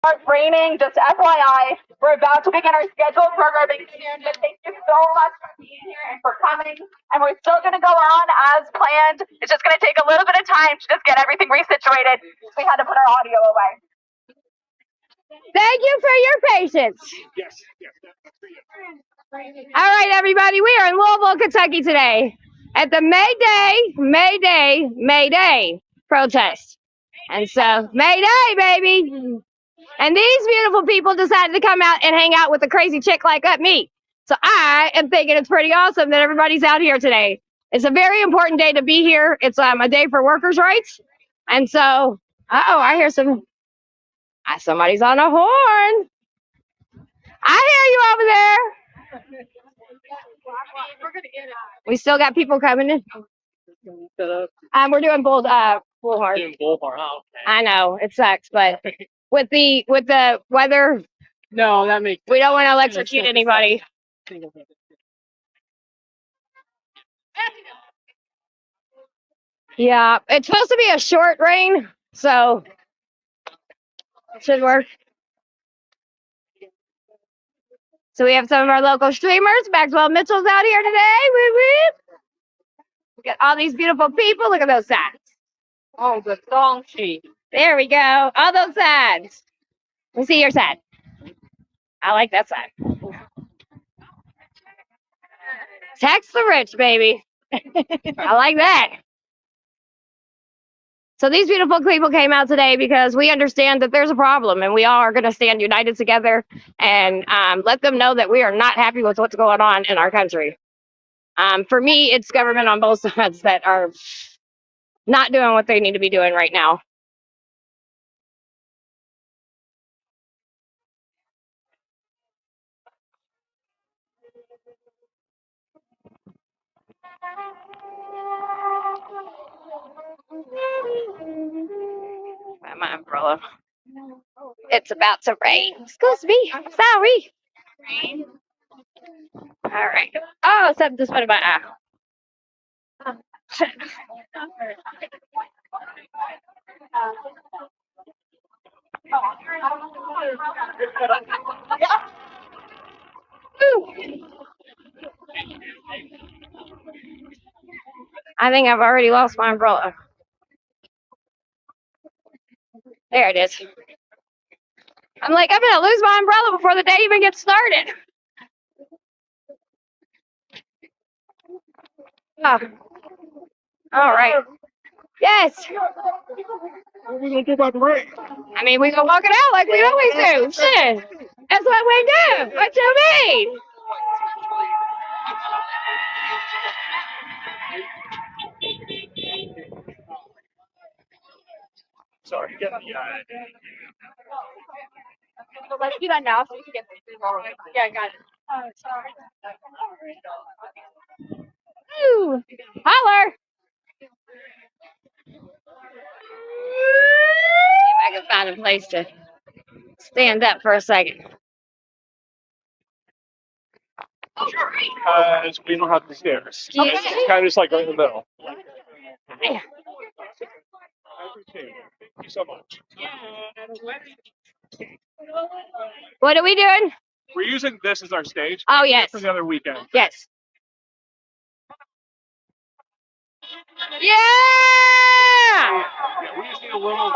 Starts raining, just FYI, we're about to begin our scheduled programming soon, but thank you so much for being here and for coming. And we're still going to go on as planned. It's just going to take a little bit of time to just get everything resituated. We had to put our audio away. Thank you for your patience. Yes. All right, everybody, we are in Louisville, Kentucky today at the May Day protest. And so, May Day, baby. And these beautiful people decided to come out and hang out with a crazy chick like me. So I am thinking it's pretty awesome that everybody's out here today. It's a very important day to be here. It's a day for workers' rights. And so, I hear somebody's on a horn. I hear you over there. We still got people coming in. We're doing bullhorn. Doing bullhorn, huh? Okay. I know it sucks, but with the weather, No, that makes we don't want to electrocute anybody. Yeah, it's supposed to be a short rain, so it should work. So we have some of our local streamers. Maxwell Mitchell's out here today. Woo woo. We got all these beautiful people. Look at those signs. Oh, the song sheet. There we go. All those signs. Let me see your sign. I like that sign. Tax the rich, baby. I like that. So these beautiful people came out today because we understand that there's a problem, and we all are going to stand united together and let them know that we are not happy with what's going on in our country. For me, it's government on both sides that are not doing what they need to be doing right now. My umbrella. It's about to rain. Excuse me. Sorry. All right. Oh, something just went in my eye. I think I've already lost my umbrella. There it is. I'm like, I'm gonna lose my umbrella before the day even gets started. Oh. All right. Yes. What are we gonna do about the rain? I mean, we gonna walk it out like we always do. Shit. That's what we do. What you mean? Sorry. Yeah. Let's do that now so we can get this. Yeah, I got it. Oh, sorry. Ooh, holler. If I can find a place to stand up for a second. Because we don't have the stairs. Okay. It's kind of just like right in the middle. Yeah. I appreciate it. Thank you so much. What are we doing? We're using this as our stage. Oh, yes. For the other weekend. Yes. Yeah! Yeah, we just need a little.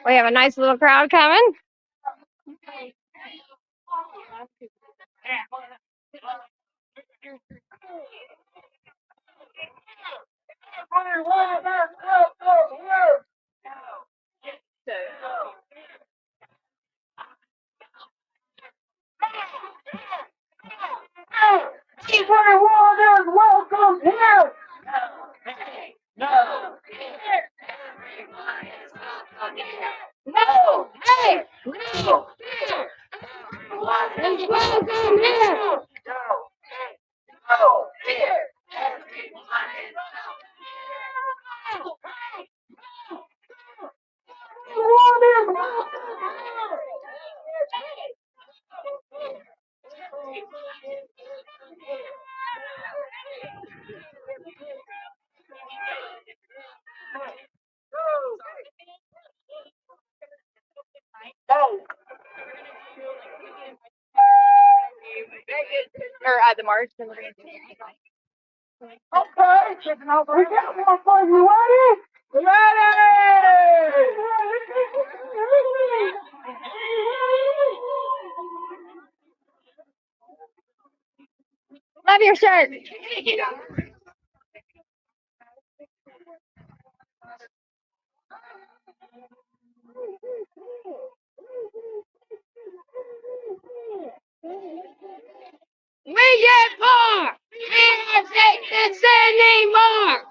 We have a nice little crowd coming. Welcome here. No. No! Hey! No! Everyone is welcome here! the march. And we're gonna do Okay, chicken over. We got more fun. You ready? Ready! Love your shirt. We get poor. We don't take this anymore.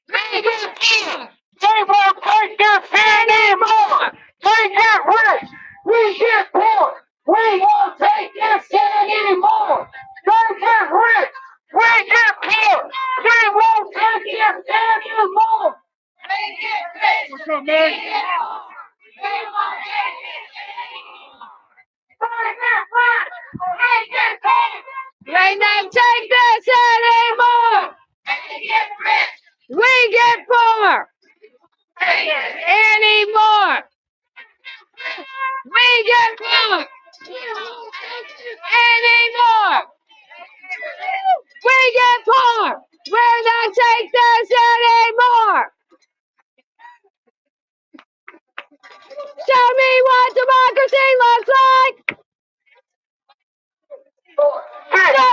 We get poor. They won't take this anymore. They get rich. We get poor. We won't take this anymore. They get rich. We get poor. We won't take this anymore. They get rich. What's up, man? They won't take this anymore. They get rich. We get poor. They don't take this anymore. They get rich. We get poor. They get Anymore. We get poor. Anymore. We get poor. We're not take this anymore. Show me what democracy looks like.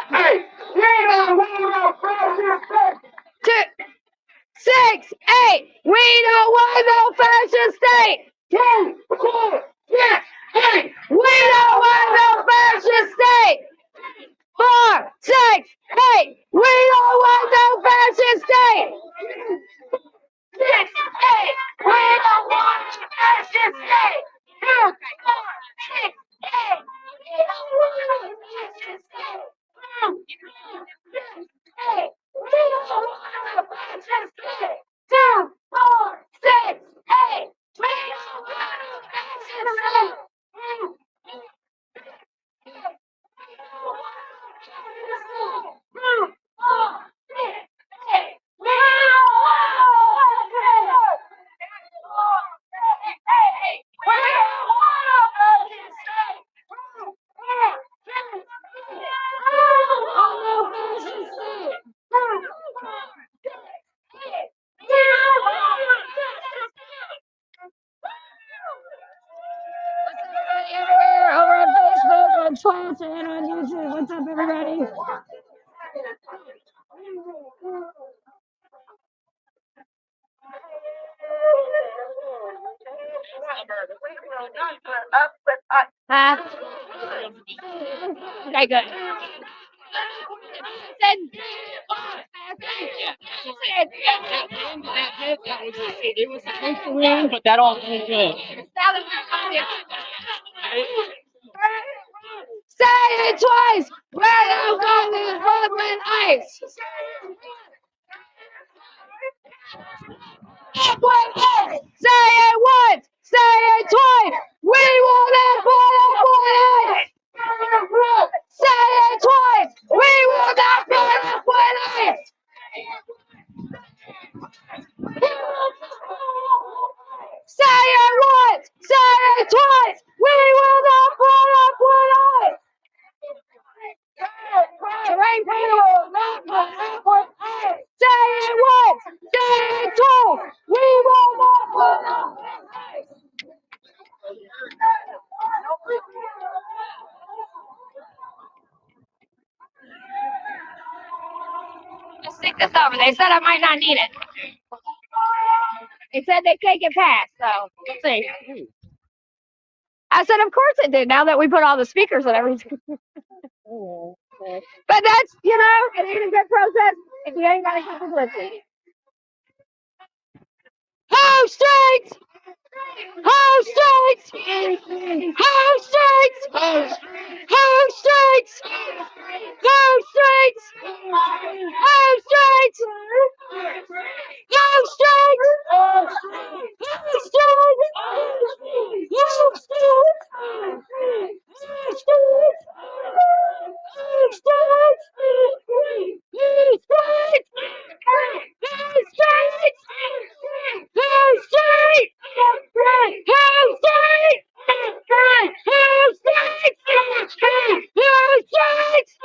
Hey, we don't want no fascist state. 2, 6, 8. We don't want no fascist state. 2, 4, 6, 8. We don't want no fascist state. 4, 6, 8. We don't want no fascist state. 6, 8. We don't want no fascist state. 2, 4, 6, 8. We don't want no fascist state. 2, 4, 6, 8. We don't want no fascist state. 2, 4, 6, 8. We don't want no fascist state. 2, 4, 6, 8. We don't want no fascist state. 2, 4, 6, 8. We don't want no fascist state. 2, 4, 6, 8. We don't want no fascist state. 2, 4, 6, 8. We don't want no fascist state. What's up, everybody everywhere? Over on Facebook, on Twitch, and on YouTube. What's up, everybody? Huh? Okay, good. It was supposed to win, but that all went good. Say it twice. Where you going with ice? Say it once. Say it twice. We will not put up with ice. Say it twice. We will not put up with ice. Say it once. Say it twice. We will not put up with ice. We will not put up with ice. Say it once. Say it twice. We will not put up with ice. Just stick this over. They said I might not need it. They said they take it past, so we'll see. I said, of course it did, now that we put all the speakers and everything. But that's, it ain't a good process if you ain't got a good publicity. Ho strikes! Ho strikes! Ho strikes! Ho strikes! Ho strikes! Ho strikes! Ho strikes! Ho strikes!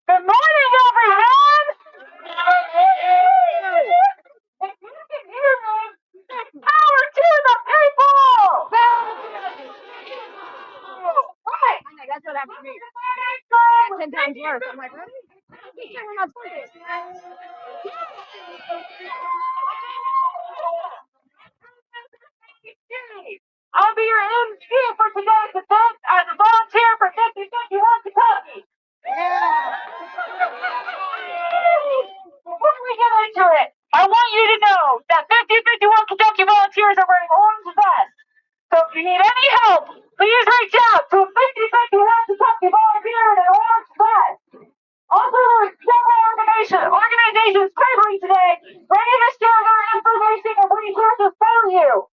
Good morning, everyone! If you can hear me, it's power to the people! Right! That's what happened to me. Good 10 times worse. I'm like, really? We're not supposed to. I'll be your MC for today's event as a volunteer for 5051 Kentucky. Before we get into it, I want you to know that 5051 Kentucky volunteers are wearing orange vests. So if you need any help, please reach out to a 5051 Kentucky volunteer in an orange vest. Also, there are several organizations covering today, ready to share their information and resources for you.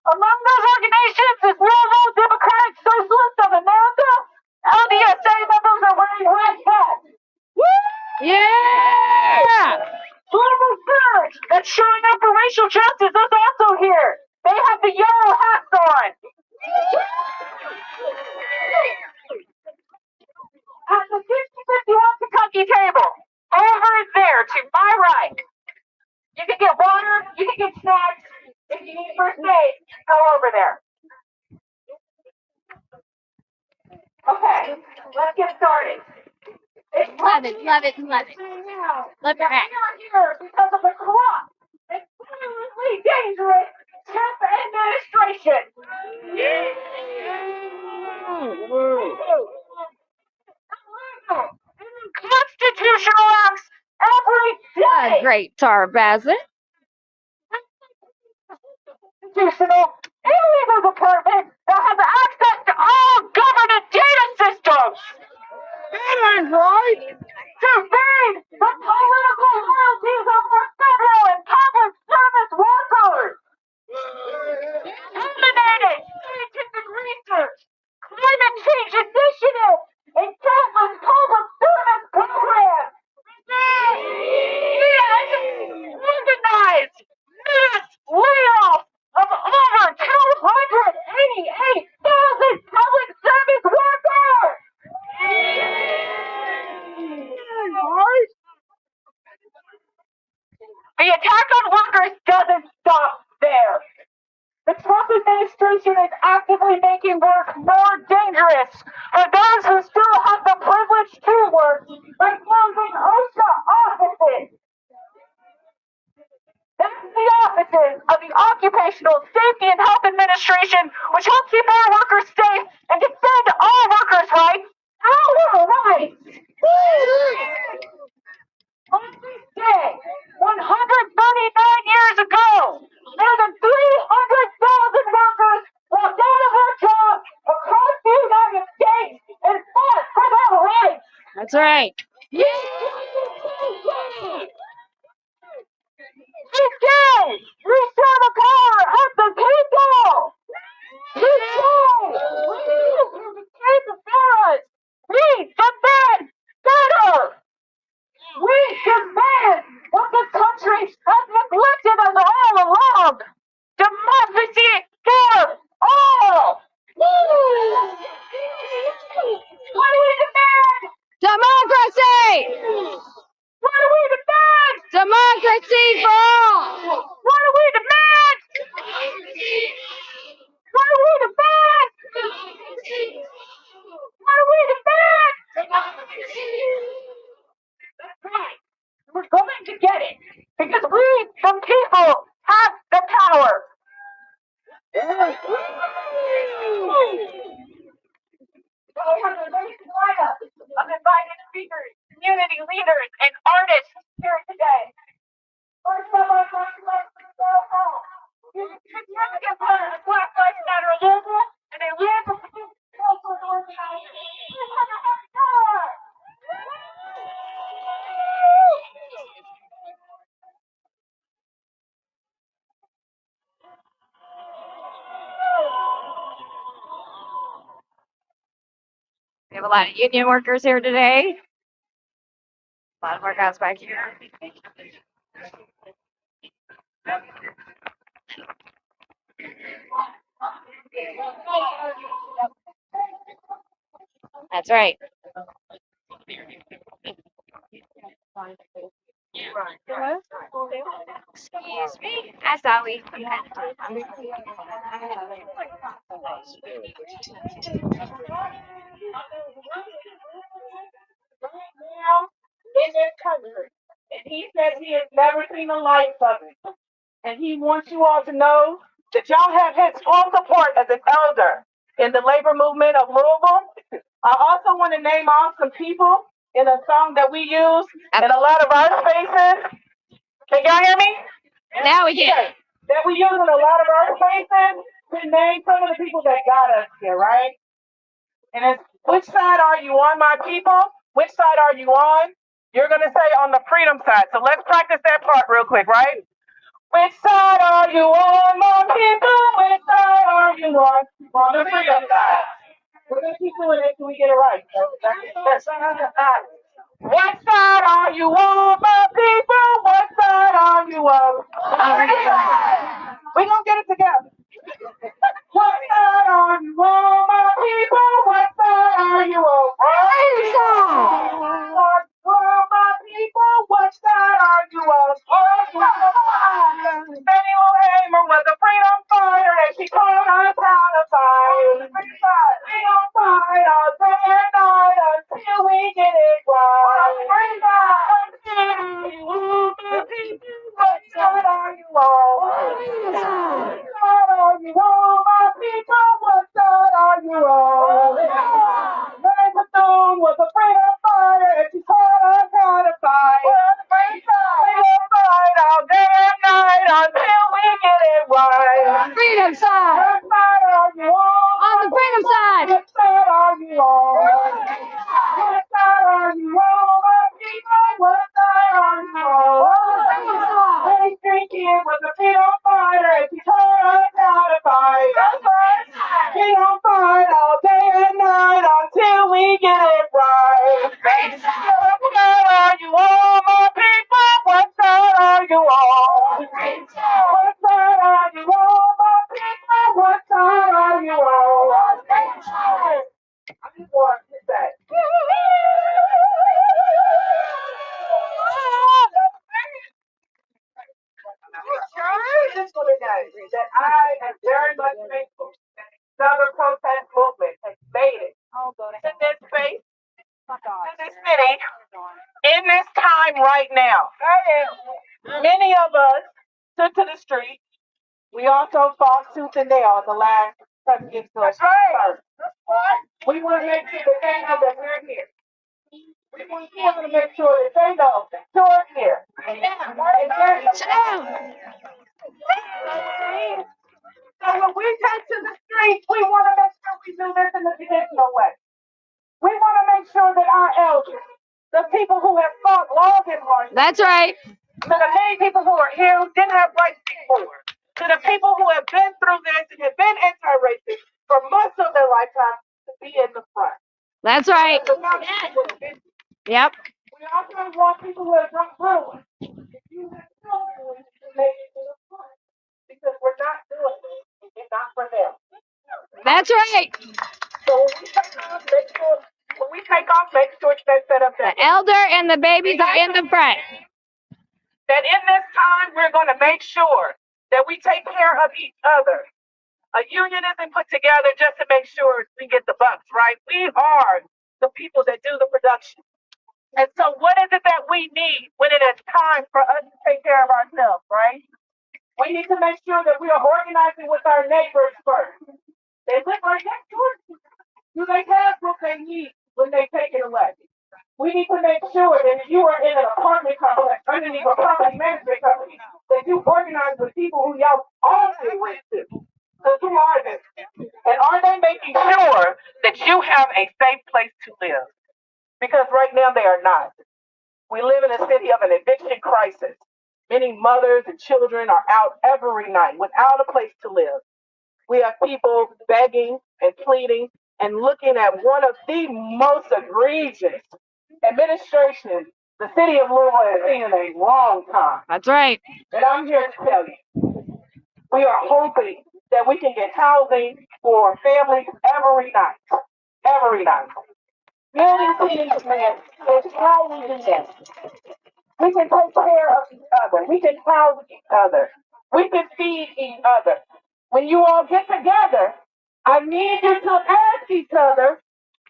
Among those organizations is World Democratic Socialists of America. LDSA members are wearing red vests. Yeah! Global Surge, that's showing up for racial justice, is also here. They have the yellow hats on. At the 5051 Kentucky table, over there to my right, you can get water, you can get snacks. If you need first aid, go over there. Okay, let's get started. Love it. Love your hat. We are here because of the corrupt, extremely dangerous Trump administration. Constitutional acts every day. Great Tar Bassett. Constitutional illegal department that has access to all government data systems. That ain't right. To feed the political loyalties of our federal and public service workers. Eliminating scientific research, climate change initiatives, and countless public service programs. Yes, The attack on workers doesn't stop there. The Trump administration is actively making work more dangerous for those who still have the privilege to work by closing OSHA offices. That's the offices of the Occupational Safety and Health Administration, which help keep our workers safe and defend all workers' rights. Our rights! On this day, 139 years ago, more than 300,000 workers walked out of their jobs across the United States and fought for their rights. That's right. Today, we serve the power of the people. Today, we became the parents. We demand better. We demand what the country has neglected us all along. Democracy for all. What do we demand? Democracy! What do we demand? Democracy for all! What do we demand? What do we demand? What do we demand? That's right. We're going to get it because we, the people, have the power. So we have a nice lineup of invited speakers, community leaders, and artists here today. First up, I'd like to let Michelle Hall. She's a significant part of Black Lives Matter movement, and a leader for the cultural organization. Please have a happy time. We have a lot of union workers here today. A lot of workouts back here. That's right. Excuse me. I thought we. Now in this country, and he says he has never seen the likes of it. And he wants you all to know that y'all have his full support as an elder in the labor movement of Louisville. I also want to name off some people in a song that we use in a lot of our spaces. Can y'all hear me? Now we can. That we use in a lot of our spaces to name some of the people that got us here, right? And it's, which side are you on, my people? Which side are you on? You're going to say on the freedom side. So let's practice that part real quick, right? Which side are you on, my people? Which side are you on? On the freedom side. We're going to keep doing it until we get it right. What side are you on, my people? What side are you on? We're going to get it together. What side are you on, my people? What side are you on? My people, what side are you on? Fannie Lou Hamer was a freedom fighter, and she taught us how to fight. We don't fight all day and night until we get it right. What side are you on? What side are you on, my people? What side are you on? Mary Bethune was a freedom fighter, and she taught us how to fight. We don't fight all day and night until we get it right. Freedom side. What side are you on? On the freedom side. What side are you on? What side are you on, my people? What side are you on? Lady Drinking was a freedom fighter, and she taught us how to fight. We don't fight all day and night until we get it right. What side are you on, my people? What side are you on? What side are you on, my people? What side are you on? I just want to hit that. this one today, that I am very much thankful that the Southern Protest Movement has made it to this space, to this city, in this time right now. Many of us took to the street. We also fought tooth and nail in the last presidential election. We want to make sure that they know that we're here. We want to make sure that they know that you're here. And so when we take to the streets, we want to make sure we do this in the traditional way. We want to make sure that our elders, the people who have fought long and hard, That's right. to the many people who are here who didn't have rights before, to the people who have been through this and have been anti-racist for most of their lifetime, to be in the front. That's right. Yep. We also want people who have drunk heroin. If you have children, to make it to the front, because we're not doing this, and not for them. That's right. So when we take off, make sure they set up The that. elder and the babies are in the front. That in this time, we're going to make sure that we take care of each other. A union isn't put together just to make sure we get the bucks, right? We are the people that do the production. And so what is it that we need when it is time for us to take care of ourselves, right? We need to make sure that we are organizing with our neighbors first. They live right next door. Do they have what they need when they take it away? We need to make sure that if you are in an apartment complex, underneath a property management company, that you organize with people who y'all all stay with too. So who are they? And are they making sure that you have a safe place to live? Because right now they are not. We live in a city of an eviction crisis. Many mothers and children are out every night without a place to live. We have people begging and pleading and looking at one of the most egregious administrations the city of Louisville has seen in a long time. That's right. And I'm here to tell you, we are hoping that we can get housing for families every night. Every night. Building city demand is how we do this. We can take care of each other. We can house each other. We can feed each other. When you all get together, I need you to ask each other,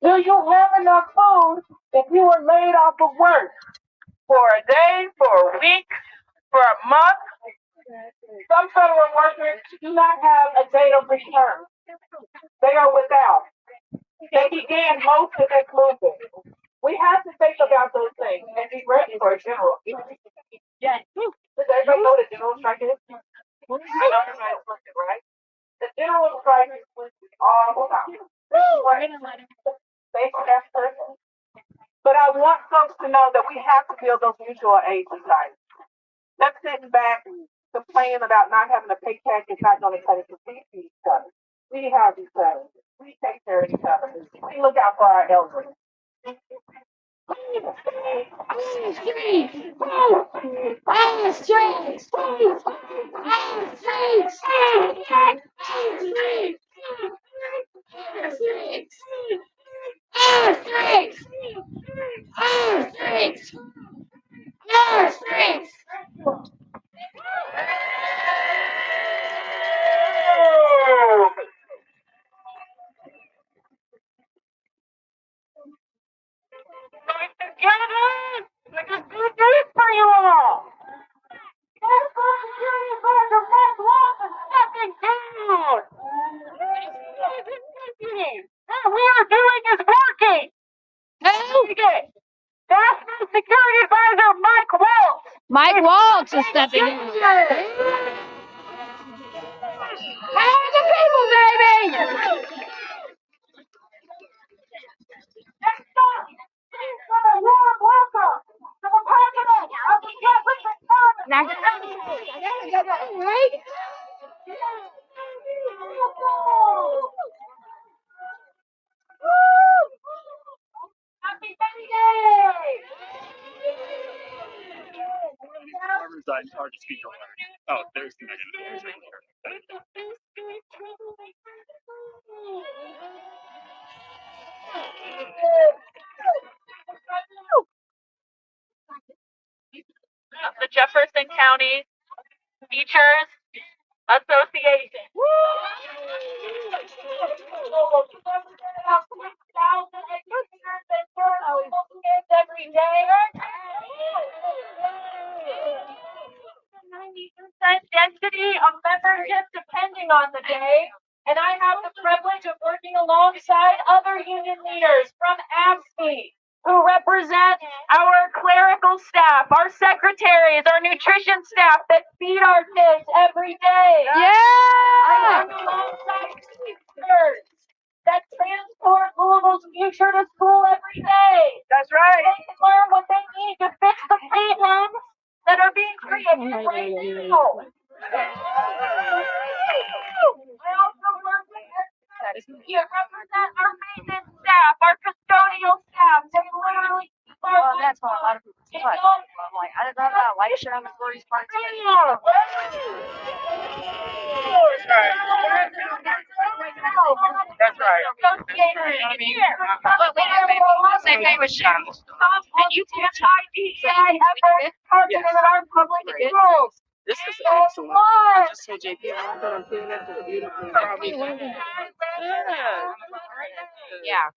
do you have enough food if you were laid off of work? For a day, for a week, for a month? Some federal workers do not have a date of return. They are without. They began most of this movement. We have to think about those things and be ready for a general. Yes. Does everybody know what a general strike is? I know everybody's looking, right? The general strike is when we all stop. Thank you, that person. But I want folks to know that we have to build those mutual aid societies. Let's sitting back and complaining about not having a paycheck is not going to cut it to feed each other. We have each other. We take care of each other. We look out for our elders. Like a good news for you all. That's what the Union Burger Red Walls is stepping down. What we are doing is working. National Security Advisor Mike Waltz. Mike Waltz is stepping in. Hey, the people, baby! Next up, please give a warm welcome to the president of the Jefferson Right? Happy birthday! It's hard to speak over. Oh, there's the negative. The Jefferson County teachers Association. About 6,000 educators that serve local kids every day. 90% density of membership depending on the day. And I have the privilege of working alongside other union leaders from AFSCME who represent our clerical staff, our secretaries, our nutrition staff that feed our kids every day. I Yeah. work alongside teachers that transport Louisville's future to school every day. That's right. They can learn what they need to fix the problems that are being created right now. I also work with you represent our maintenance staff, our custodial staff. They literally Well, that's what a lot of people say. I'm like, I don't know about like shit on the floor. That's right. But we don't maybe the same thing with shit. And you can try DEI efforts targeted at our public schools. This is So excellent. smart. Just told JP I thought I'm doing that to the beautiful. Yeah.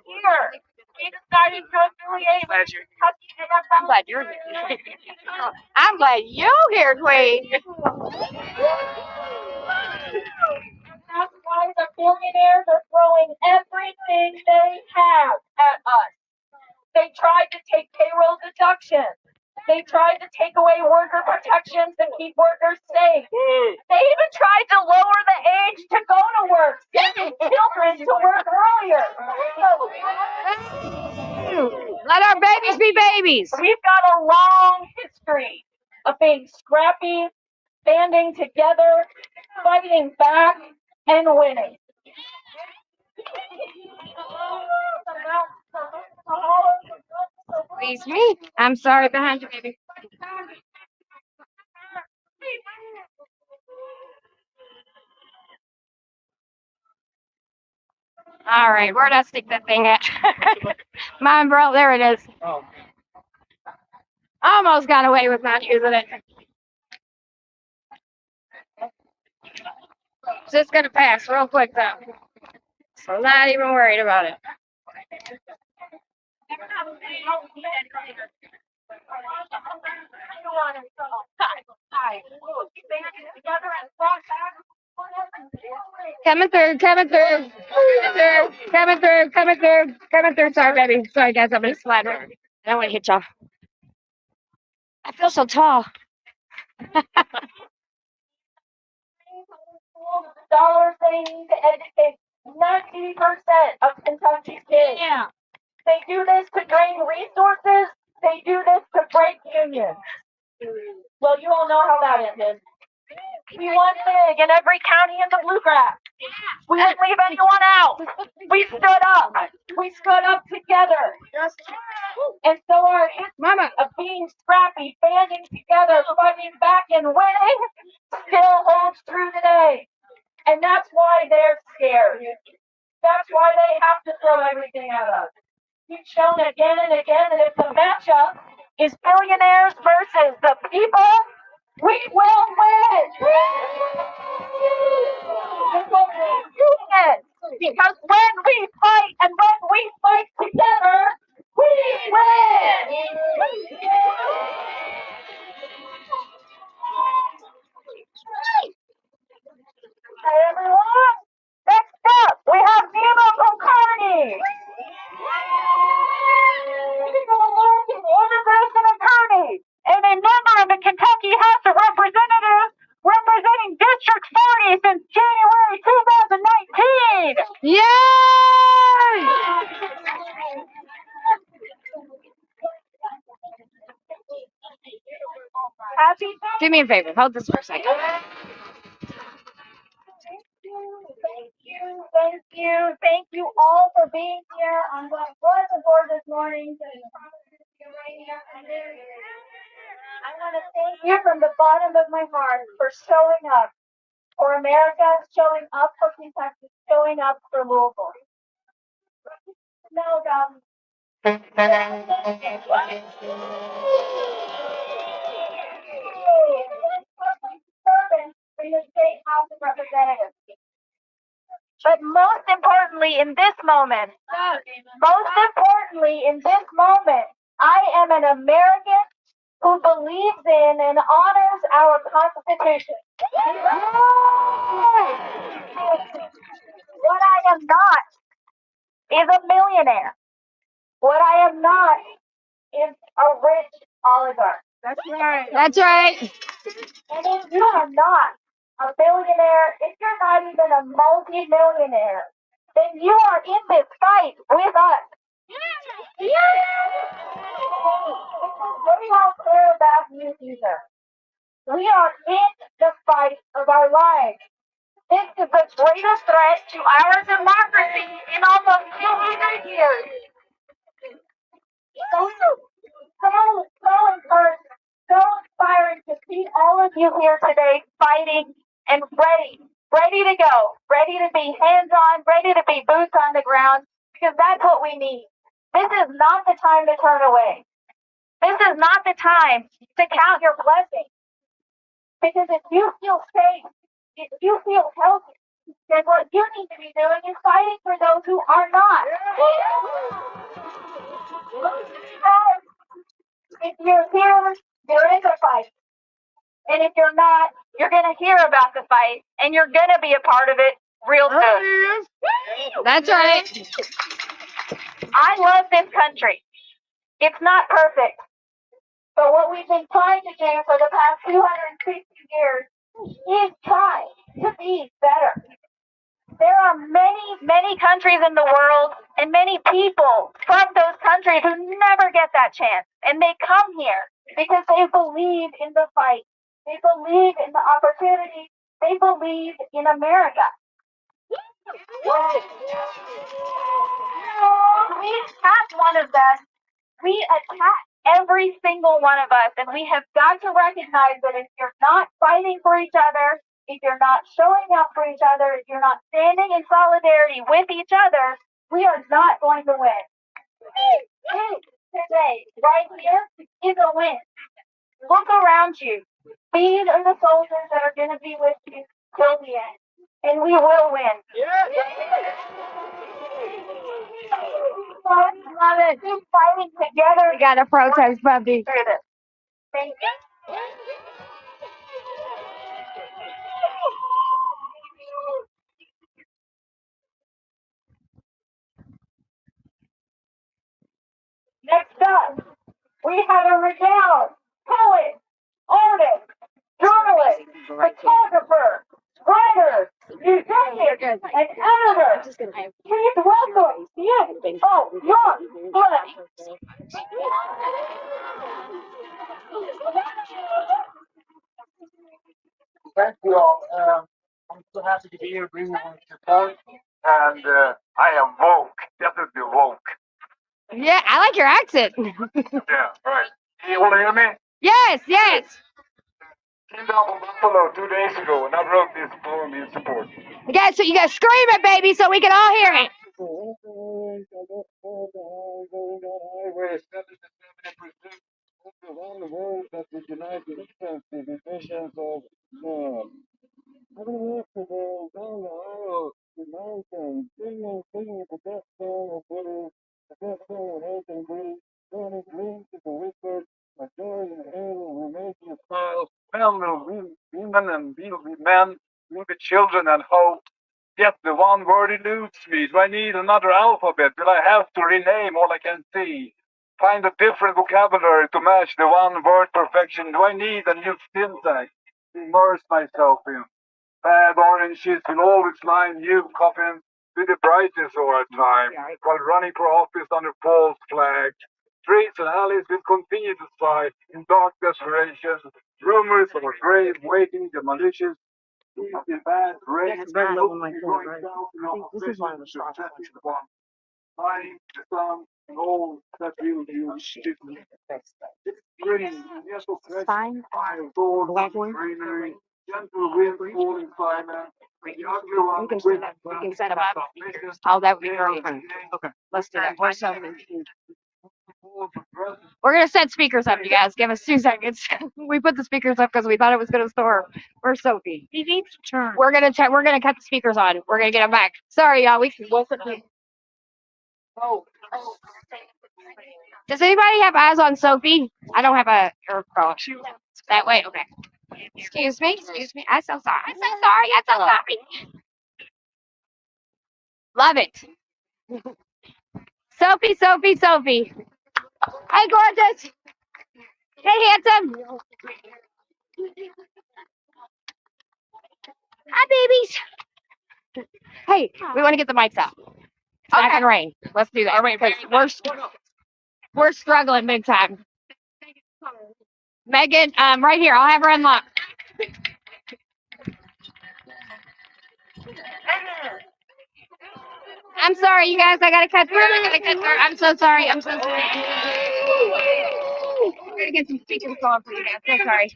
Here, we decided to affiliate with Glad you're here. Kentucky I'm NFL. glad you're here. I'm glad you're here, Queen. That's why the billionaires are throwing everything they have at us. They tried to take payroll deductions. They tried to take away worker protections to keep workers safe. They even tried to lower the age to go to work, sending children to work earlier. Let our babies be babies. We've got a long history of being scrappy, banding together, fighting back, and winning. Please me. I'm sorry behind you, baby. All right, where'd I stick that thing at? My umbrella, there it is. Almost got away with not using it. It's just gonna pass real quick though. So I'm not even worried about it. Coming through, coming through, coming through, coming through, coming through. Sorry, baby. Sorry, guys. I'm gonna slide right. I don't want to hit y'all. I feel so tall. Dollars they need to educate 90% of Kentucky's kids. Yeah. They do this to drain resources. They do this to break unions. Well, you all know how that ended. We won big in every county in the Bluegrass. We didn't leave anyone out. We stood up. We stood up together. And so our history Mama. of being scrappy, banding together, fighting back, and winning still holds true today. And that's why they're scared. That's why they have to throw everything at us. We've shown again and again that if the matchup is billionaires versus the people, we will win. Because when we fight and when we fight together, we win. Hey everyone, next up we have Nemo Kulkarni. He's an American immigration attorney and a member of the Kentucky House of Representatives representing District 40 since January 2019. Yay! Happy Do me a favor. Hold this for a second. Thank you all for being here on what was a gorgeous morning. I want to thank you from the bottom of my heart for showing up for America, showing up for Kentucky, showing up for Louisville. No, representatives. But most importantly, in this moment, I am an American who believes in and honors our Constitution. What I am not is a millionaire. What I am not is a rich oligarch. That's right. That's right. And if you are not a billionaire, if you're not even a multi-millionaire, then you are in this fight with us. We don't care about you either. We are in the fight of our lives. This is the greatest threat to our democracy in almost 200 years. So encouraging, so inspiring to see all of you here today fighting and ready to go, ready to be hands-on, ready to be boots on the ground, because that's what we need. This is not the time to turn away. This is not the time to count your blessings. Because if you feel safe, if you feel healthy, then what you need to be doing is fighting for those who are not. If you're here, you're in the fight. And if you're not, you're going to hear about the fight and you're going to be a part of it real soon. That's right. I love this country. It's not perfect. But what we've been trying to do for the past 260 years is try to be better. There are many countries in the world and many people from those countries who never get that chance. And they come here because they believe in the fight. They believe in the opportunity. They believe in America. We attack one of them. We attack every single one of us. And we have got to recognize that if you're not fighting for each other, if you're not showing up for each other, if you're not standing in solidarity with each other, we are not going to win. Today, right here, is a win. Look around you. These are the soldiers that are going to be with you till the end. And we will win. Love it. Keep fighting together. We got a protest puppy. Through this. Thank you. Next up, we have a renowned poet, artist, journalist, photographer, writer, musician, and editor. Please welcome Young Blood. Thank you all. I'm so happy to be here bringing my support. And I am woke, definitely woke. Yeah, I like your accent. Yeah, right. You want to hear me? Yes, yes. Came down from Buffalo 2 days ago, and I wrote this poem in support. You got to scream it, baby, so we can all hear it. Around the world that would unite the differences and visions of man. Having walked the world down the aisle, the mountains, singing the death song of Willie, the death song of hate and grief, turning dreams into whispers, my joy in hell will make you smile. Men will be women and will be men, will be children and hope. Yet the one word eludes me. Do I need another alphabet? Will I have to rename all I can see? Find a different vocabulary to match the one word perfection. Do I need a new syntax to immerse myself in? Bad oranges will always line new coffins with the brightest of our time, while running for office under false flags. Streets and alleys will continue to sigh in dark desperation. Rumors of a grave waiting, the malicious, the bad race, That's bad on my phone, right? This is one of the shots. Lying, the sun, and all that will do. It's green, yes, so fresh, Fine. fire, gold, Black one. greenery, gentle wind, falling silence. The ugly one, We can set them up. Oh, that would be great. Okay. Let's do that. Or something. We're gonna set speakers up, you guys. Give us 2 seconds. We put the speakers up because we thought it was gonna store. Where's Sophie? He needs to turn. We're gonna we're gonna cut the speakers on. We're gonna get them back. Sorry, y'all. We Does anybody have eyes on Sophie? I don't have a that way. Okay. Excuse me. Excuse me. I'm so sorry. I'm so sorry. I'm so sorry. Love it. Sophie, Sophie, Sophie. Hey, gorgeous. Hey, handsome. Hi, babies. Hey, we want to get the mics out. It's not gonna rain. Let's do that. Because we're struggling big time. Megan, right here. I'll have her unlock. I'm sorry, you guys. I gotta cut through. I'm so sorry. I'm so sorry. We're gonna get some speakers going for you guys. So sorry.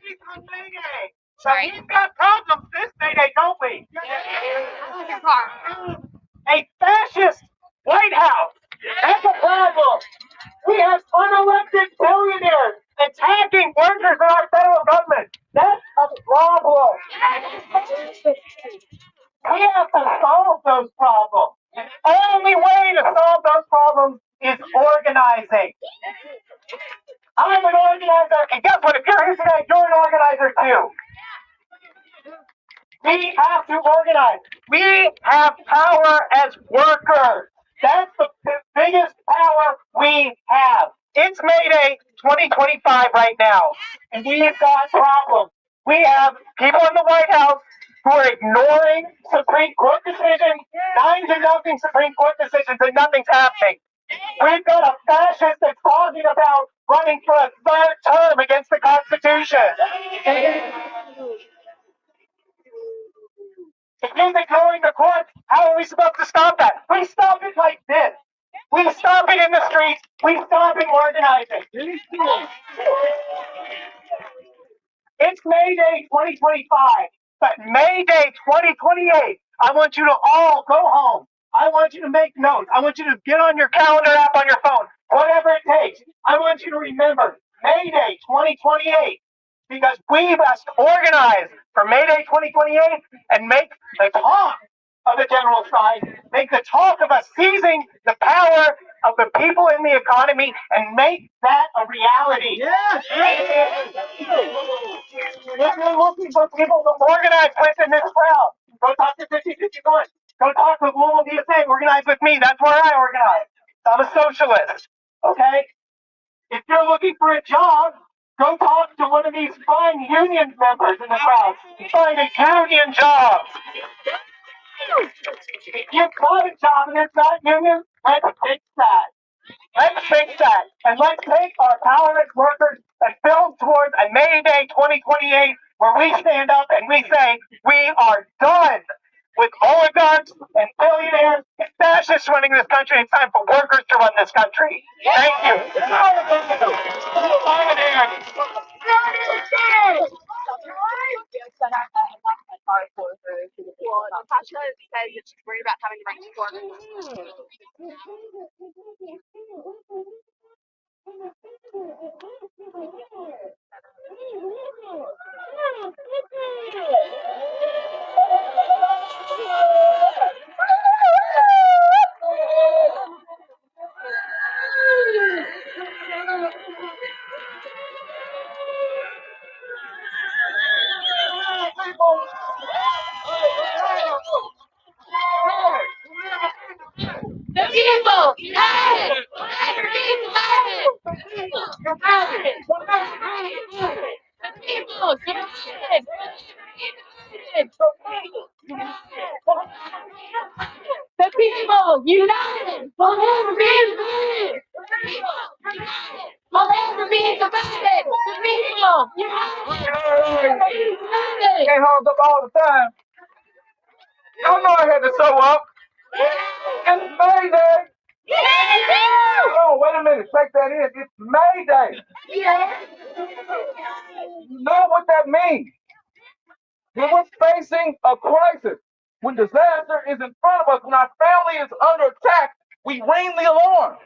Sorry. We've got problems this Mayday, don't we? Your car. A fascist White House. That's a problem. We have unelected billionaires attacking workers in our federal government. That's a problem. We have to solve those problems. The only way to solve those problems is organizing. I'm an organizer, and guess what? If you're here today, you're an organizer too. We have to organize. We have power as workers. That's the biggest power we have. It's Mayday 2025 right now, and we've got problems. We have people in the White House who are ignoring Supreme Court decisions, 9-0 Supreme Court decisions, and nothing's happening. We've got a fascist that's talking about running for a third term against the Constitution. If he's ignoring the courts, how are we supposed to stop that? We stop it like this. We stop it in the streets. We stop it organizing. It's Mayday 2025, but Mayday 2028, I want you to all go home. I want you to make notes. I want you to get on your calendar app on your phone, whatever it takes. I want you to remember Mayday 2028. Because we must organize for Mayday 2028 and make the talk of the general strike, make the talk of us seizing the power of the people in the economy and make that a reality. Yes. If you're looking for people to organize with in this crowd, go talk to 5051. Go talk to Louisville DSA. Organize with me. That's where I organize. I'm a socialist. Okay? If you're looking for a job, go talk to one of these fine union members in the crowd. Find a union job. If you've got a job and it's not union, let's fix that. Let's fix that. And let's take our power as workers and build towards a Mayday 2028 where we stand up and we say, we are done with oligarchs and billionaires and fascists running this country. It's time for workers to run this country. Thank you. Natasha says that she's worried about having to bring support. The people united! The people united! The people united will never be divided. Will never be divided. The people united. Can't hold up all the time. Y'all know I had to sew up. It's Mayday. Oh, wait a minute. Take that in. It's Mayday. You know what that means? When we're facing a crisis, when disaster is in front of us, when our family is under attack, we ring the alarm.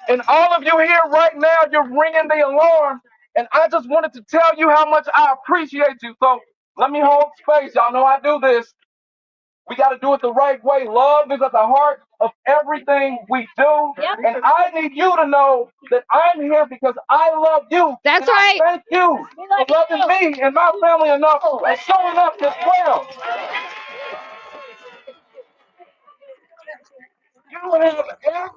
And all of you here right now, you're ringing the alarm. And I just wanted to tell you how much I appreciate you. So let me hold space. Y'all know I do this. We got to do it the right way. Love is at the heart of everything we do. Yep. And I need you to know that I'm here because I love you. That's And I right. thank you for loving me and my family enough and showing up as well. You have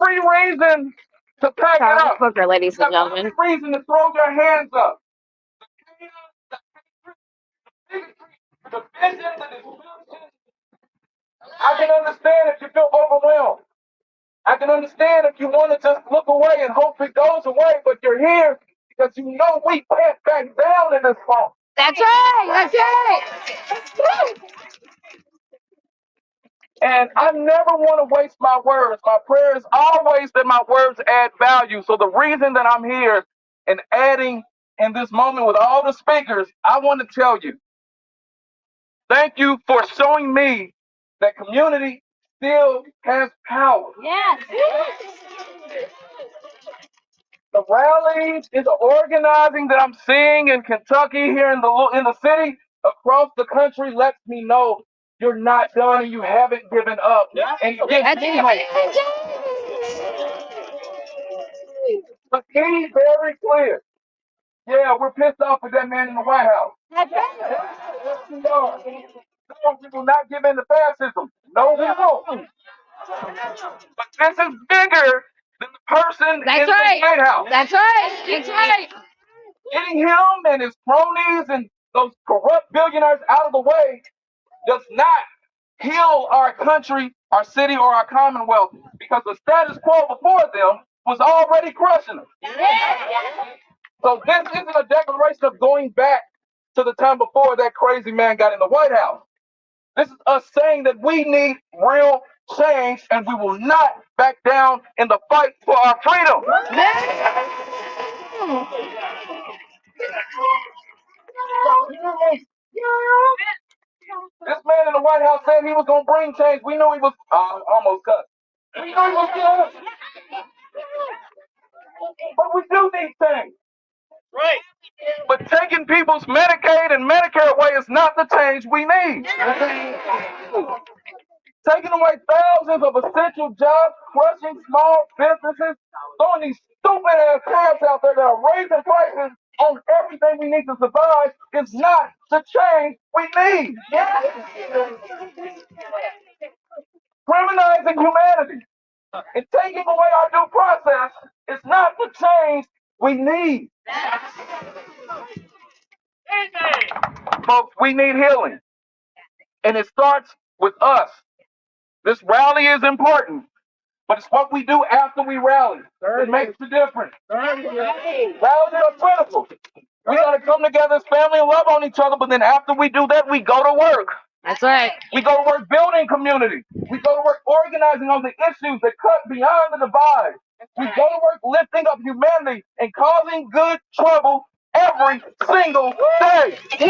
every reason to pack it Comic up. Booker, ladies You and have every gentlemen. reason to throw your hands up. The vision, the disillusion. I can understand if you feel overwhelmed. I can understand if you want to just look away and hope it goes away, but you're here because you know we can't back down in this moment. That's right. That's right. And I never want to waste my words. My prayer is always that my words add value. So the reason that I'm here and adding in this moment with all the speakers, I want to tell you, thank you for showing me that community still has power. Yes. The rallies and the organizing that I'm seeing in Kentucky, here in the city, across the country, lets me know you're not done and you haven't given up. And you That's me hope. The key very clear. Yeah, we're pissed off with that man in the White House. That's right. Yes, we are. No, we will not give in to fascism. No, we won't. But this is bigger than the person That's in the right. White House. That's right. That's right. Getting him and his cronies and those corrupt billionaires out of the way does not heal our country, our city, or our commonwealth because the status quo before them was already crushing them. So this isn't a declaration of going back to the time before that crazy man got in the White House. This is us saying that we need real change and we will not back down in the fight for our freedom. This man in the White House said he was going to bring change. We knew he was almost cut. We knew he was good. But we do need change. Right. But taking people's Medicaid and Medicare away is not the change we need. Taking away thousands of essential jobs, crushing small businesses, throwing these stupid ass tariffs out there that are raising prices on everything we need to survive is not the change we need. Criminalizing humanity and taking away our due process is not the change we need. Folks, we need healing. And it starts with us. This rally is important, but it's what we do after we rally that makes the difference. Rallies are critical. We got to come together as family and love on each other, but then after we do that, we go to work. That's right. We go to work building community. We go to work organizing on the issues that cut beyond the divide. We go to work lifting up humanity and causing good trouble every single day. Yeah.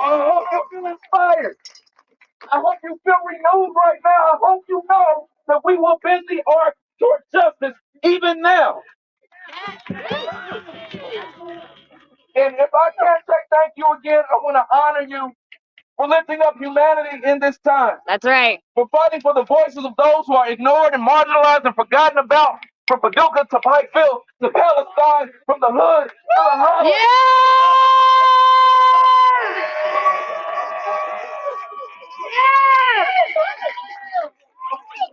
I hope you feel inspired. I hope you feel renewed right now. I hope you know that we will bend the arc toward justice even now. And if I can't say thank you again, I want to honor you for lifting up humanity in this time. That's right. For fighting for the voices of those who are ignored and marginalized and forgotten about. From Paducah to Pikeville to Palestine, from the hood to the home. Yeah.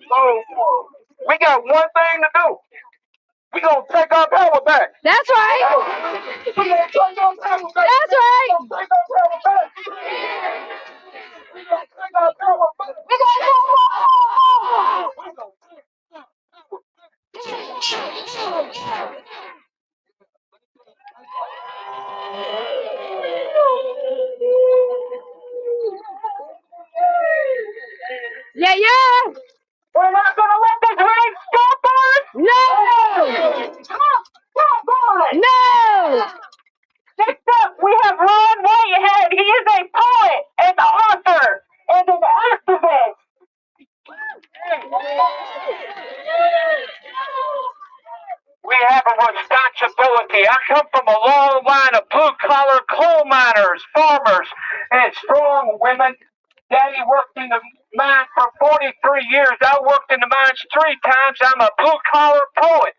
So we got one thing to do. We gonna take our power back. That's right. We gonna take our power back. That's right. We gonna take our power back. We gonna take our power back. We got We gonna Yeah, yeah. We're not going to let this rain stop us. No. Stop, stop, No. Next up, from a long line of blue-collar coal miners, farmers, and strong women. Daddy worked in the mine for 43 years. I worked in the mines 3 times. I'm a blue-collar poet.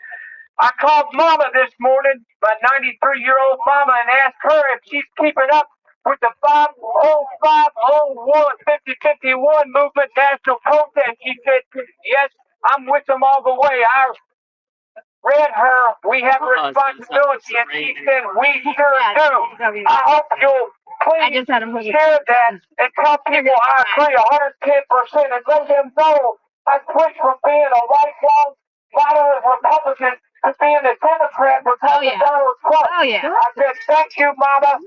I called Mama this morning, my 93-year-old mama, and asked her if she's keeping up with the 50501 5051 movement national protest. She said, yes, I'm with them all the way. I read her, we have a responsibility, and she said, we sure do. I hope you'll please share that and tell people I agree 110% and let them know I switched from being a lifelong moderate Republican to being a Democrat because of Donald Trump. I said, thank you, Mama.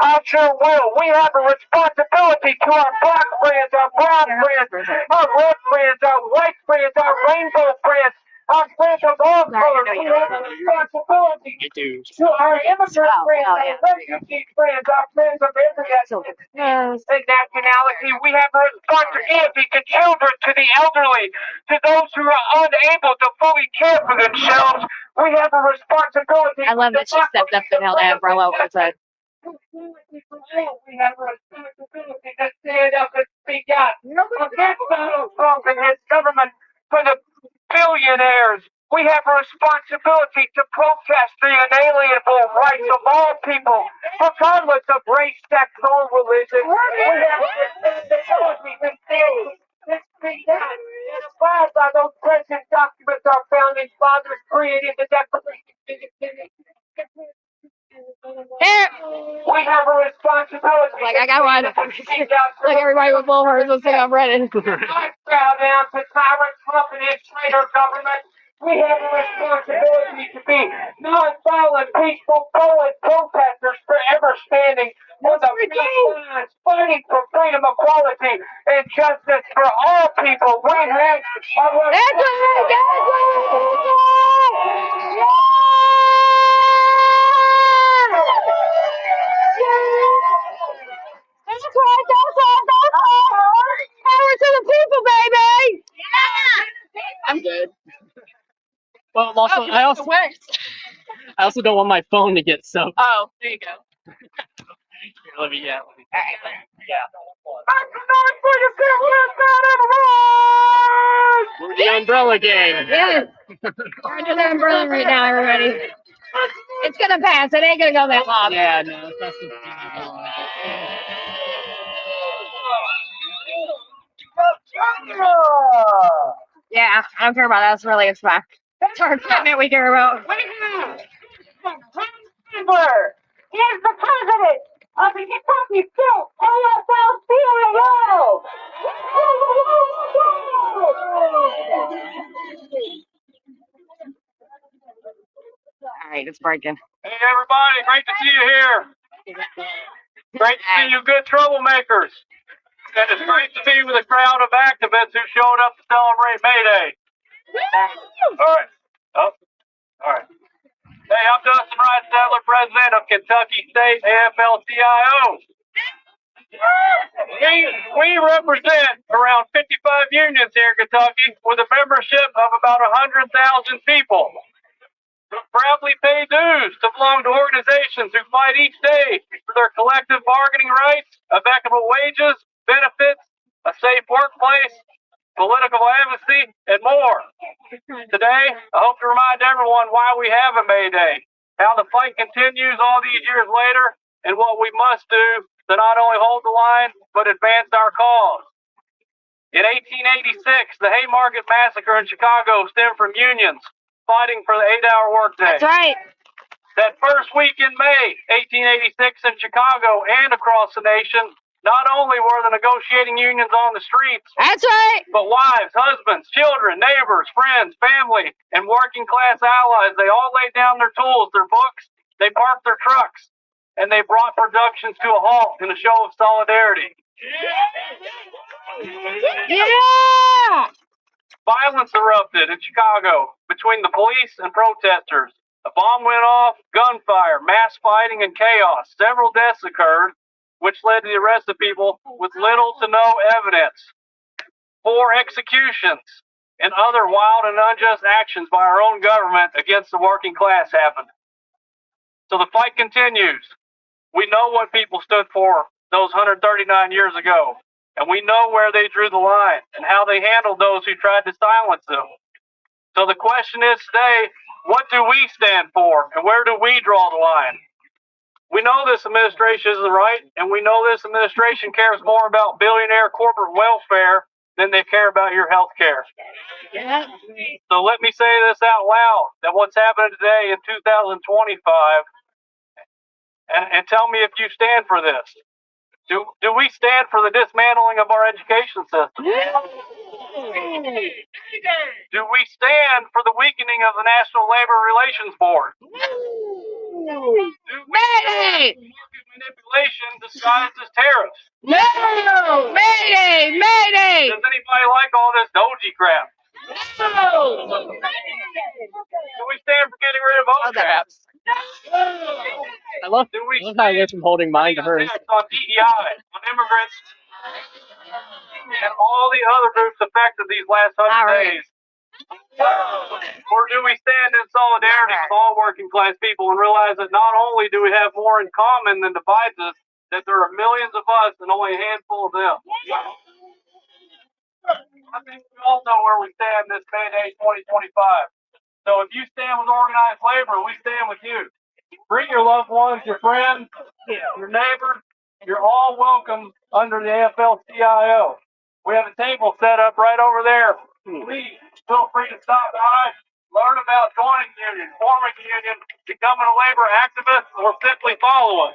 I sure will. We have a responsibility to our black friends, our brown friends, our red friends, our white friends, our rainbow friends, our friends of all colors. We have a responsibility to our immigrant friends, our refugee friends, our friends of every ethnicity and nationality. We have a responsibility to children, to the elderly, to those who are unable to fully care for themselves. We have a responsibility. I love that she stepped up and held the umbrella over his head. We have a responsibility to stand up and speak out against Donald Trump and his government for the billionaires. We have a responsibility to protest the inalienable rights of all people, regardless of race, sex, or religion. We have a responsibility to stand and speak out and abide by those precious documents our founding fathers created, the Declaration of Independence. Here! We have a responsibility. Like, I got one. Like, everybody with bullhorns will say I'm ready. I bow down to tyrant Trump and his traitor government. We have a responsibility to be non-violent, peaceful, poet protesters forever standing on the front lines, fighting for freedom, equality, and justice for all people. We have a Power to the people, baby! I'm good. Well, I also don't want my phone to get soaked. Oh, there you go. Here, let me. We're the umbrella gang. Yes! We're under the umbrella right now, everybody. It's gonna pass. It ain't gonna go that long. Yeah, no, it's not supposed to be long. Yeah, I don't care about that. It's really a fact. That's our equipment we care about. Here's the president of the Kentucky State AFL-CIO. Alright, it's breaking. Hey everybody, great to see you here. Great to see you good troublemakers. And it's great to see you with a crowd of activists who showed up to celebrate May Day. Alright. Oh, alright. Hey, I'm Dustin Wright Sadler, president of Kentucky State AFL-CIO. We represent around 55 unions here in Kentucky with a membership of about 100,000 people. We proudly pay dues to belong to organizations who fight each day for their collective bargaining rights, of equitable wages, benefits, a safe workplace, political advocacy, and more. Today, I hope to remind everyone why we have a May Day, how the fight continues all these years later, and what we must do to not only hold the line, but advance our cause. In 1886, the Haymarket Massacre in Chicago stemmed from unions fighting for the 8-hour workday. That's right. That first week in May 1886 in Chicago and across the nation, not only were the negotiating unions on the streets, That's right. but wives, husbands, children, neighbors, friends, family, and working class allies, they all laid down their tools, their books, they parked their trucks, and they brought productions to a halt in a show of solidarity. Yeah! Violence erupted in Chicago between the police and protesters. A bomb went off, gunfire, mass fighting, and chaos. Several deaths occurred, which led to the arrest of people with little to no evidence. 4 executions and other wild and unjust actions by our own government against the working class happened. So the fight continues. We know what people stood for those 139 years ago, and we know where they drew the line and how they handled those who tried to silence them. So the question is today, what do we stand for, and where do we draw the line? We know this administration isn't right, and we know this administration cares more about billionaire corporate welfare than they care about your health care. Yeah. So let me say this out loud, that what's happening today in 2025, and tell me if you stand for this. Do we stand for the dismantling of our education system? Do we stand for the weakening of the National Labor Relations Board? Do we stand for market manipulation disguised as tariffs? No! Mayday! Mayday! Does anybody like all this doji crap? No! Do we stand for getting rid of OSHA? I love Do we how I stand guess I'm holding mine to for hers. attacks on DEI, on immigrants, and all the other groups affected these last 100 All right. days? Or do we stand in solidarity with all working class people and realize that not only do we have more in common than divides us, that there are millions of us and only a handful of them? I think we all know where we stand this May Day 2025. So if you stand with organized labor, we stand with you. Bring your loved ones, your friends, your neighbors. You're all welcome under the AFL-CIO. We have a table set up right over there. Please feel free to stop by, learn about joining a union, forming a union, becoming a labor activist, or simply follow us.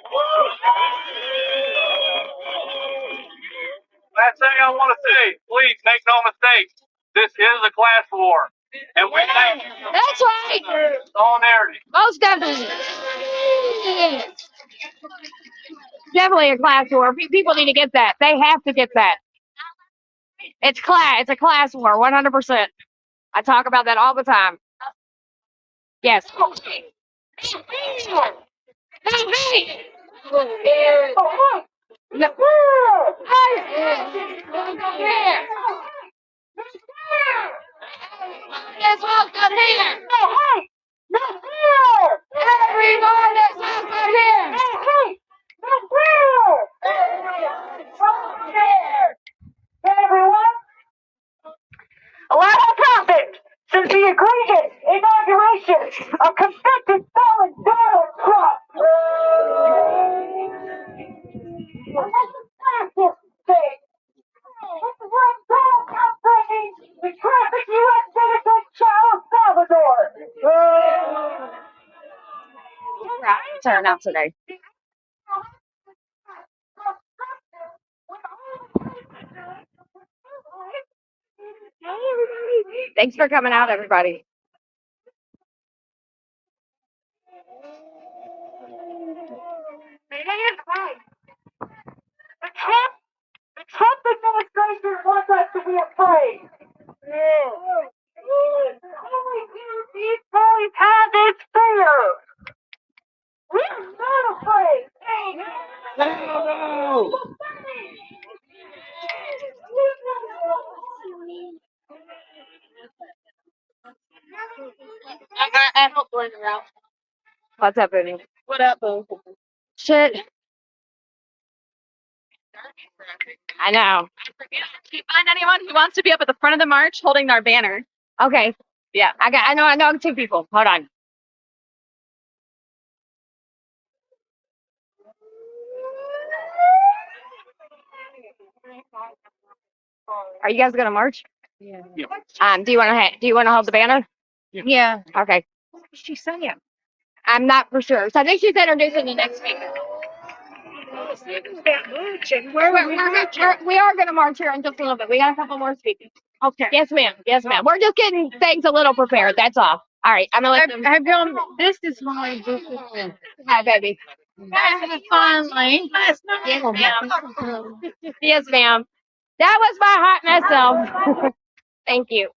Last thing I want to say, please make no mistake, this is a class war. And we thank you for That's right. solidarity. Most definitely. Definitely a class war. People need to get that. They have to get that. It's a class war, 100%. I talk about that all the time. Yes. No. Let's welcome here. Everyone, let's welcome here. Everyone, a lot has happened since the egregious inauguration of convicted felon Donald Trump. And that's a massive thing. This is what Donald Trump bringing the traffic U.S. citizen Charles Salvador. Turn out today. Thanks for coming out, everybody. The Trump administration wants us to be afraid. These boys have this fear. We're not afraid. No! I hope we're out. What's up, Booty? What up, boo? Shit. I know. Can you find anyone who wants to be up at the front of the march holding our banner? Okay. Yeah. I know 2 people. Hold on. Are you guys gonna march? Yeah. Do you wanna hold the banner? Yeah. Okay. What did she say? I'm not for sure. So I think she's introducing the next speaker. We are gonna march here in just a little bit. We got a couple more speakers. Okay. Yes, ma'am. Yes, ma'am. We're just getting things a little prepared. That's all. All right. I'm gonna let them. Have y'all, this is my Hi, baby. finally. Yes, ma'am. Yes, ma'am. That was my hot mess self. Thank you.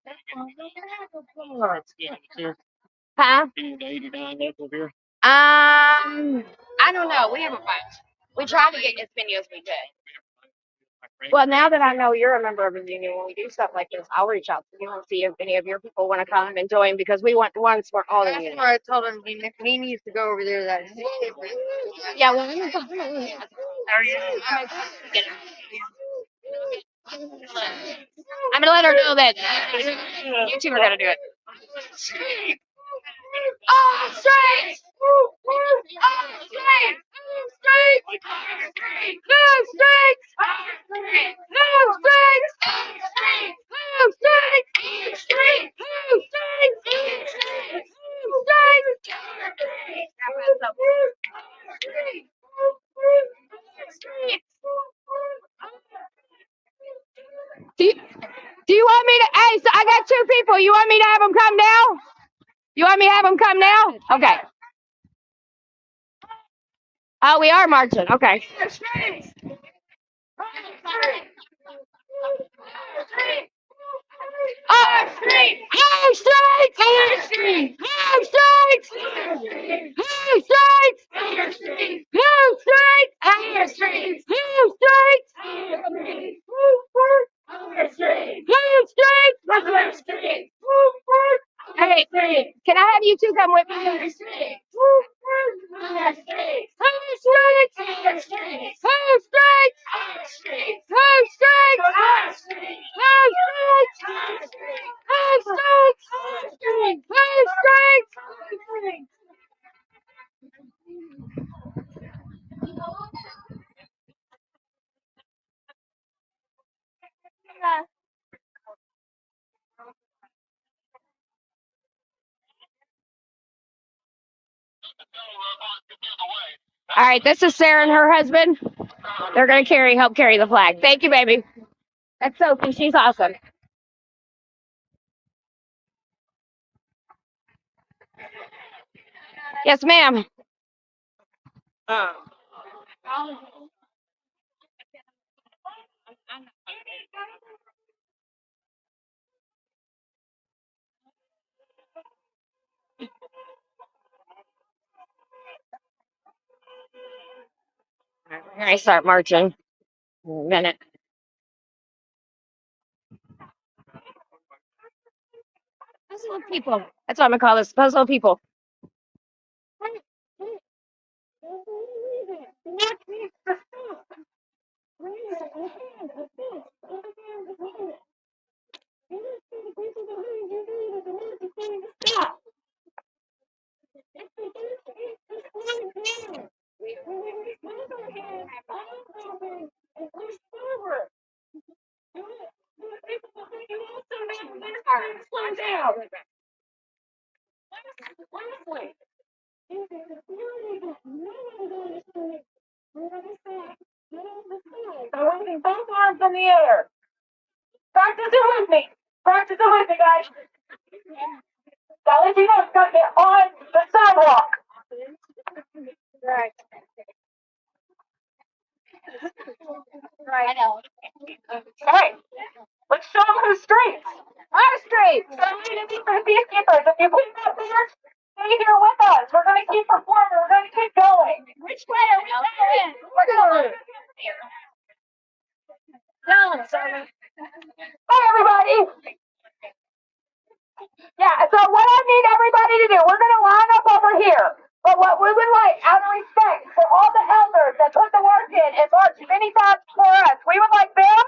Huh? I don't know. We have a bunch. We tried to get as many as we could. Well, now that I know you're a member of the union, when we do stuff like this, I'll reach out to you and see if any of your people want to come and join because we want ones for all the That's unions. why I told him he needs to go over there. That Yeah, well, I'm gonna let her know that you two are gonna do it. Oh, straight! Oh, straight! Straight! No, straight! No, straight! No, straight! Straight! No, straight! Do you want me to? Hey, so I got two people. You want me to have them come now? You want me to have them come now? Okay. Oh, we are marching. Okay. Arm straight! Arm straight! Arm straight! Arm straight! Arm straight! Arm straight! Arm straight! Arm straight! Arm straight! Arm straight! Hey, can I have you two come with me? Arm straight! Arm straight! Arm straight! Arm straight! Arm straight! Arm straight! Arm straight! Arm straight! Arm straight! Arm straight! Arm straight! All right, this is Sarah and her husband. They're gonna help carry the flag. Thank you, baby. That's Sophie. She's awesome. Yes, ma'am. We're gonna start marching in a minute. Puzzle people. That's what I'm gonna call this. Puzzle people. Both arms in the air. Practice it with me. Practice it with me, guys. Valentino's got to get on the sidewalk. Right. Right. All right. Let's show them who's streets. Our streets. So we need to be peacekeepers. If you keep up there, stay here with us. We're going to keep performing. We're going to keep going. Which way are we going? We're going. Hey, everybody. Yeah, so what I need everybody to do, we're going to line up over here. But what we would like, out of respect for all the elders that put the work in and marched many times for us, we would like them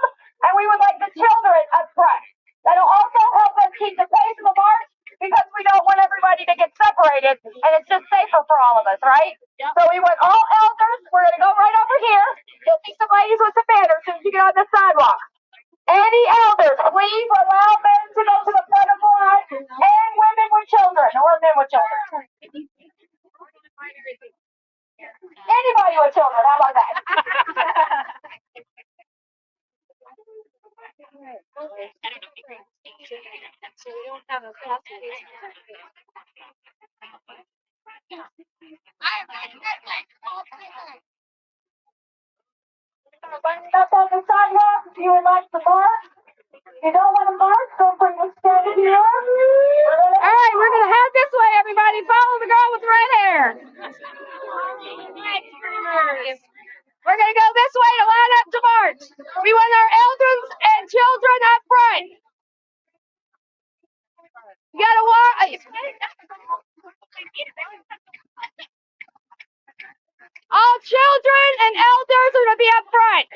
and we would like the children up front. That'll also help us keep the pace of the march because we don't want everybody to get separated and it's just safer for all of us, right? Yep. So we want all elders, we're going to go right over here. You'll see some ladies with some banners as soon as you get on the sidewalk. Any elders, please allow men to go to the front of the line and women with children or men with children. Anybody with children, how about that? So we don't have a up on the sidewalk if you would like to march. If you don't want to march, don't bring your stand here. All right, we're going to head this way, everybody. Follow the girl with the red hair. We're going to go this way to line up to march. We want our elders and children up front. You got to walk. All children and elders are going to be up front.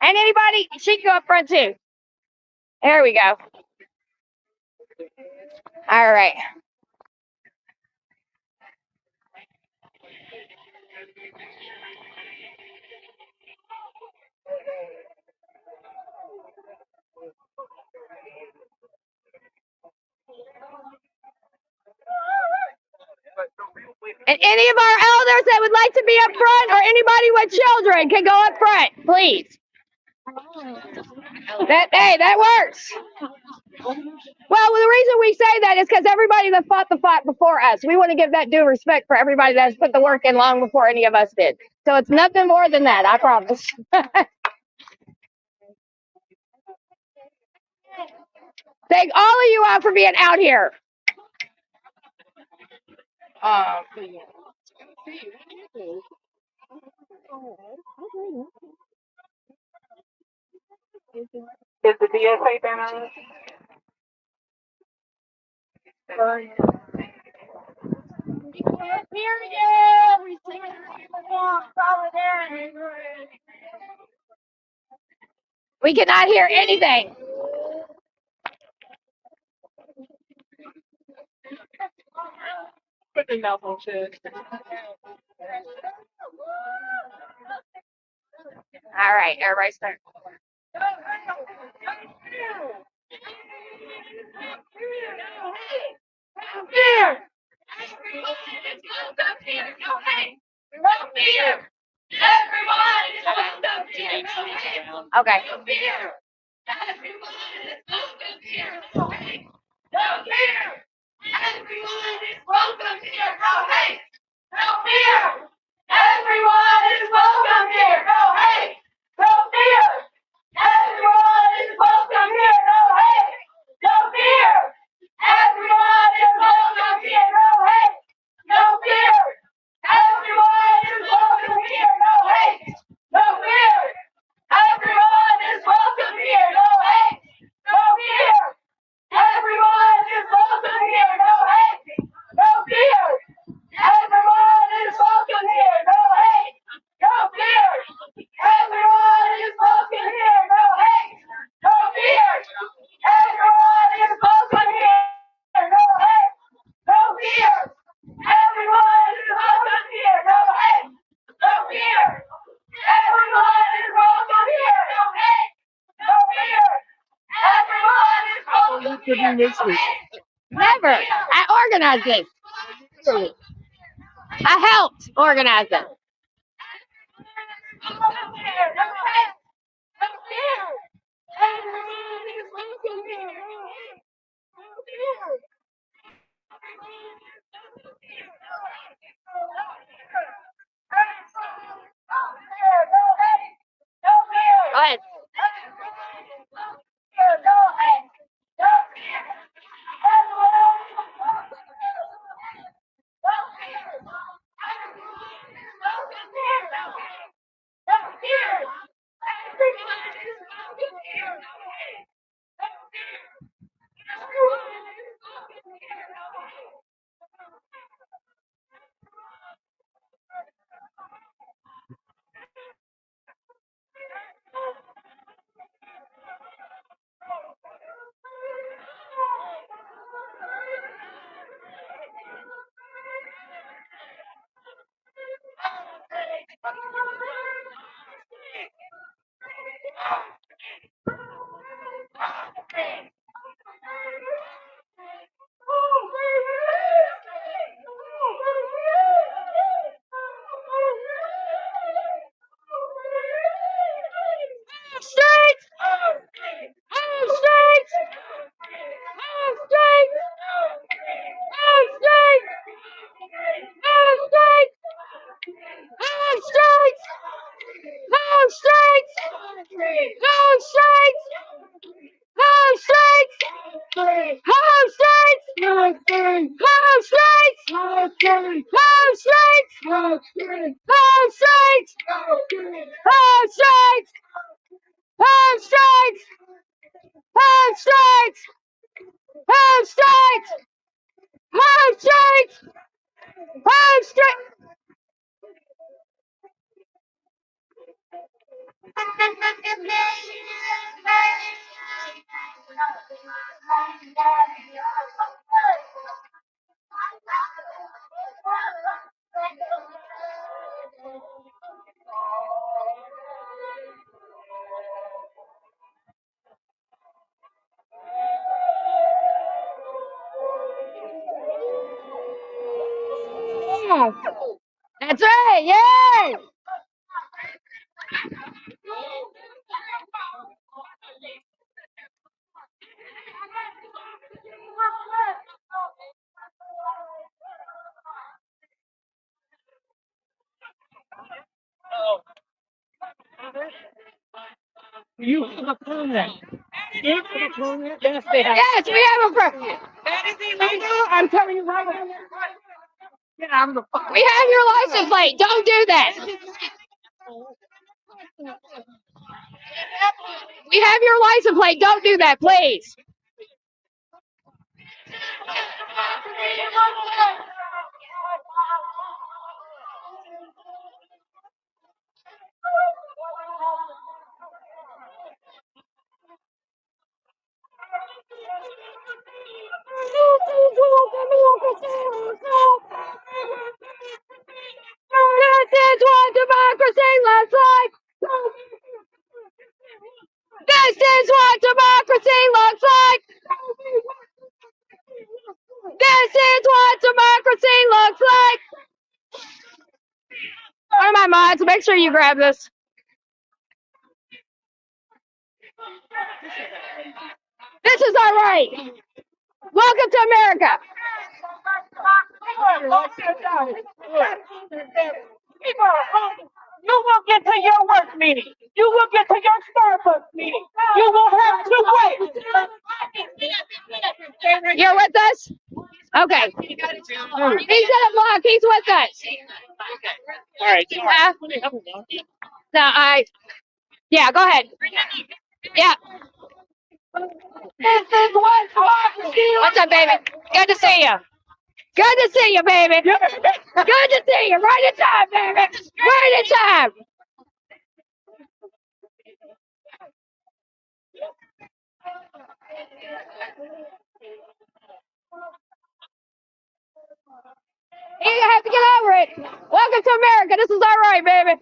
And anybody, she can go up front too. There we go. All right. And any of our elders that would like to be up front or anybody with children can go up front, please. That works. Well, the reason we say that is because everybody that fought the fight before us, we want to give that due respect for everybody that's put the work in long before any of us did. So it's nothing more than that, I promise. Thank all of you out for being out here. Is the DSA banner? We cannot hear anything. Put your mouth on shit. All right, everybody start. Okay. Never. I organized this. I helped organize it. Go ahead. Home straight! Home straight! Home straight! Home straight! Home straight! Home straight! Home straight! Yeah. That's right, yay! You have a permit. You have a permit? Yes, they have. Yes, we have a permit. That is illegal. I'm telling you right now. Get out of the fucking. We have your license plate. Don't do that. We have your license plate. Don't do that, please. This is what democracy looks like. This is what democracy looks like. This is what democracy looks like. One of my mods, make sure you grab this. This is our right. Welcome to America. You will get to your work meeting. You will get to your Starbucks meeting. You will have to wait. You're with us? Okay. He's gonna block. He's with us. All right. Yeah, go ahead. Yeah. This is what democracy. What's up, baby? Good to see you. Good to see you, baby. Good to see you. Right in time, baby. Right in time. You have to get over it. Welcome to America. This is our right, baby.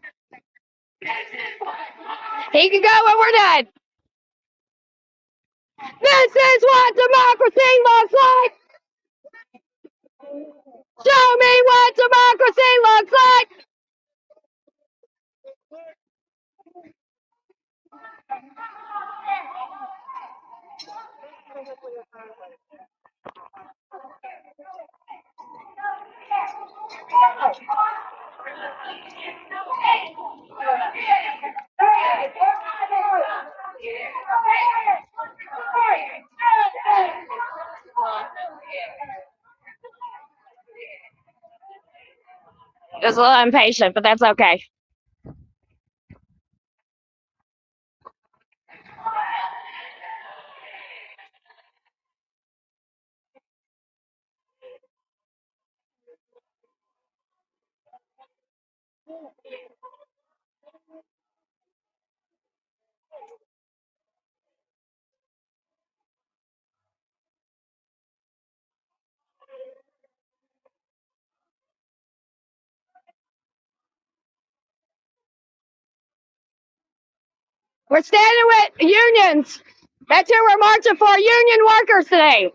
He can go when we're done. This is what democracy looks like. Show me what democracy looks like. Just a little impatient, but that's okay. We're standing with unions. That's who we're marching for, union workers today.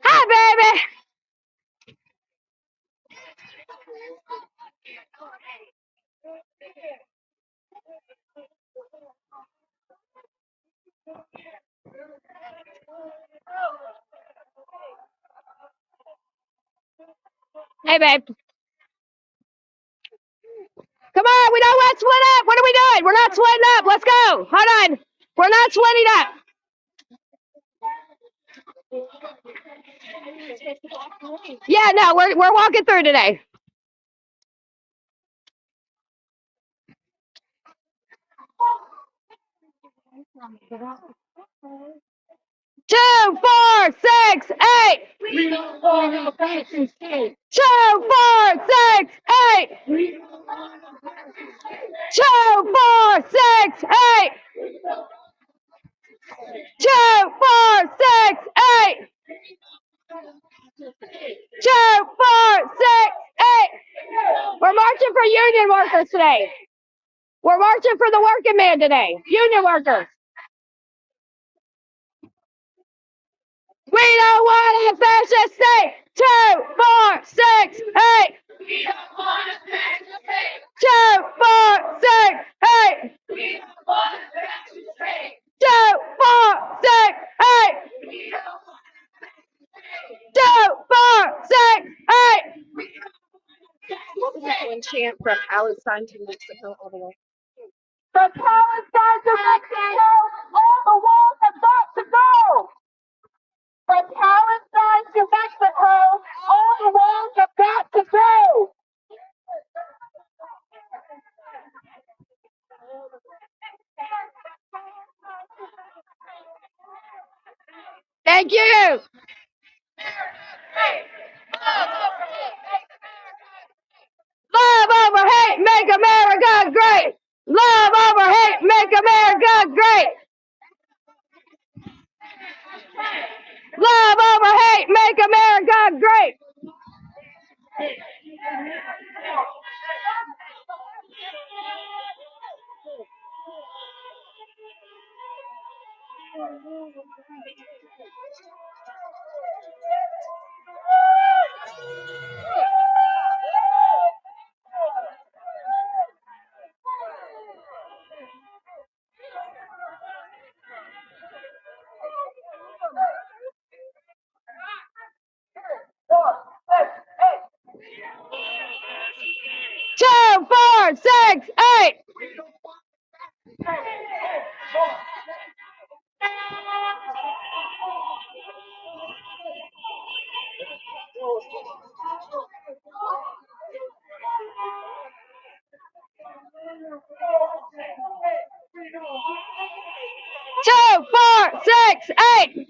Hi, baby. Hey, babe. Come on, we don't want to split up. What are we doing? We're not splitting up. Let's go. Hold on. We're not splitting up. Yeah, no, we're walking through today. Two, 4, 6, 8. We don't want no fashion state. 2, 4, 6, 8. 2, 4, 6, 8. 2, 4, 6, 8. 2, 4, 6, 8. We're marching for union workers today. We're marching for the working man today. Union workers. We don't want a fascist state. 2, 4, 6, 8. 2, 4, 6, 8. 2, 4, 6, 8. 2, 4, 6, 8. What was that one chant from Palestine to Mexico all the way? From Palestine to Mexico, all the walls have got to go. From Palestine to Mexico, all the walls have got to go. Thank you. Love over hate, make America great. Love over hate, make America great. Love over hate, make America great. Two, 4, 6, 8. Two, 4, 6, 8.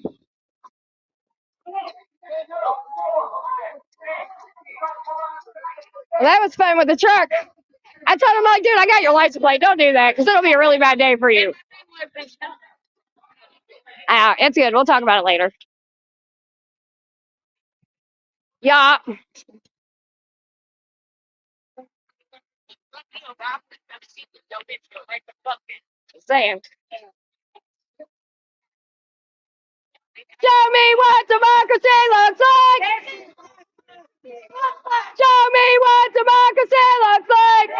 Well, that was fun with the truck. I told him, like, dude, I got your license plate. Don't do that, because it'll be a really bad day for you. It's good. We'll talk about it later. Yeah. Saying. Show me what democracy looks like. Show me what democracy looks like.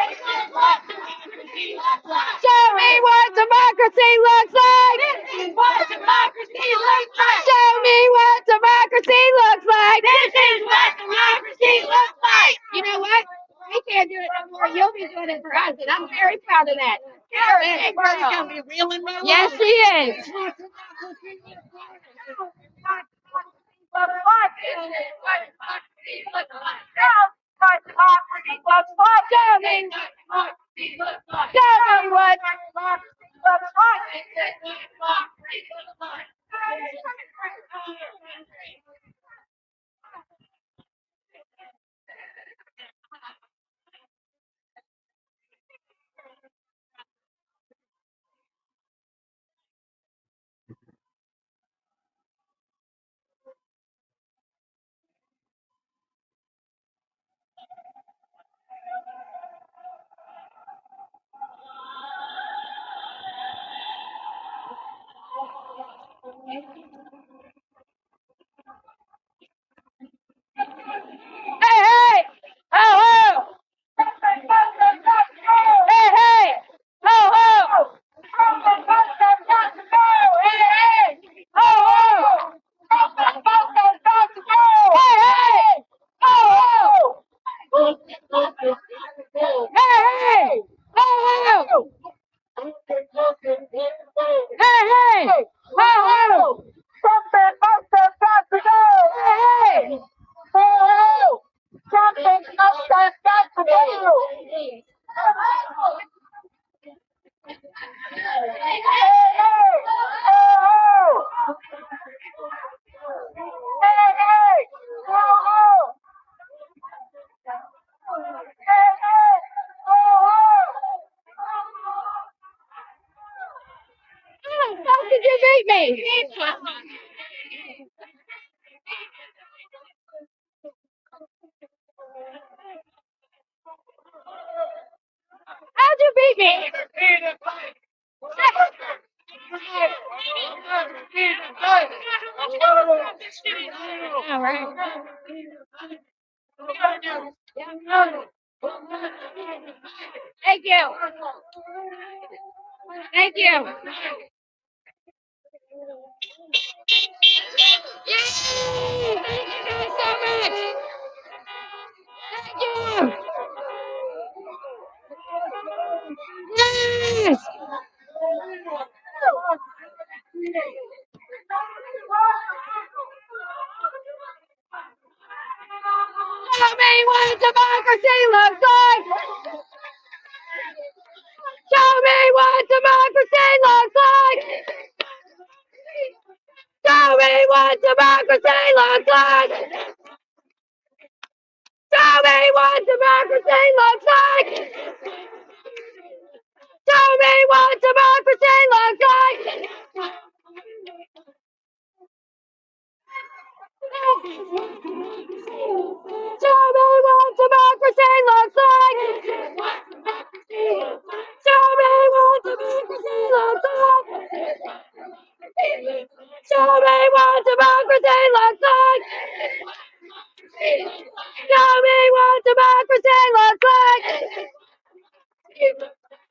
Show me what democracy looks like. This is what democracy looks like. Show me what democracy looks like. This is what democracy looks like. You know what? We can't do it no more. You'll be doing it for us, and I'm very proud of that. You're a big girl. Yes, she is. Hey, hey! Ho, ho! Hey, hey! Ho, ho! Hey, hey! Ho, ho! Hey, hey! Ho, ho! Hey, hey! Ho, ho! Hey, hey! Ho, ho! Oh, something else that's got to do. How did you beat me? How'd you beat me? All right. Thank you. Thank you. Yay! Thank you guys so much. Thank you. Yes. Show me what democracy looks like. Show me what democracy looks like. Show me what democracy looks like. Show me what democracy looks like. Show me what democracy looks like. Show me what democracy looks like. Show me what democracy looks like. Show me what democracy looks like. Show me what democracy looks like.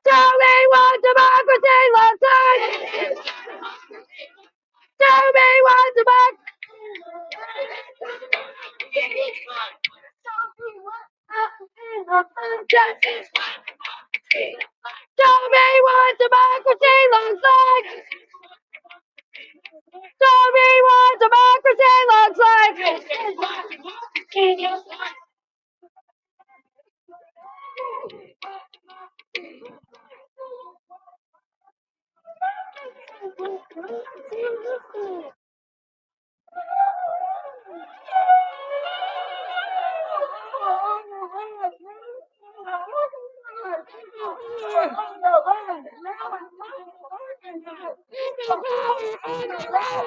Show me what democracy looks like. Show me what democracy. Show me what democracy looks like. Show me what democracy looks like.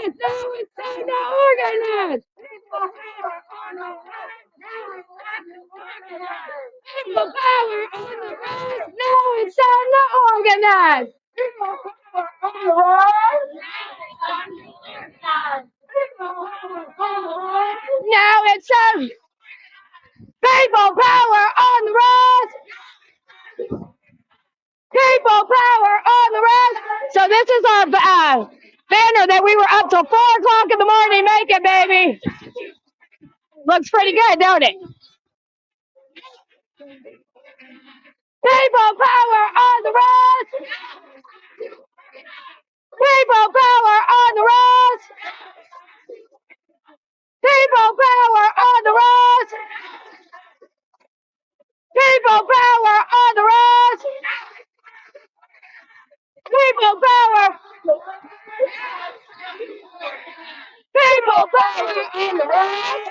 Now it's time to organize. People power on the rise. Now it's time to organize. Now it's time. People power on the rise. People power on the rise. So this is our banner that we were up till 4 o'clock in the morning making, baby. Looks pretty good, don't it? People power on the rise. People power on the rise. People power on the rise. People power on the rise. People power. People power on the rise.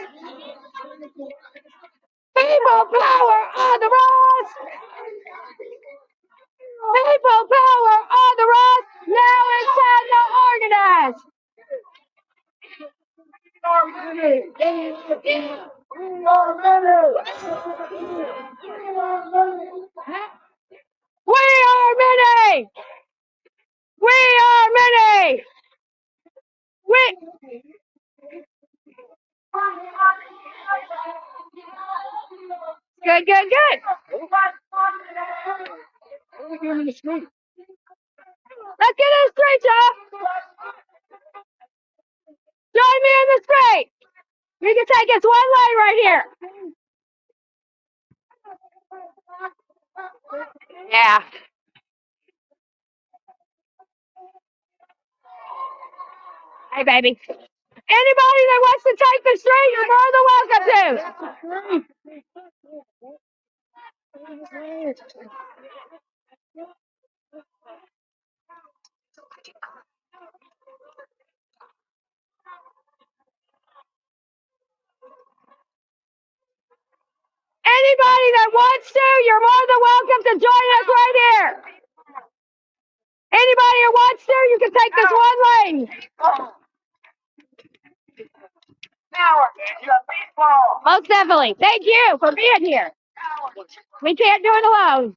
People power on the rise. People power on the rise. Now it's time to organize. We are many. We are many. We are many. Good, good, good. Let's get in the street, y'all. Join me in the street. We can take us one lane right here. Yeah. Hey, baby. Anybody that wants to take the street, you're more than Anybody that wants to, you're more than welcome to join us right here. Anybody who wants to, you can take this one lane. Most definitely. Thank you for being here. We can't do it alone.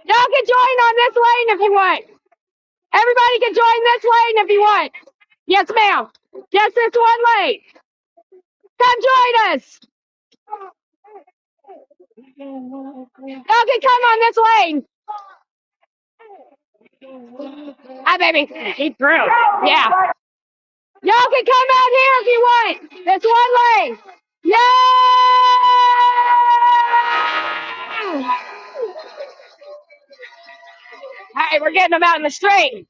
Y'all can join on this lane if you want. Everybody can join this lane if you want. Yes, ma'am. Just this one lane. Come join us. Y'all can come on this lane. Hi, baby. Keep through. Yeah. Y'all can come out here if you want. This one lane. Yeah! All right, we're getting them out in the street.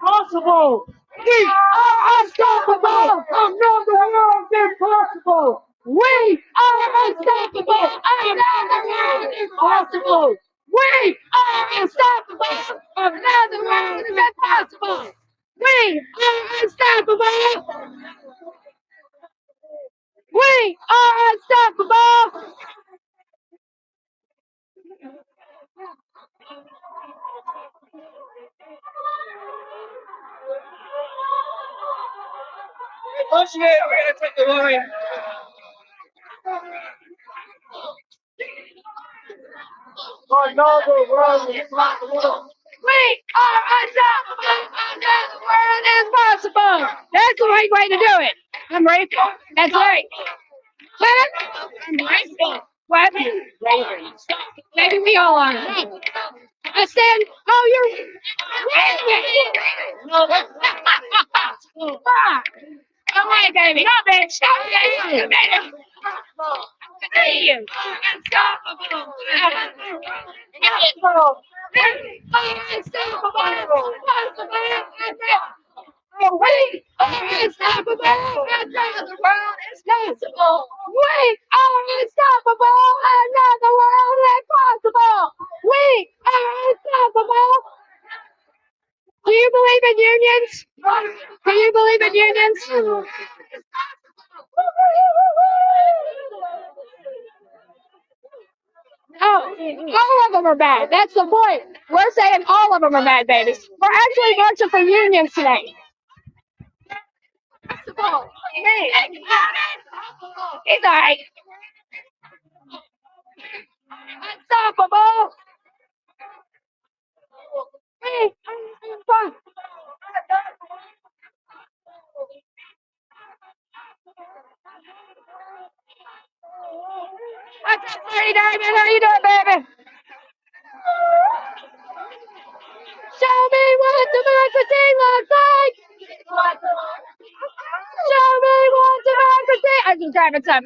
Possible. We are unstoppable. Another world impossible. We are unstoppable. Another world impossible. We are unstoppable. Another world is impossible. We are unstoppable. We are unstoppable. Pushing it, we're gonna take the line. Another world is possible. We are unstoppable. Another world is possible. That's the right way to do it. I'm grateful. That's right. What? I'm grateful. What? Maybe we all are. I said, oh, you're. All right, baby. No, bitch. Stop it. See you. Unstoppable. Unstoppable. We are unstoppable. Another world is possible. We are unstoppable. Another world is possible. We are unstoppable. Do you believe in unions? Do you believe in unions? Oh, all of them are bad. That's the point. We're saying all of them are bad, babies. We're actually marching for unions today. Unstoppable. It's all right. Unstoppable. Hey, fun. What's up, Lady Diamond? How you doing, baby? Show me what democracy looks like. Show me what democracy. I can grab it some.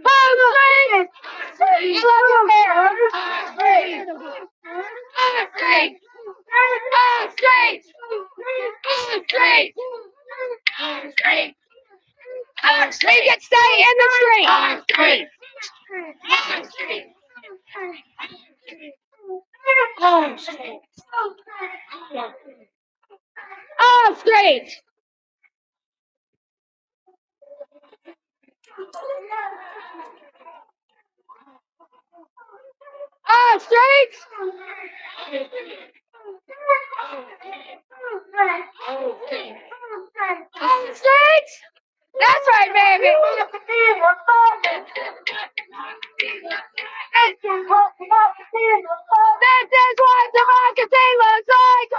I'm free. I love your hair. I'm free. I'm free. I'm straight. I'm straight. I'm straight. I'm straight. You can stay in the street. I'm straight. I'm straight. I'm straight. I'm straight. I'm straight. I'm straight. That's right, baby. is what democracy looks like.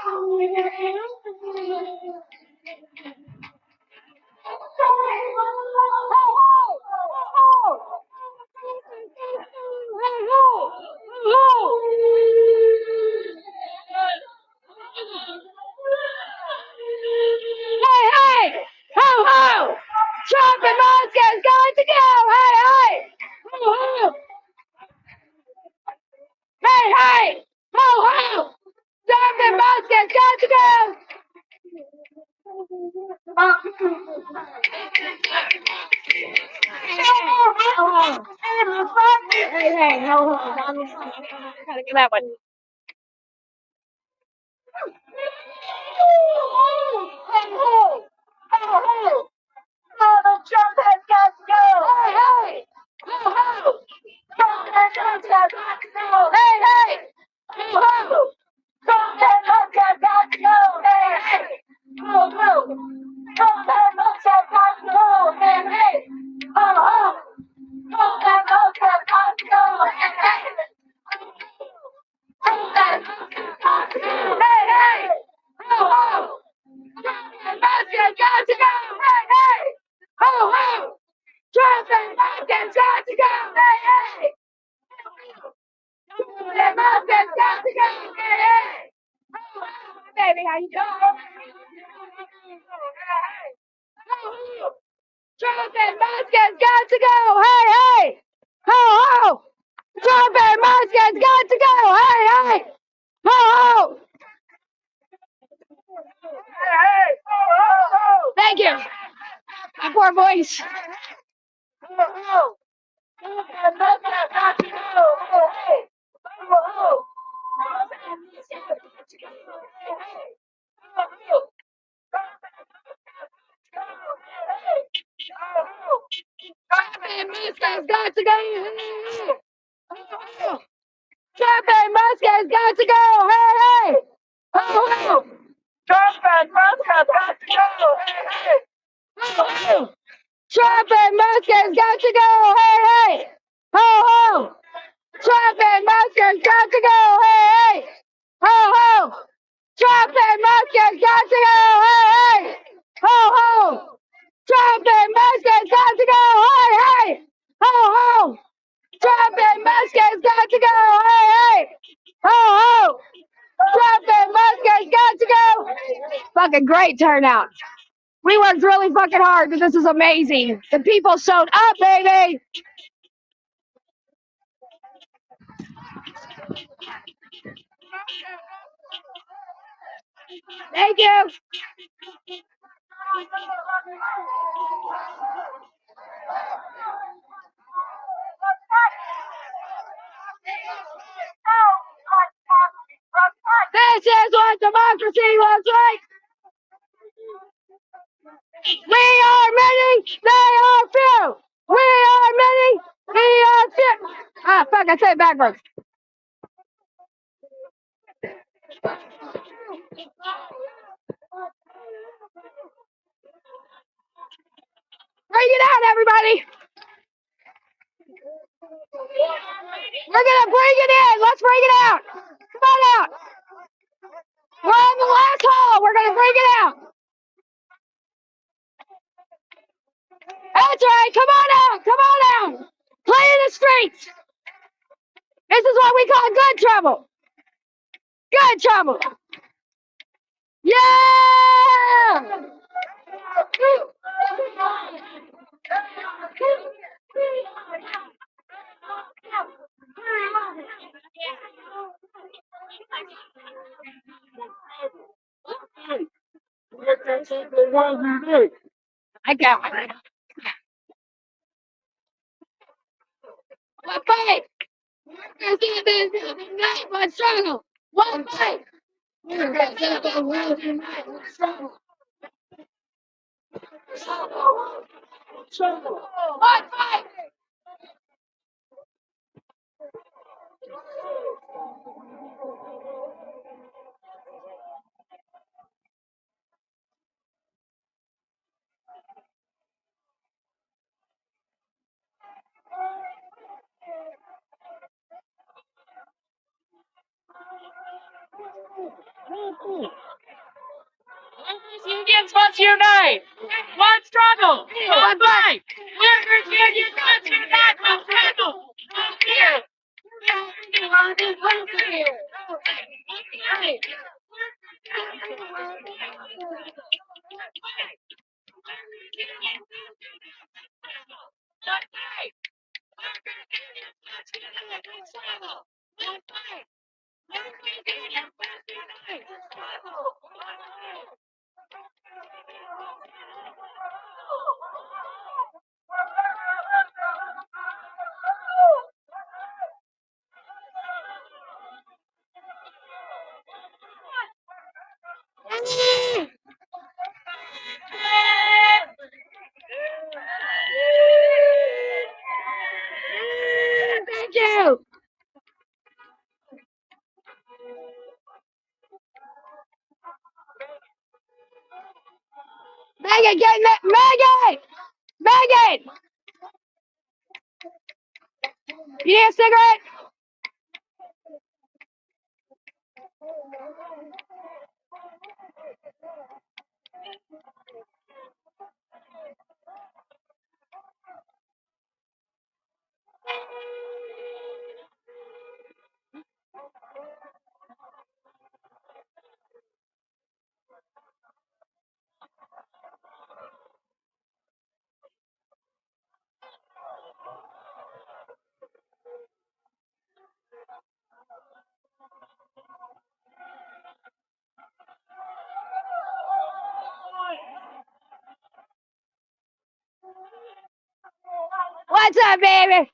Hey, hey! Ho, ho! Trump and Musk has got to go! Hey, hey! Ho, ho! Hey, hey! Ho, ho! Trump and Musk has got to go! Hey, hey! Ho, ho! Gotta get that one. Donald Trump has got to go. Hey, hey! Ho, ho! Trump and Musk has got to go. Hey, hey! Ho, ho! Trump and Musk has got to go. Hey, hey. Ho, ho! Trump and Musk has got to go. Hey, hey. Ho, ho! Trump and Musk has got to go. Hey, hey. Trump and Musk has got to go. Hey, hey! Ho, ho! Trump and Musk has got to go! Hey, hey! Ho, ho! Trump and Musk has got to go! Hey, hey! Trump and Musk has got to go! Hey, hey! Ho, ho! Baby, how you doing? Ho, ho! Trump and Musk has got to go! Hey, hey! Ho, ho! Trump and Musk has got to go! Hey, hey! Ho, ho! Thank you. My poor voice. Trump and Musk has got to go. Trump and Musk has got to go. Hey, hey. Ho, ho. Trump and Musk has got to go. Hey, hey. Ho, ho. Trump and Musk has got to go. Hey, hey. Ho, ho. Trump and Musk has got to go. Hey, hey. Ho, ho. Trump and Musk has got to go. Hey, hey. Ho, ho. Trump and Musk has got to go. Hey, hey. Ho, ho. Trump and Musk has got to go. Hey, hey. Ho, ho. Trump and Musk has got to go. Fucking great turnout. We worked really fucking hard, but this is amazing. The people showed up, baby. Thank you. This is what democracy looks like. We are many, they are few. We are many, we are few. Ah, fuck, I said it backwards. Bring it out, everybody. We're gonna bring it in. Let's bring it out. Come on out. We're on the last hall. We're gonna bring it out. That's right. Come on out. Come on out. Play in the streets. This is what we call good trouble. Good trouble. Yeah. I got one. One fight. Workers in the night, one struggle. One fight. Workers in the night, one struggle. One fight. Unions must unite. One struggle, one fight. Workers' unions must unite. One struggle, one fear. Thank you. Megan, get in that. Megan! Megan! You need a cigarette? What's up, baby?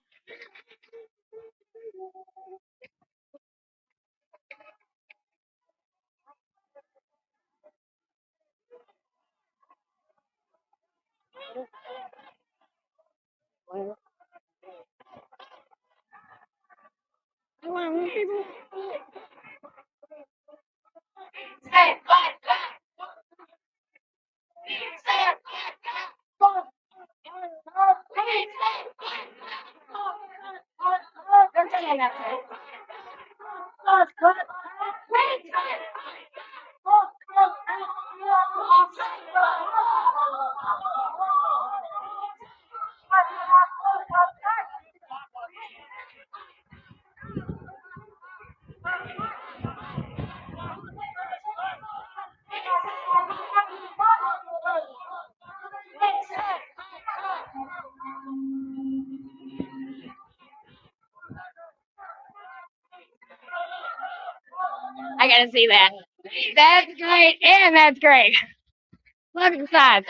I gotta see that. That's great, and that's great. Look inside.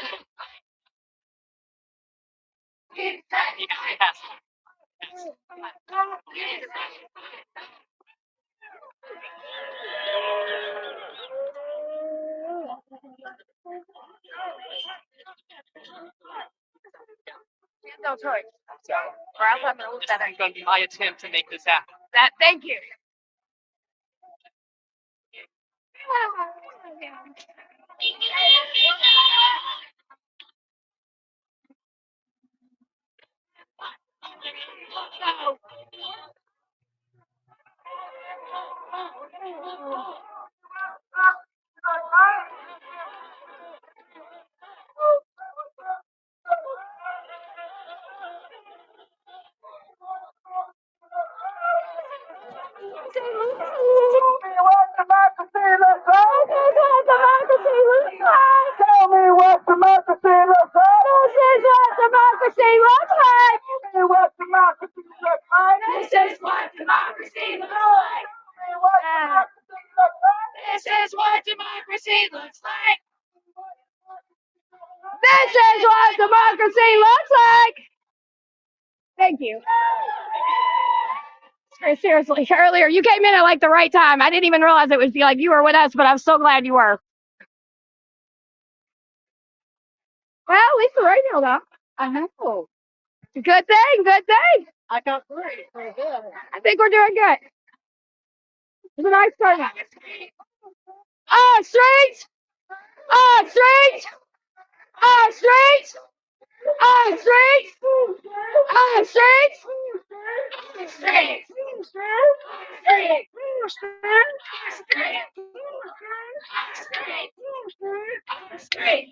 No choice. So, Or else I'm gonna lose this that. is going to be my attempt to make this happen. Thank you. Tell me what democracy looks like. This is what democracy looks like. Tell me what democracy looks like. This is what democracy looks like. Tell me what democracy looks like. This is what democracy looks like. This is what democracy looks like. Thank you. Seriously, earlier you came in at like the right time. I didn't even realize it would be like you were with us, but I'm so glad you were. Well, at least the radio though. I know. Good thing, good thing. I got three. Pretty good. I think we're doing good. It's a nice turnout. Oh, streets! Oh, streets! Oh, streets! Oh, streets! Oh, streets! Streets! Streets! Ostrich!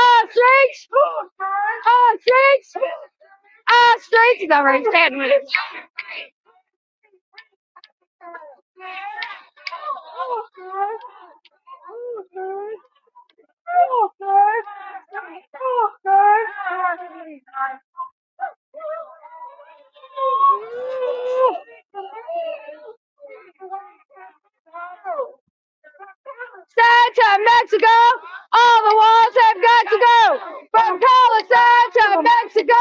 Ostrich! Ostrich! Ostrich! He's already standing with it. Side to Mexico, all the walls have got to go. From Palestine to Mexico,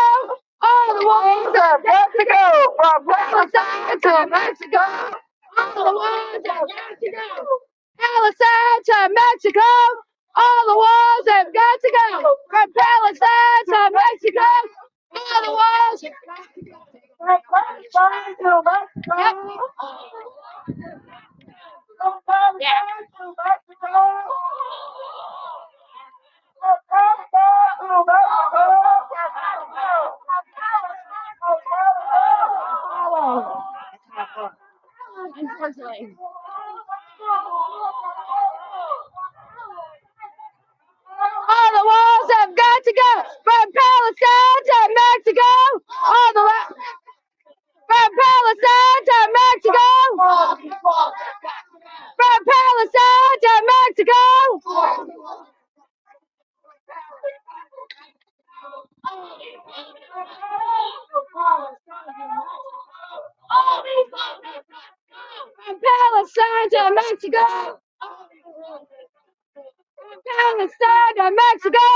all the walls have got to go. From Palestine to Mexico, all the walls have got to go. Palestine to Mexico, all the walls have got to go. From Palestine to Mexico, all the walls have got to go. From Palestine to Mexico. Yeah. Unfortunately. All the walls have got to go from Palestine to Mexico. From Palestine to Mexico. From Palestine to Mexico. From Palestine to Mexico. From Palestine to Mexico.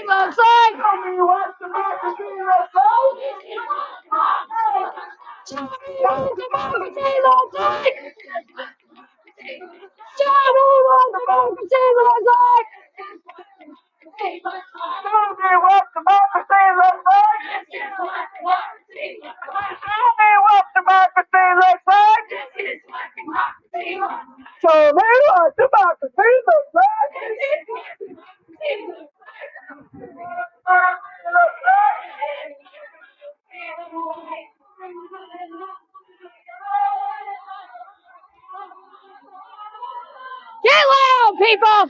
Looks like. Show me what democracy looks like. Show me what democracy looks like. Show me what democracy looks like. Show me what democracy looks like. Show me what democracy looks like. Show me what democracy looks like. Get loud, people!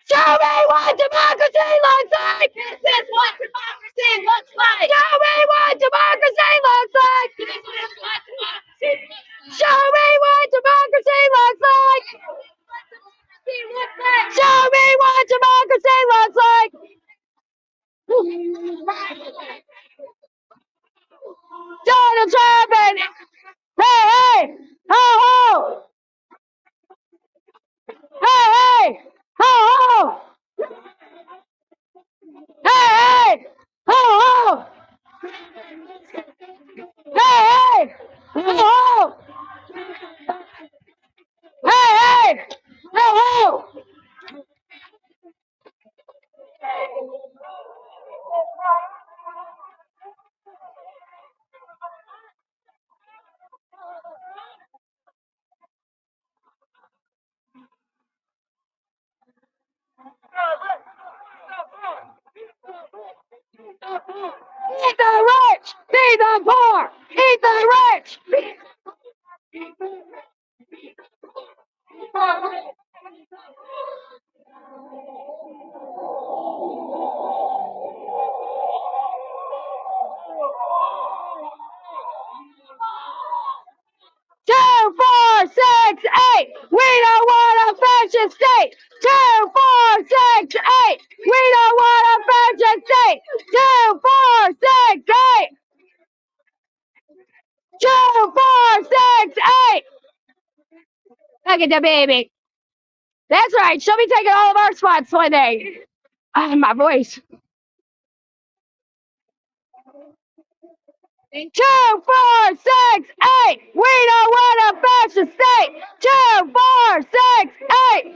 Show me what democracy looks like! This is what democracy looks like! Show me what democracy looks like! Show me what democracy looks like! Show me what democracy looks like! Donald Trump and hey, ho ho! Hey, ho ho! Hey, ho ho! Hey, ho ho! Hey, ho ho! Eat the rich, feed the poor. Eat the rich. Two, 4, 6, 8. We don't want a fascist state. 2, 4, 6, 8. We don't want a fascist state. 2, 4, 6, 8. 2, 4, 6, 8. Look at the baby. That's right. She'll be taking all of our spots one day. My voice. 2, 4, 6, 8. We don't want a fascist state. 2, 4, 6, 8.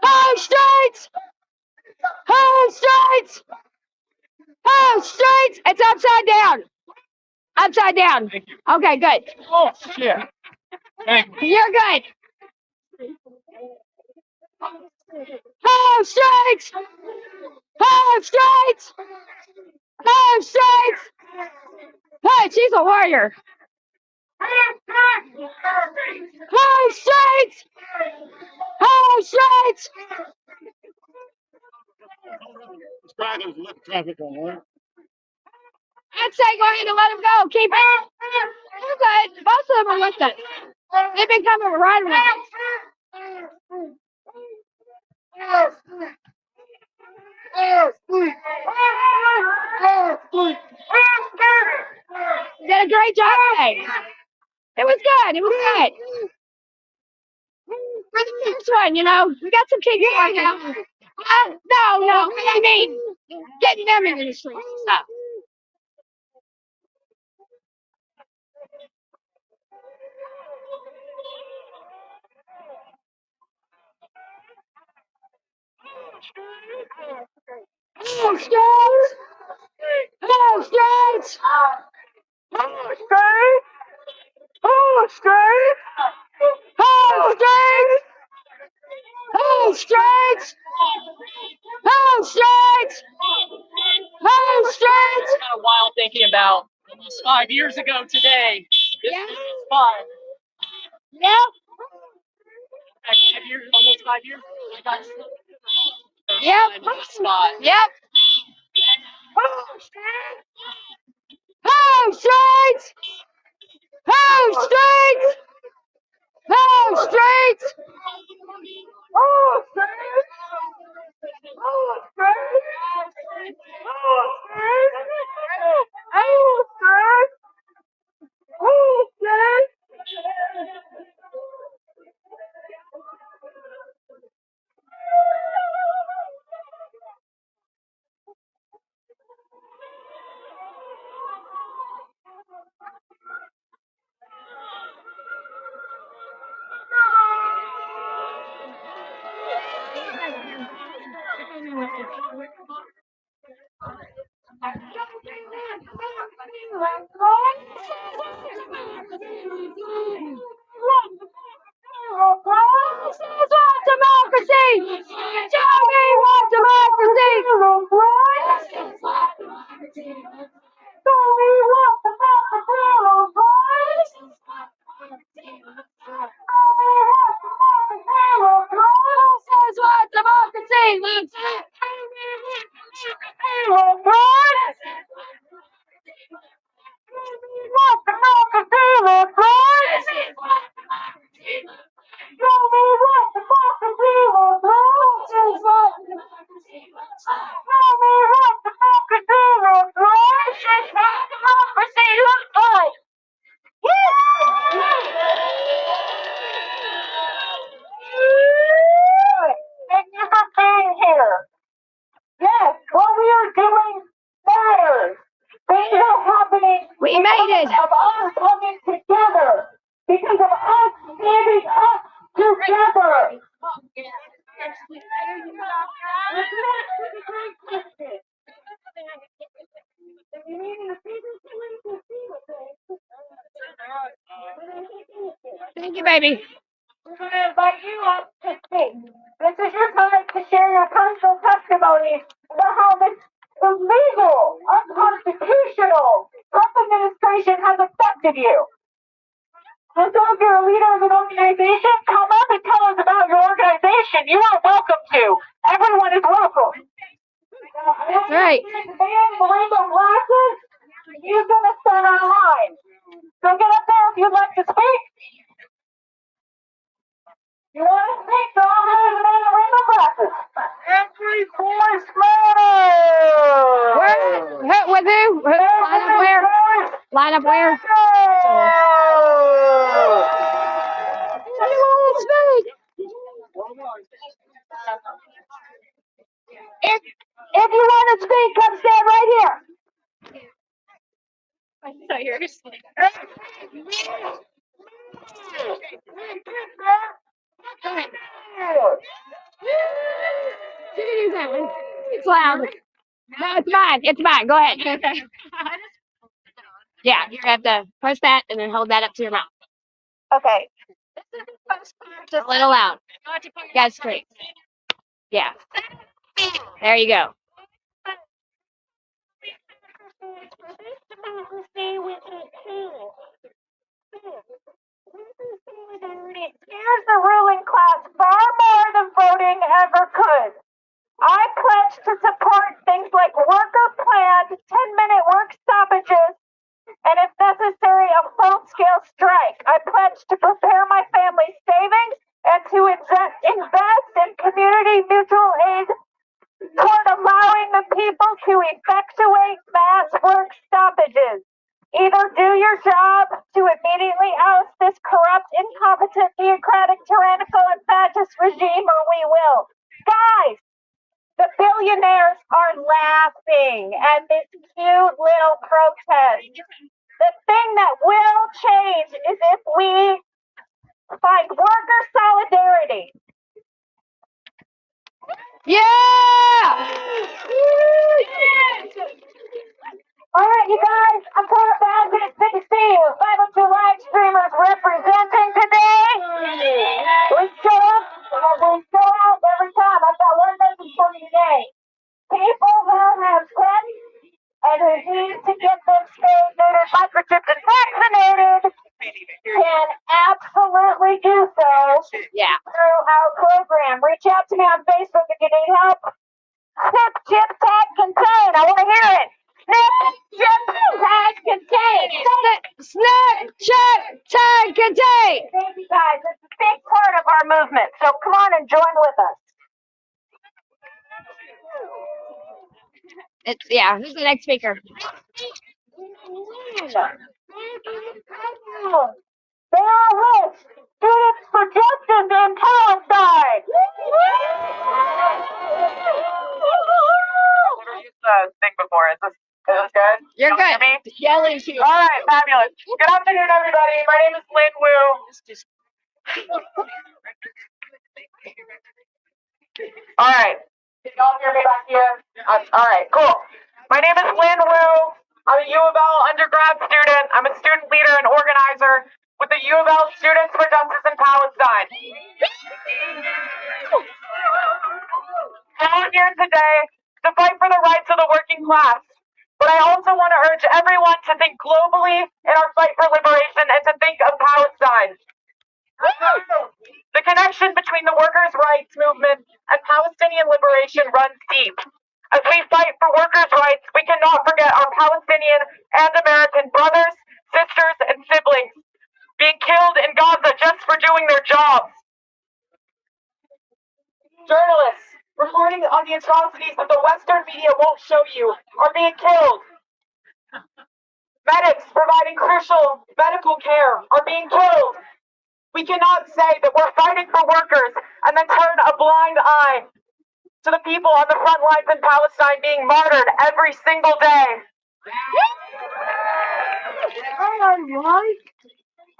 Home streets! Home streets! Home streets! It's upside down. Upside down. Okay, good. Oh, shit. Thank you. You're good. Home streets! Home streets! Home streets! Hey, she's a warrior. Home streets! Home streets! This guy does left traffic on one. I'd say go ahead and let him go. Keep it. You're good. Both of them are with us. They've been coming right with us. You did a great job today. It was good. It was good. For the first one, you know, we got some kids right now. No. I mean, getting them into the streets and stuff. Home streets! Home streets! Home streets! Home streets! Home streets! Home streets! Home streets! Home streets! Kind of wild thinking about almost 5 years ago today. This Yeah. is fun. Yep. Almost 5 years. I got Yep. on this spot. Yep. Home streets! Home streets! Home streets! Home streets! Home streets! Home streets! Home streets! Home streets! Democracy! Tell me what democracy! Tell me what democracy! Says what democracy looks like. What democracy looks like. Show me what democracy looks like. Show me what democracy looks like. Show me what democracy looks like. This is what democracy looks like. Thank you for being here. Yes, what we are doing matters. Things are happening. We made it. Because of us coming together. Because of us standing up together. Thank you, baby. We're going to invite you up to speak. This is your time to share your personal testimony about how this illegal, unconstitutional Trump administration has affected you. And some of your leaders and organizations, come up and tell us about your organization. You are welcome to. Everyone is welcome. That's right. Man, the rainbow glasses, he's going to stand on line. So get up there if you'd like to speak. You want to speak to all those men in rainbow glasses? Every voice matters! Where? With who? Line up where? Line up where? If you want to speak, come stand right here. I saw yours. Go ahead. You can use that one. It's loud. No, it's mine. It's mine. Go ahead. Yeah, you have to press that and then hold that up to your mouth. Okay. Just a little loud. Guys, straight. Yeah. There you go. Here's the ruling class far more than voting ever could. I pledge to support things like worker planned 10-minute work stoppages and, if necessary, a full-scale strike. I pledge to prepare my family's savings and to invest in community mutual aid toward allowing the people to effectuate mass work stoppages. Either do your job to immediately oust this corrupt, incompetent, theocratic, tyrannical, and fascist regime, or we will. Guys, the billionaires are laughing at this cute little protest. The thing that will change is if we find worker solidarity. Yeah! All right, you guys, I'm Tara Bassett. It's good to see you. 502 live streamers representing today. We show up and we show out every time. I've got one message for you today. People who have pets and who need to get them spayed, neutered, microchipped, and vaccinated can absolutely do so through our program. Reach out to me on Facebook if you need help. Snip, chip, tag, contain. I want to hear it. Snip, chip, tag, contain. Snip, chip, tag, contain. Thank you guys. It's a big part of our movement. So come on and join with us. Who's the next speaker? They are rich. Students for Justice in Palestine. What are you think before? Is this good? You're good. Yelling to you. All right, fabulous. Good afternoon, everybody. My name is Lynn Wu. All right. Can y'all hear me back here? All right, cool. My name is Lynn Wu. I'm a U of L undergrad student. I'm a student leader and organizer with the U of L Students for Justice in Palestine. I'm here today to fight for the rights of the working class. But I also want to urge everyone to think globally in our fight for liberation and to think of Palestine. The connection between the workers' rights movement and Palestinian liberation runs deep. As we fight for workers' rights, we cannot forget our Palestinian and American brothers, sisters, and siblings being killed in Gaza just for doing their jobs. Journalists reporting on the atrocities that the Western media won't show you are being killed. Medics providing crucial medical care are being killed. We cannot say that we're fighting for workers and then turn a blind eye to the people on the front lines in Palestine being martyred every single day.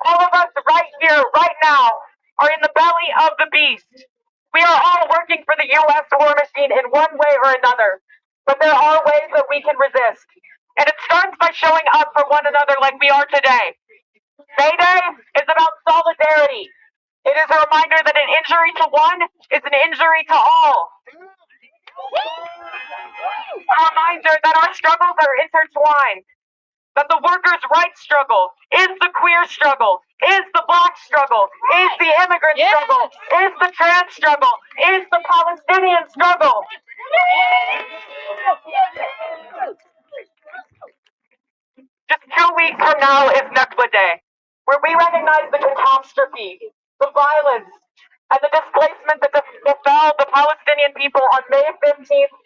All of us right here, right now, are in the belly of the beast. We are all working for the U.S. war machine in one way or another, but there are ways that we can resist. And it starts by showing up for one another like we are today. May Day is about solidarity. It is a reminder that an injury to one is an injury to all. A reminder that our struggles are intertwined. That the workers' rights struggle is the queer struggle, is the black struggle, is the immigrant struggle, is the trans struggle, is the Palestinian struggle. Just 2 weeks from now is Nakba Day, where we recognize the catastrophe, the violence, and the displacement that befell the Palestinian people on May 15th,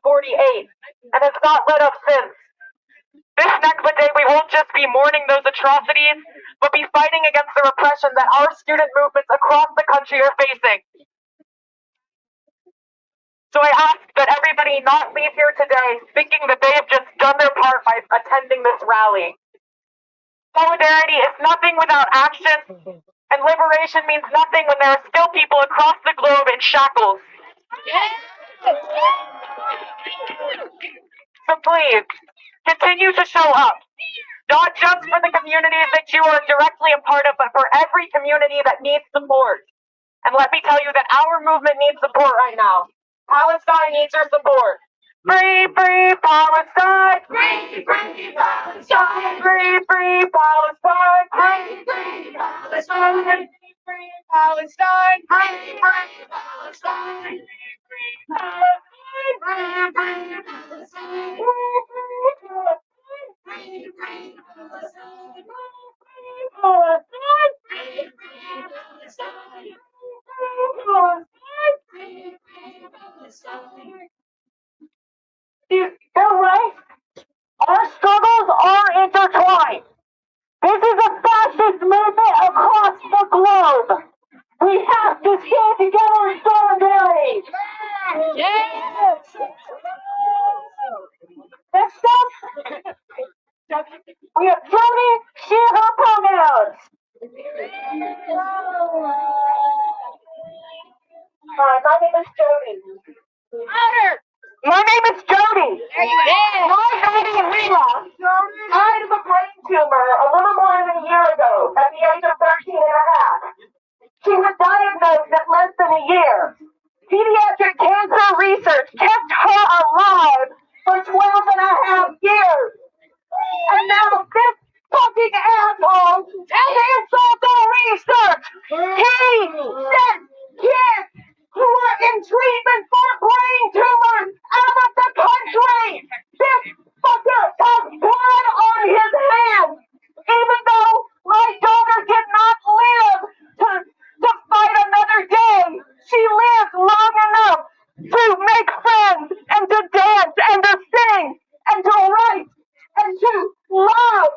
1948, and has not let up since. This Nakba Day, we won't just be mourning those atrocities, but be fighting against the repression that our student movements across the country are facing. So I ask that everybody not leave here today thinking that they have just done their part by attending this rally. Solidarity is nothing without action, and liberation means nothing when there are still people across the globe in shackles. So please, continue to show up, not just for the communities that you are directly a part of, but for every community that needs support. And let me tell you that our movement needs support right now. Palestine needs your support. Free, free Palestine! Free, free Palestine! Free, free Palestine! Free, free Palestine! Free Palestine! Free, free Palestine! Free Palestine! Free, free Palestine! Free, free Palestine! They're right. Our struggles are intertwined. This is a fascist movement across the globe. We have to stand together in solidarity. Yes. Next up, we have Jody. She and her pronouns. Hi, my name is Jody. Louder. My name is Jody. My baby Rita died of a brain tumor a little more than a year ago at the age of 13 and a half. She was diagnosed at less than a year. Pediatric cancer research kept her alive for 12 and a half years. And now this fucking asshole canceled the research. He sent kids who are in treatment for brain tumors out of the country. This fucker has blood on his hands. Even though my daughter did not live to fight another day, she lived long enough to make friends and to dance and to sing and to write and to love.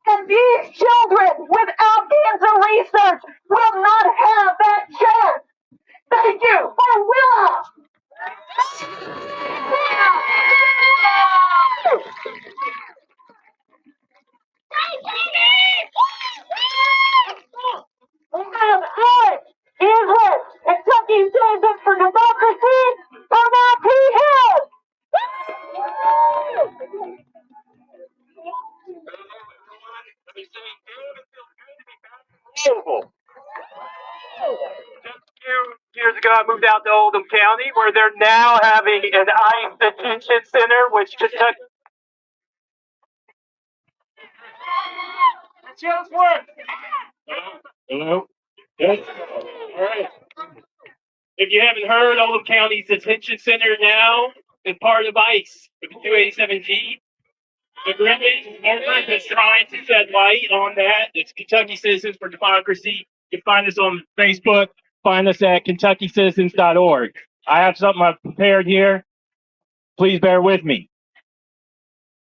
And these children without cancer research will not have that chance. Thank you for Willa. And what is what Kentucky stands up for democracy from our Hill. Just a few years ago, I moved out to Oldham County, where they're now having an ICE detention center, which Kentucky. Just work. Hello? Yes? All right. If you haven't heard, Oldham County's detention center now is part of ICE with the 287G agreement. Our group is trying to shed light on that. It's Kentucky Citizens for Democracy. You can find us on Facebook. Find us at KentuckyCitizens.org. I have something I've prepared here. Please bear with me.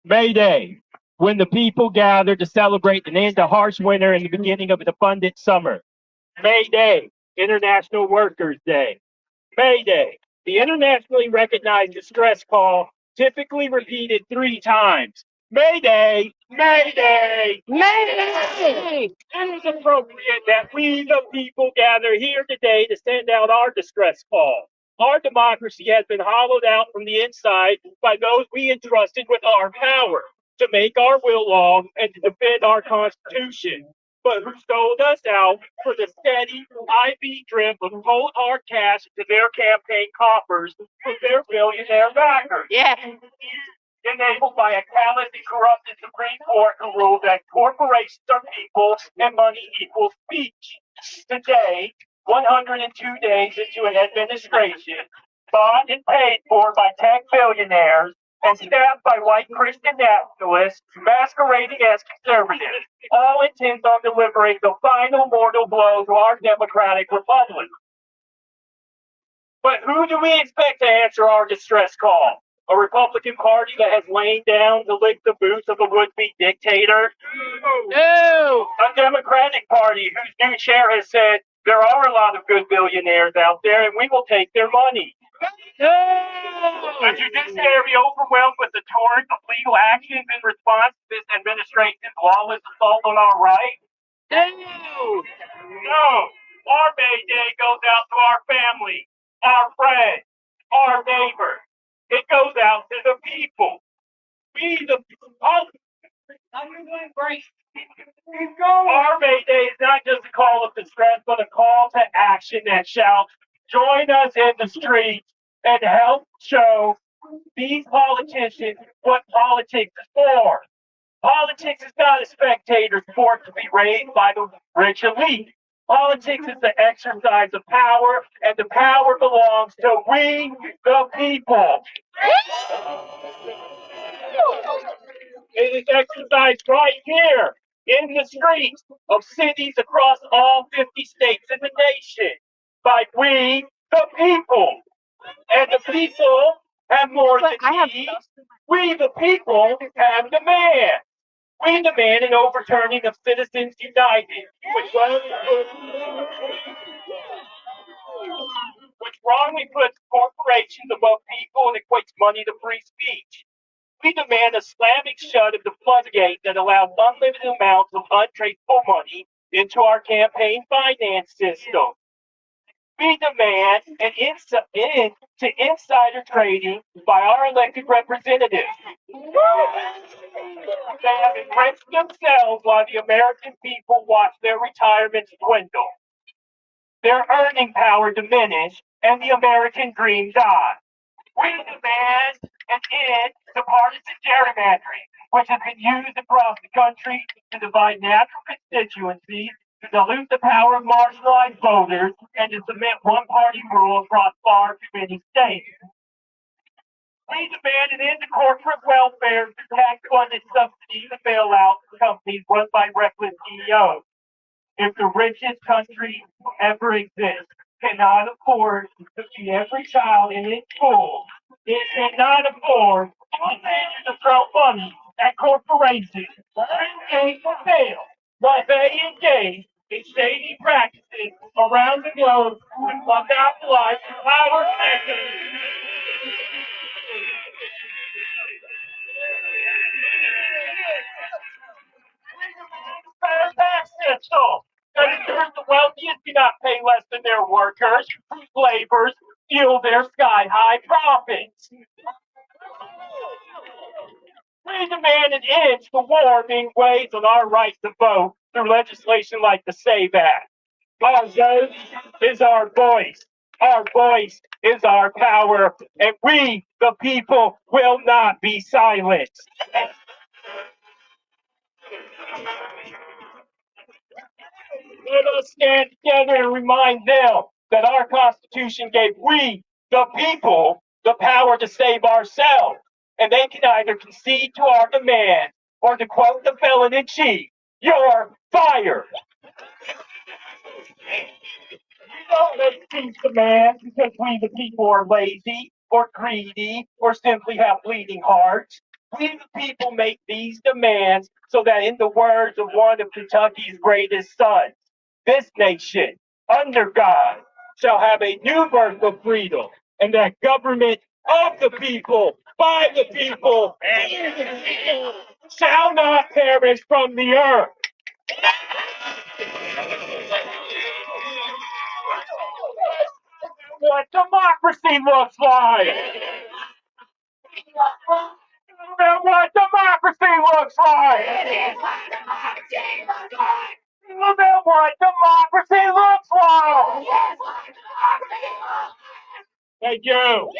May Day, when the people gather to celebrate an end to harsh winter and the beginning of an abundant summer. May Day, International Workers' Day. May Day, the internationally recognized distress call, typically repeated 3 times. May Day, May Day, May Day! It is appropriate that we, the people, gather here today to send out our distress call. Our democracy has been hollowed out from the inside by those we entrusted with our power to make our will law and to defend our Constitution, but who sold us out for the steady IV drip of cold hard cash to their campaign coffers from their billionaire backers. Yeah. Enabled by a callous and corrupted Supreme Court who ruled that corporations are people and money equals speech. Today, 102 days into an administration, bought and paid for by tech billionaires and staffed by white Christian nationalists masquerading as conservatives, all intent on delivering the final mortal blow to our democratic republic. But who do we expect to answer our distress call? A Republican Party that has lain down to lick the boots of a would-be dictator? No! A Democratic Party whose new chair has said, there are a lot of good billionaires out there and we will take their money. The judiciary overwhelmed with the torrent of legal actions in response to this administration's lawless assault on our rights? No. Our May Day goes out to our family, our friends, our neighbors. It goes out to the people. We the Our May Day is not just a call of distress, but a call to action that shall join us in the streets and help show these politicians what politics is for. Politics is not a spectator sport to be raised by the rich elite. Politics is the exercise of power, and the power belongs to we, the people. It is exercised right here in the streets of cities across all 50 states in the nation by we, the people. And the people have more than needs. We, the people, have demand. We demand an overturning of Citizens United, which wrongly puts corporations above people and equates money to free speech. We demand a slamming shut of the floodgate that allows unlimited amounts of untraceable money into our campaign finance system. We demand an end to insider trading by our elected representatives. They have enriched themselves while the American people watch their retirements dwindle. Their earning power diminish and the American dream die. We demand an end to partisan gerrymandering, which has been used across the country to divide natural constituencies, to dilute the power of marginalized voters, and to cement one-party rule across far too many states. We demand an end to corporate welfare through tax-funded subsidies and bailouts for companies run by reckless CEOs. If the richest country ever exists cannot afford to feed every child in its school, it cannot afford to continue to throw money at corporations and fail while they engage in shady practices around the globe to monopolize power and fair tax system that ensures the wealthiest do not pay less than their workers, whose labors fuel their sky-high profits. We demand an end to the war being waged on our right to vote through legislation like the SAVE Act. Our vote is our voice. Our voice is our power, and we, the people, will not be silenced. Let us stand together and remind them that our Constitution gave we, the people, the power to save ourselves. And they can either concede to our demands or, to quote the felon in chief, you're fired. We don't make these demands because we, the people, are lazy or greedy or simply have bleeding hearts. We, the people, make these demands so that, in the words of one of Kentucky's greatest sons, this nation, under God, shall have a new birth of freedom, and that government of the people, by the people, and in the people, shall not perish from the earth. What democracy looks like. What democracy looks like. Look at what democracy looks like. Thank you.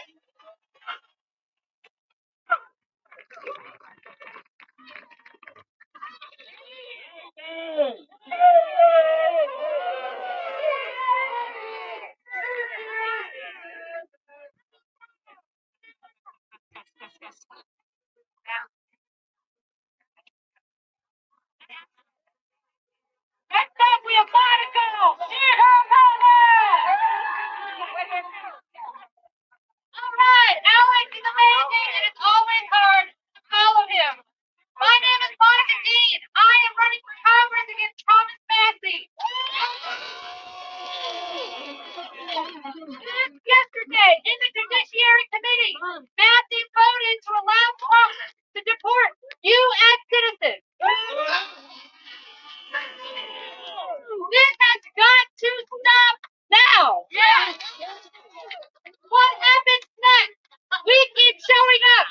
Next up, we have Monica. Cheer her All right, Alex is amazing, and it's always hard to follow him. My name is Monica Dean. I am running for Congress against Thomas Massey. Yesterday, in the Judiciary Massive voted to allow Trump to deport U.S. citizens. This has got to stop now. What happens next? We keep showing up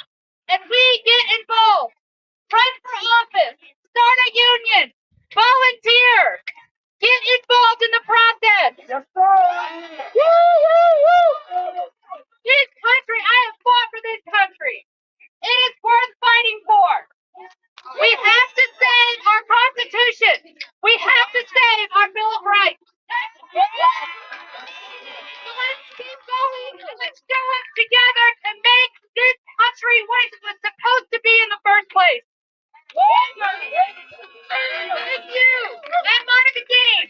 and we get involved. Run for office. Start a union. Volunteer. Get involved in the process. Yes, sir. This country, I have fought for this country. It is worth fighting for. We have to save our Constitution. We have to save our Bill of Rights. So let's keep going. Let's show up together to make this country what it was supposed to be in the first place. Thank you. I'm Monica Dean.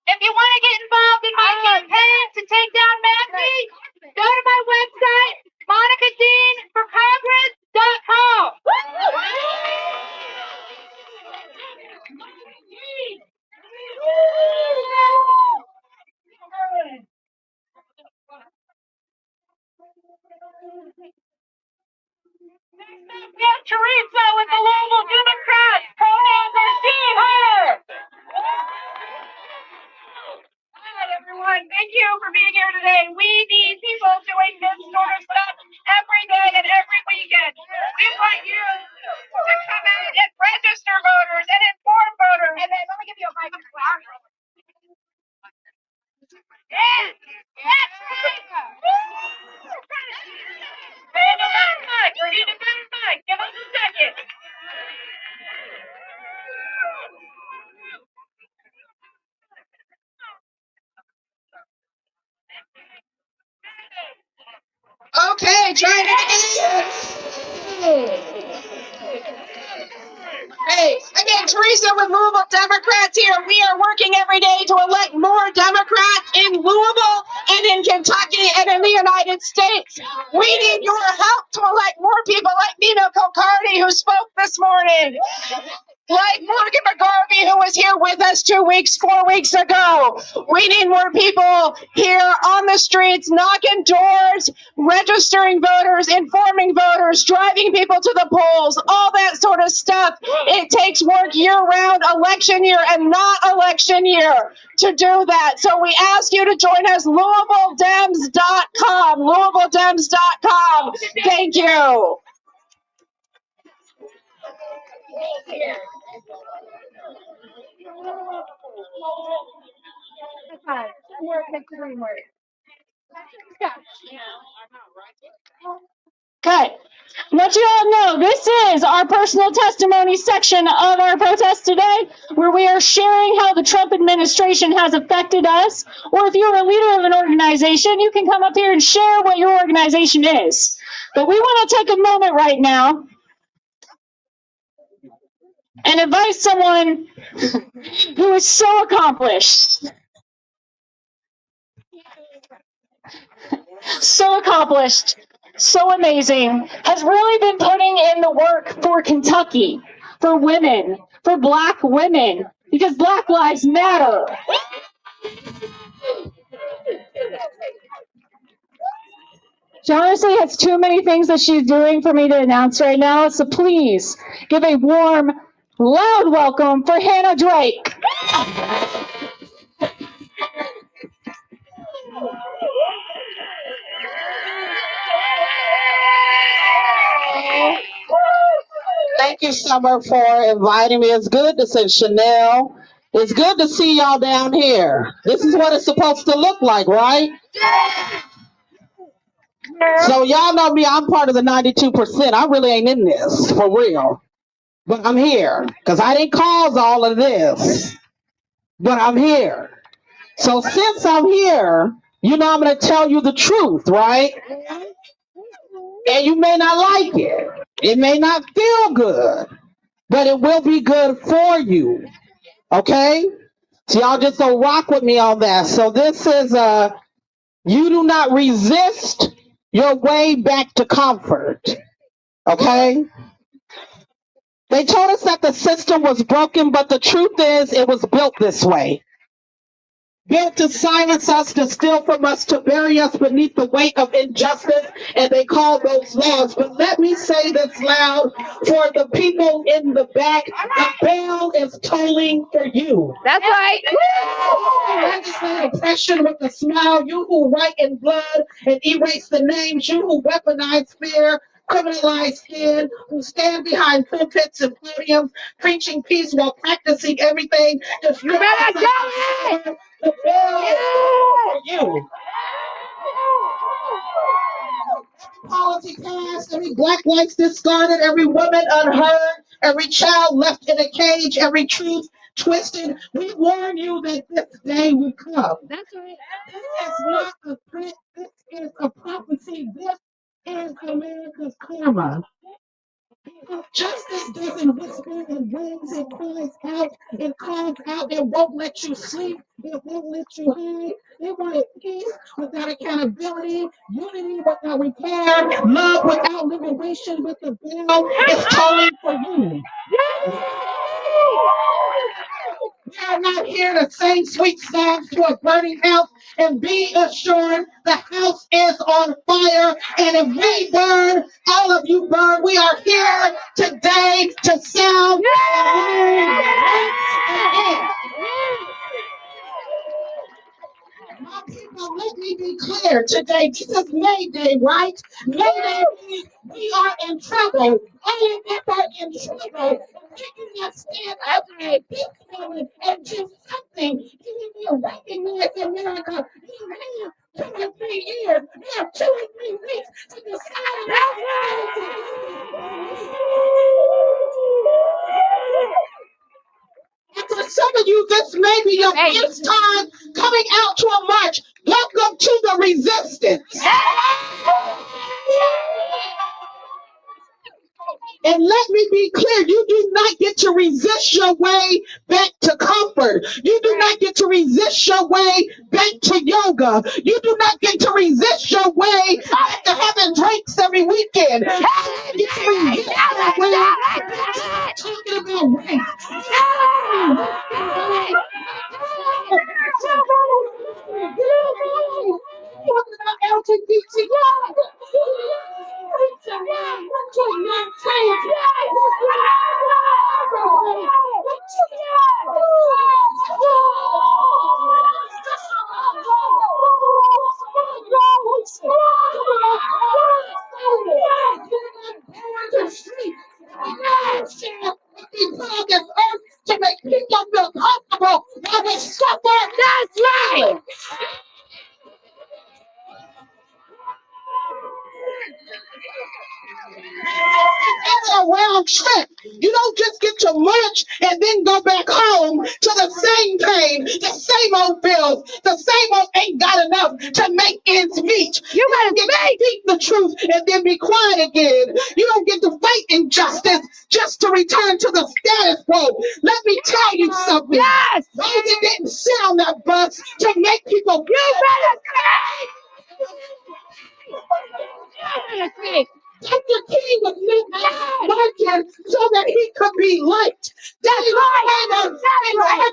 If you want to get involved in my campaign to take down Maxie, go to my website, MonicaDeanForCongress.com. Next up, we have Teresa with the Louisville Democrats. Pronouns are she, her. Hi, everyone. Thank you for being here today. We need people doing this sort of stuff every day and every weekend. We want you to come out and register voters and inform voters. And then let me give you a mic. Yes, that's right. We need a better mic. We need a better mic. Give us a second. Okay, trying it again. Hey, again, Teresa with Louisville Democrats here. We are working every day to elect more Democrats in Louisville and in Kentucky and in the United States. We need your help to elect more people like Nina Kokardi, who spoke this morning. Like Morgan McGarvey, who was here with us 4 weeks ago. We need more people here on the streets, knocking doors, registering voters, informing voters, driving people to the polls, all that sort of stuff. It takes work year-round, election year and not election year to do that. So we ask you to join us, LouisvilleDems.com, LouisvilleDems.com. Thank you. Okay, let you all know, this is our personal testimony section of our protest today, where we are sharing how the Trump administration has affected us. Or if you're a leader of an organization, you can come up here and share what your organization is. But we want to take a moment right now and invite someone who is so accomplished, so amazing, has really been putting in the work for Kentucky, for women, for Black women, because Black lives matter. She honestly has too many things that she's doing for me to announce right now, so please give a warm, loud welcome for Hannah Drake. Thank you, Summer, for inviting me. It's good to see Chanel. It's good to see y'all down here. This is what it's supposed to look like, right? So y'all know me, I'm part of the 92%. I really ain't in this, for real. But I'm here, because I didn't cause all of this. But I'm here. So since I'm here, you know I'm going to tell you the truth, right? And you may not like it. It may not feel good. But it will be good for you. Okay? So y'all just don't rock with me on that. So this is you do not resist your way back to comfort. Okay? They told us that the system was broken, but the truth is it was built this way. Built to silence us, to steal from us, to bury us beneath the weight of injustice, and they call those laws. But let me say this loud for the people in the back, the bell is tolling for you. That's right. Legislate oppression with a smile, you who write in blood and erase the names, you who weaponize fear, criminalize skin, who stand behind pulpits and podiums, preaching peace while practicing everything. Just You better go it. the bell is for you. Policy passed, every black life discarded, every woman unheard, every child left in a cage, every truth twisted. We warn you that this day will come. That's right. This is not a threat, this is a prophecy. This is America's karma. Justice doesn't whisper and rings, it cries out, it calls out, it won't let you sleep, it won't let you hide. They wanted peace without accountability, unity without repair, love without liberation, but the bell is calling for you. We are not here to sing sweet songs to a burning house, and be assured the house is on fire. And if we burn, all of you burn. We are here today to sound my people, let me be clear today. This is May Day, right? May Day means we are in trouble. All of us are in trouble. We do not stand up and be silent and do something. You will recognize America. You have 2 or 3 years. You have 2 or 3 weeks to decide. And for some of you, this may be your first time coming out to a march. Welcome to the resistance. And let me be clear, you do not get to resist your way back to comfort. You do not get to resist your way back to yoga. You do not get to resist your way back to having drinks every weekend. You get to resist your way back to talking about race. Talking about LGBT. To make people feel comfortable while we suffer. That's right. It's a round trip. You don't just get to march and then go back home to the same pain, the same old bills, the same old ain't got enough to make ends meet. You better get to speak the truth and then be quiet again. You don't get to fight injustice just to return to the status quo. Let me tell you something. Yes. Rosie didn't sit on that bus to make people. You better speak. Dr. King was working so that he could be liked. That's right. And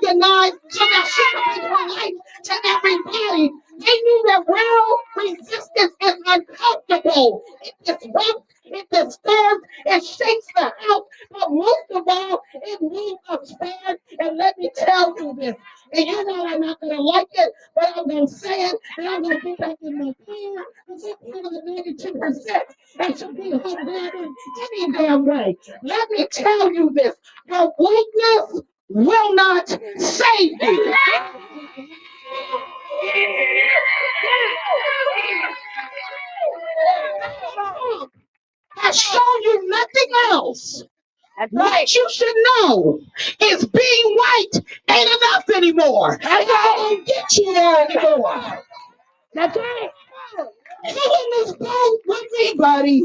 organized so that she could be polite to everybody. They knew that real resistance is uncomfortable. It disrupts, it disturbs, it shakes the house, but most of all, it moves us forward. And let me tell you this. And you know I'm not going to like it, but I'm going to say it, and I'm going to go back in my car and say part of the 92%. That should be home any damn way. Let me tell you this. Your whiteness will not save you. Has shown you nothing else. That's right. What you should know is being white ain't enough anymore. That's It won't get you there anymore. That's right. You in this boat with me, buddy.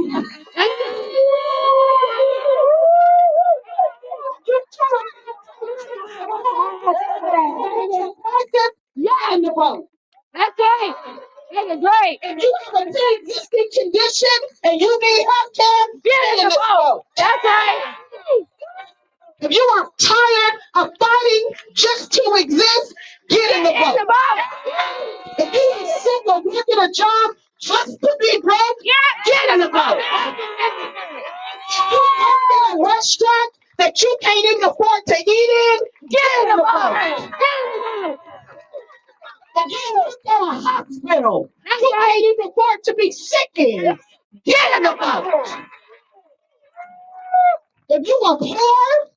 Yeah, in the boat. That's right. That's great. If you have a pre-existing condition and you need health care, Get in the boat. That's right. If you are tired of fighting just to exist, get in the boat. If you are sick of working a job just to be broke, get in the boat. If you work in a restaurant that you can't even afford to eat in, get in the boat. If you work at a hospital you can't even afford to be sick in, get in the boat. If you are poor,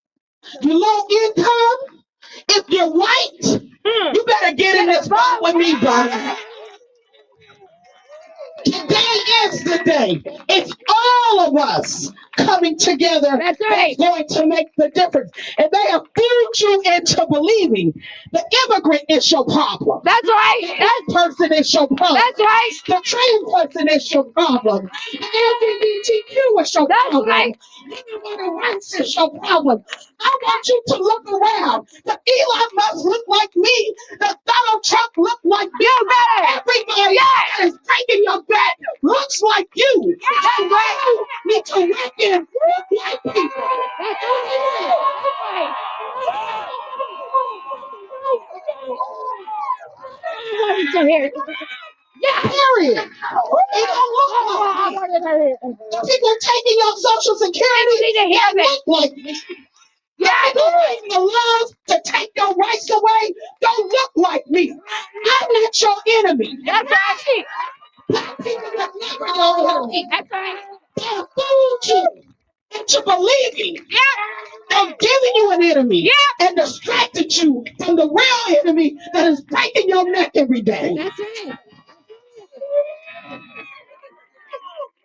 you low income, if you're white, you better get in this boat with me, brother. Today is the day. It's all of us coming together that's going to make the difference. And they have fooled you into believing the immigrant is your problem. That's right. The black person is your problem. That's right. The trans person is your problem. The LGBTQ is your problem. Right. Everybody race is your problem. I want you to look around. The Elon Musk look like me. The Donald Trump look like you. Everybody that is breaking your back looks like you. And you need to reckon with white people. Yeah, period. It don't look like me. People taking your social security and look like me. Yeah, the laws to take your rights away don't look like me. I'm not your enemy. That's right. Black people are never your enemy. That's right. They have fooled you into believing and giving you an enemy and distracted you from the real enemy that is breaking your neck every day. That's right.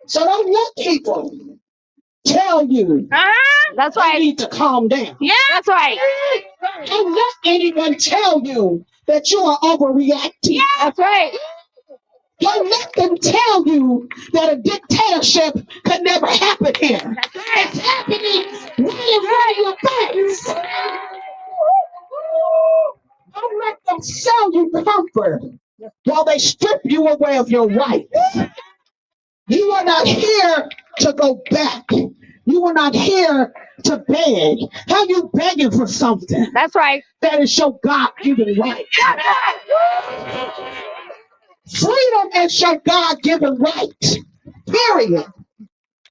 So don't let people tell you that's right. You need to calm down. Yeah, that's right. Don't let anyone tell you that you are overreacting. Yeah, that's right. Don't let them tell you that a dictatorship could never happen here. That's right. It's happening right in front of your face. Don't let them sell you comfort while they strip you away of your rights. You are not here to go back. You are not here to beg. How you begging for something? That's right. That is your God-given right. Freedom is your God-given right. Period.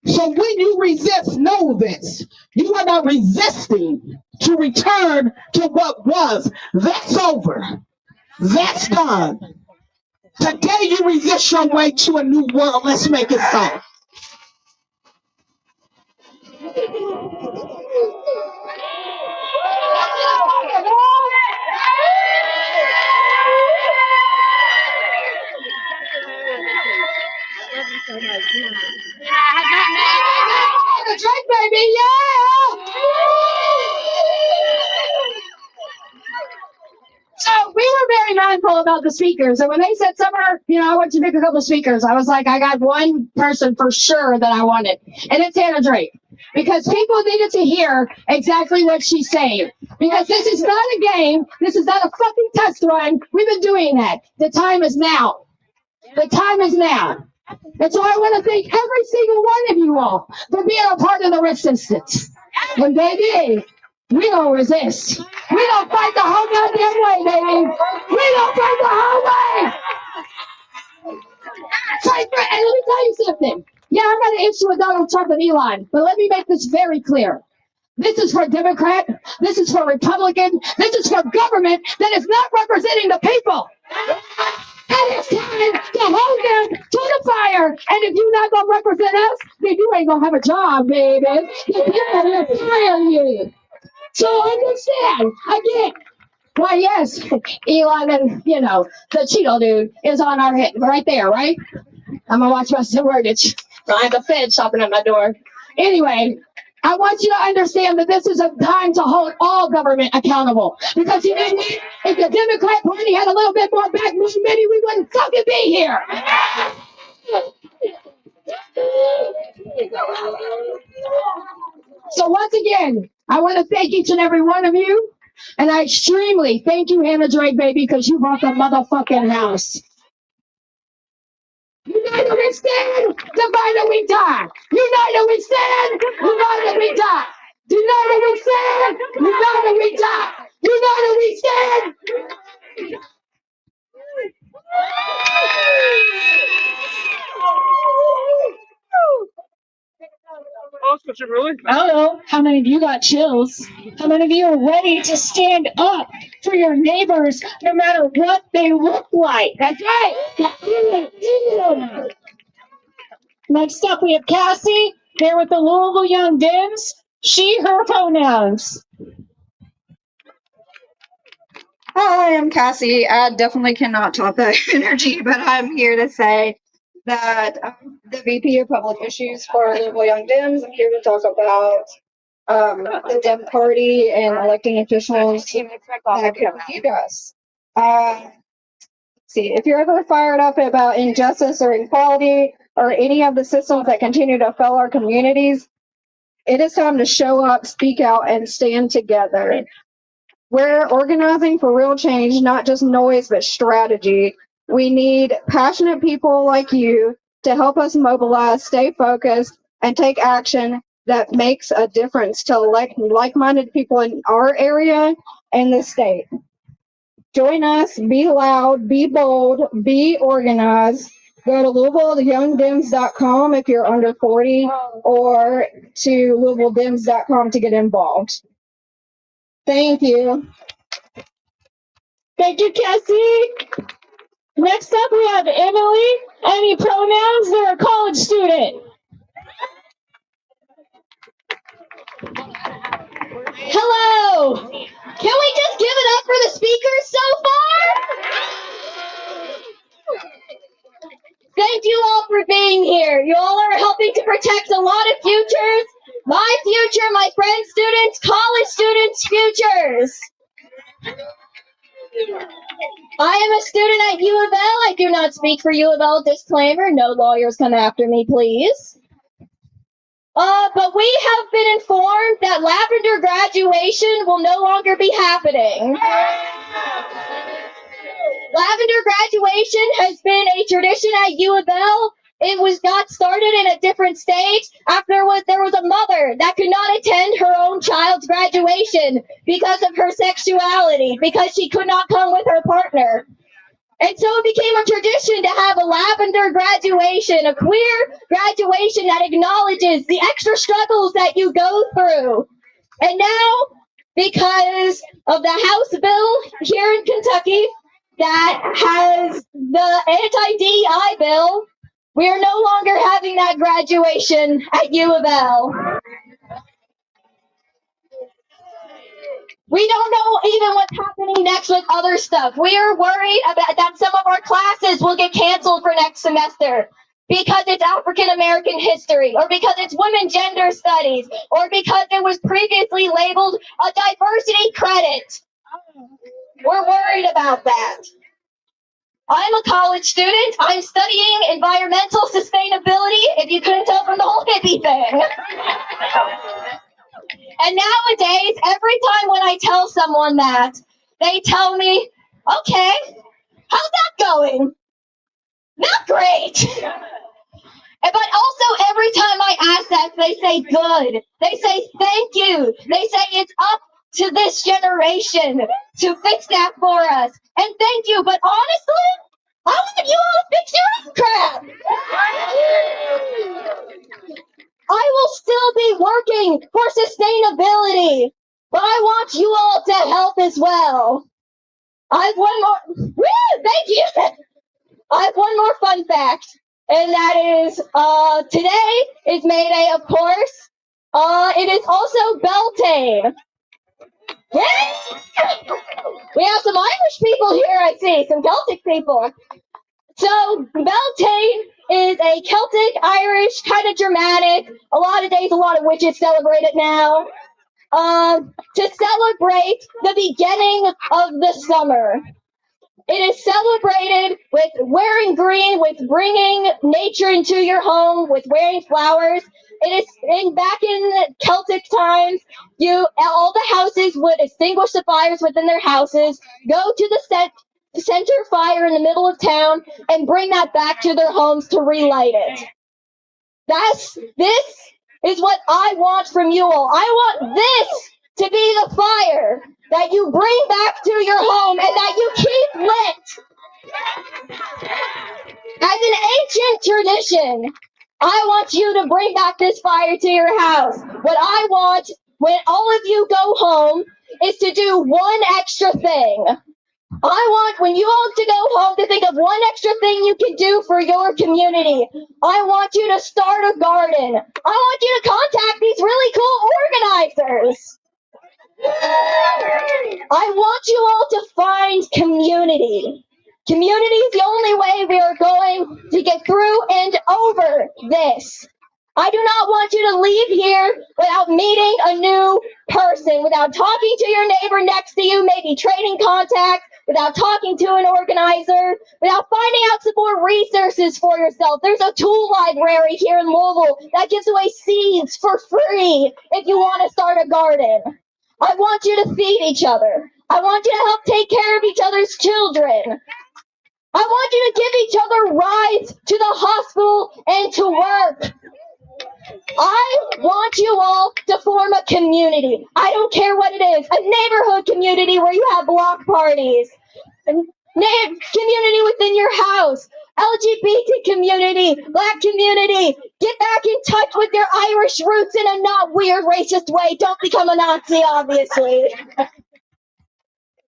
So when you resist, know this. You are not resisting to return to what was. That's over. That's done. Today you resist your way to a new world. Let's make it so. Drake, baby, yeah! So we were very mindful about the speakers. And when they said, Summer, I want you to pick a couple of speakers, I was like, I got one person for sure that I wanted. And it's Hannah Drake. Because people needed to hear exactly what she's saying. Because this is not a game. This is not a fucking test run. We've been doing that. The time is now. The time is now. And so I want to thank every single one of you all for being a part of the resistance. And baby, we don't resist. We don't fight the whole goddamn way, baby. We don't fight the whole way. And let me tell you something. Yeah, I'm going to issue with Donald Trump and Elon, but let me make this very clear. This is for Democrat. This is for Republican. This is for government that is not representing the people. And it's time to hold them to the fire. And if you're not going to represent us, then you ain't going to have a job, baby. You're going to fire you. So understand, again, why, yes, Elon and, the Cheeto dude is on our head right there, right? I'm going to watch my wordage. I have the Fed shopping at my door. Anyway, I want you to understand that this is a time to hold all government accountable. Because you know what? If the Democrat Party had a little bit more backbone, maybe we wouldn't fucking be here. So once again, I want to thank each and every one of you. And I extremely thank you, Hannah Drake, baby, because you brought the motherfucking house. United we stand, divided we die. United we stand, divided we die. United we stand. stand. You know that we die. You know that we stand. I don't know how many of you got chills. How many of you are ready to stand up for your neighbors no matter what they look like? That's right. Next up, we have Cassie there with the Louisville Young Dems. She, her pronouns. Hi, I'm Cassie. I definitely cannot top that energy, but I'm here to say that I'm the VP of Public Issues for Louisville Young Dems. I'm here to talk about the Dem Party and electing officials that could lead us. See, if you're ever fired up about injustice or inequality or any of the systems that continue to fail our communities, it is time to show up, speak out, and stand together. We're organizing for real change, not just noise, but strategy. We need passionate people like you to help us mobilize, stay focused, and take action that makes a difference to like-minded people in our area and the state. Join us, be loud, be bold, be organized. Go to LouisvilleYoungDems.com if you're under 40 or to LouisvilleDems.com to get involved. Thank you. Thank you, Cassie. Next up, we have Emily. Any pronouns? They're a college student. Hello! Can we just give it up for the speakers so far? Thank you all for being here. You all are helping to protect a lot of futures. My future, my friends' students, college students' futures. I am a student at U of L. I do not speak for U of L. Disclaimer, no lawyers come after me, please. But we have been informed that Lavender graduation will no longer be happening. Lavender graduation has been a tradition at U of L. It got started in a different stage after there was a mother that could not attend her own child's graduation because of her sexuality, because she could not come with her partner. And so it became a tradition to have a lavender graduation, a queer graduation that acknowledges the extra struggles that you go through. And now, because of the House bill here in Kentucky that has the anti-DEI bill, we are no longer having that graduation at U of L. We don't know even what's happening next with other stuff. We are worried about that some of our classes will get canceled for next semester because it's African American history, or because it's women gender studies, or because it was previously labeled a diversity credit. We're worried about that. I'm a college student. I'm studying environmental sustainability, if you couldn't tell from the whole hippie thing. And nowadays, every time when I tell someone that, they tell me, okay, how's that going? Not great. But also every time I ask that, they say good. They say thank you. They say it's up to this generation to fix that for us. And thank you. But honestly, I want you all to fix your own crap. I will still be working for sustainability, but I want you all to help as well. I have one more. Woo! Thank you. I have one more fun fact, and that is today is May Day, of course. It is also Beltane. Yeah! We have some Irish people here, I see, some Celtic people. So Beltane is a Celtic, Irish, kind of Germanic. A lot of days, a lot of witches celebrate it now. To celebrate the beginning of the summer. It is celebrated with wearing green, with bringing nature into your home, with wearing flowers. It is back in Celtic times, all the houses would extinguish the fires within their houses, go to the center fire in the middle of town, and bring that back to their homes to relight it. This is what I want from you all. I want this to be that you bring back to your home and that you keep lit as an ancient tradition. I want you to bring back this fire to your house. What I want when all of you go home is to do one extra thing. I want when you all to go home to think of one extra thing you can do for your community. I want you to start a garden. I want you to contact these really cool organizers. I want you all to find community. Community is the only way we are going to get through and over this. I do not want you to leave here without meeting a new person, without talking to your neighbor next to you, maybe trading contacts, without talking to an organizer, without finding out some more resources for yourself. There's a tool library here in Louisville that gives away seeds for free if you want to start a garden. I want you to feed each other. I want you to help take care of each other's children. I want you to give each other rides to the hospital and to work. I want you all to form a community. I don't care what it is. A neighborhood community where you have block parties. A community within your house. LGBT community. Black community. Get back in touch with your Irish roots in a not weird racist way. Don't become a Nazi, obviously.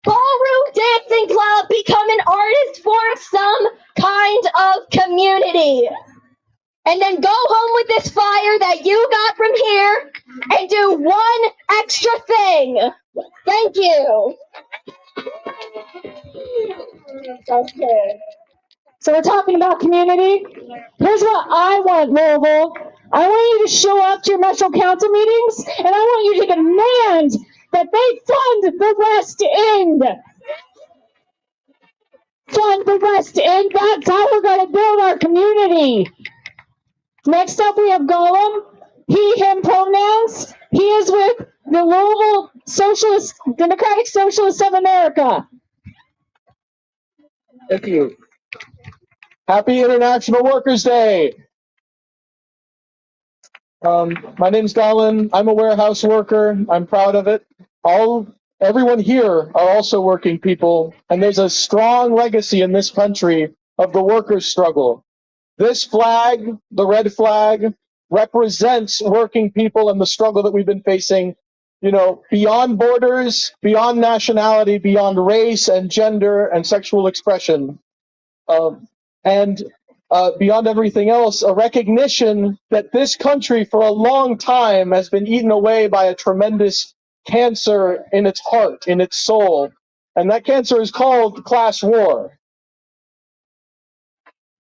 Ballroom dancing club. Become an artist. Form some kind of community. And then go home with this fire that you got from here and do one extra thing. Thank you. Okay. So we're talking about community. Here's what I want, Louisville. I want you to show up to your Metro Council meetings, and I want you to demand that they fund the West End. Fund the West End. That's how we're going to build our community. Next up, we have Gollum. He, him pronouns. He is with the Louisville Democratic Socialists of America. Thank you. Happy International Workers' Day. My name's Gollum. I'm a warehouse worker. I'm proud of it. Everyone here are also working people, and there's a strong legacy in this country of the workers' struggle. This flag, the red flag, represents working people and the struggle that we've been facing, beyond borders, beyond nationality, beyond race and gender and sexual expression. And beyond everything else, a recognition that this country for a long time has been eaten away by a tremendous cancer in its heart, in its soul. And that cancer is called class war.